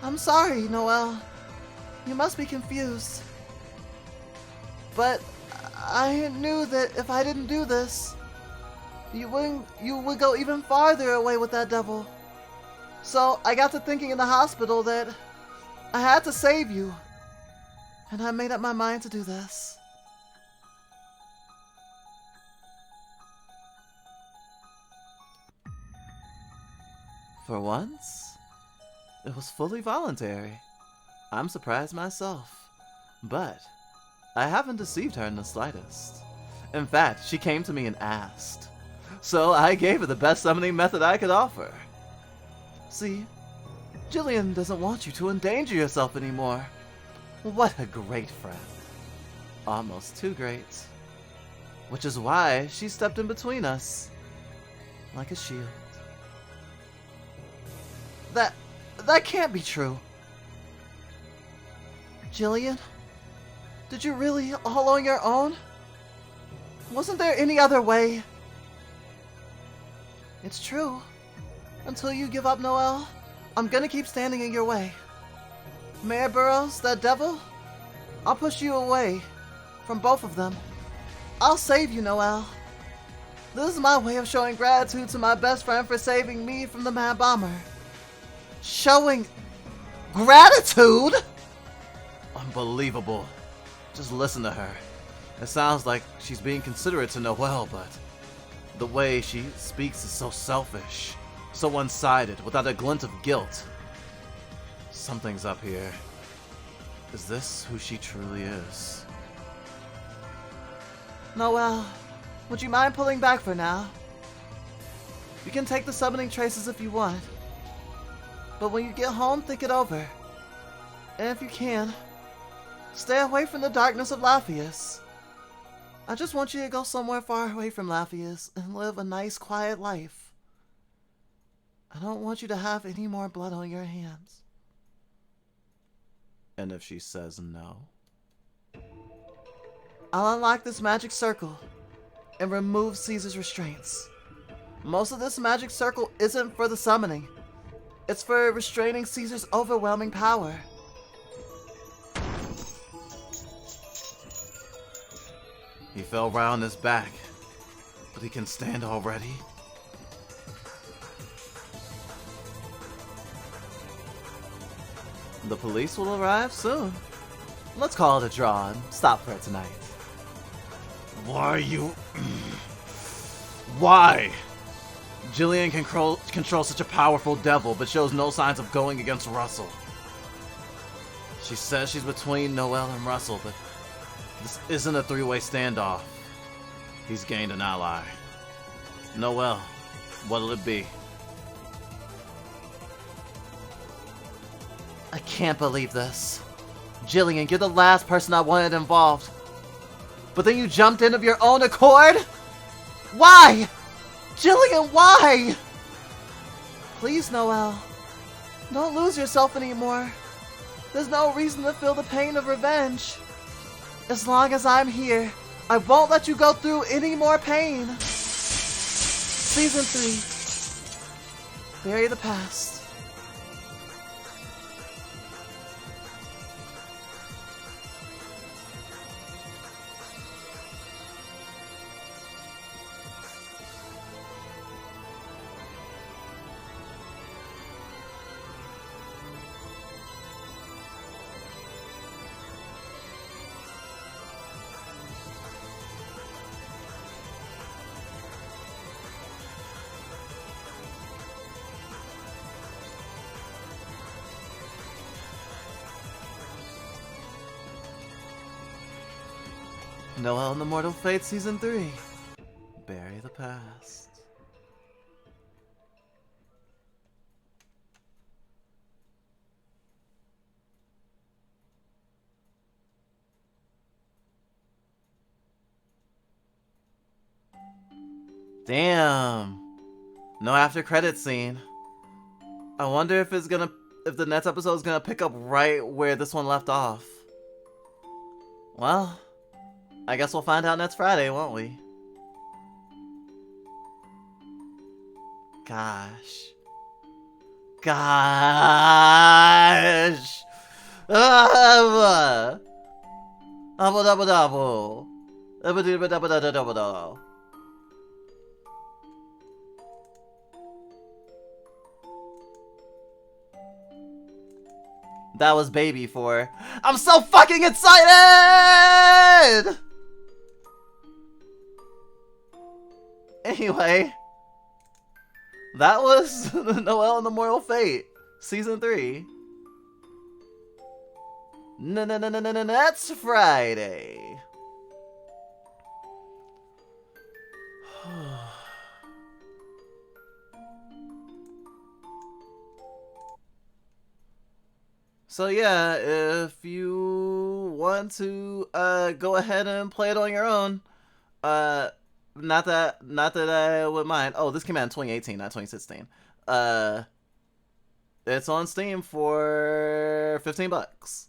I'm sorry, Noel. You must be confused. But I knew that if I didn't do this, you would go even farther away with that devil. So I got to thinking in the hospital that I had to save you. And I made up my mind to do this. For once, it was fully voluntary. I'm surprised myself. But I haven't deceived her in the slightest. In fact, she came to me and asked. So I gave her the best summoning method I could offer. See, Jillian doesn't want you to endanger yourself anymore. What a great friend. Almost too great. Which is why she stepped in between us. Like a shield. That can't be true. Jillian? Did you really all on your own? Wasn't there any other way? It's true. Until you give up, Noel, I'm gonna keep standing in your way. Mayor Burroughs, that devil, I'll push you away from both of them. I'll save you, Noel. This is my way of showing gratitude to my best friend for saving me from the Mad Bomber. Showing gratitude? Unbelievable. Just listen to her. It sounds like she's being considerate to Noel, but the way she speaks is so selfish, so one-sided, without a glint of guilt. Something's up here. Is this who she truly is? Noel, would you mind pulling back for now? You can take the summoning traces if you want. But when you get home, think it over. And if you can, stay away from the darkness of Lafayette. I just want you to go somewhere far away from Lafayette and live a nice, quiet life. I don't want you to have any more blood on your hands. And if she says no? I'll unlock this magic circle and remove Caesar's restraints. Most of this magic circle isn't for the summoning. It's for restraining Caesar's overwhelming power. He fell round his back, but he can stand already. The police will arrive soon. Let's call it a draw and stop for it tonight. Why are you... Why? Jillian can control such a powerful devil, but shows no signs of going against Russell. She says she's between Noel and Russell, but this isn't a three-way standoff. He's gained an ally. Noel, what'll it be? I can't believe this. Jillian, you're the last person I wanted involved. But then you jumped in of your own accord? Why? Jillian, why? Please, Noel. Don't lose yourself anymore. There's no reason to feel the pain of revenge. As long as I'm here, I won't let you go through any more pain. Season 3. Bury the past. Noel and the Mortal Fate Season 3. Bury the past. Damn. No after credit scene. I wonder if the next episode is gonna pick up right where this one left off. Well, I guess we'll find out next Friday, won't we? Gosh. Gosh. Double double double. Double double double double double. That was baby for. I'm so fucking excited! Anyway, that was Noel and the Mortal Fate, Season 3. That's Friday. So yeah, if you want to go ahead and play it on your own, not that I would mind. Oh, this came out in 2018, not 2016. It's on Steam for $15.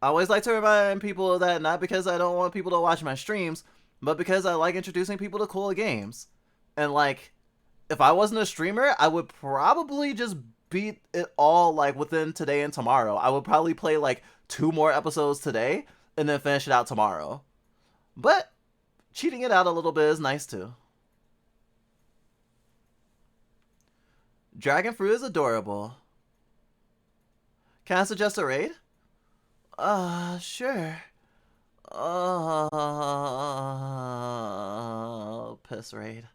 I always like to remind people of that, not because I don't want people to watch my streams, but because I like introducing people to cool games. And like, if I wasn't a streamer, I would probably just beat it all like within today and tomorrow. I would probably play like 2 more episodes today and then finish it out tomorrow. But cheating it out a little bit is nice too. Dragon fruit is adorable. Can I suggest a raid? Sure. Piss raid.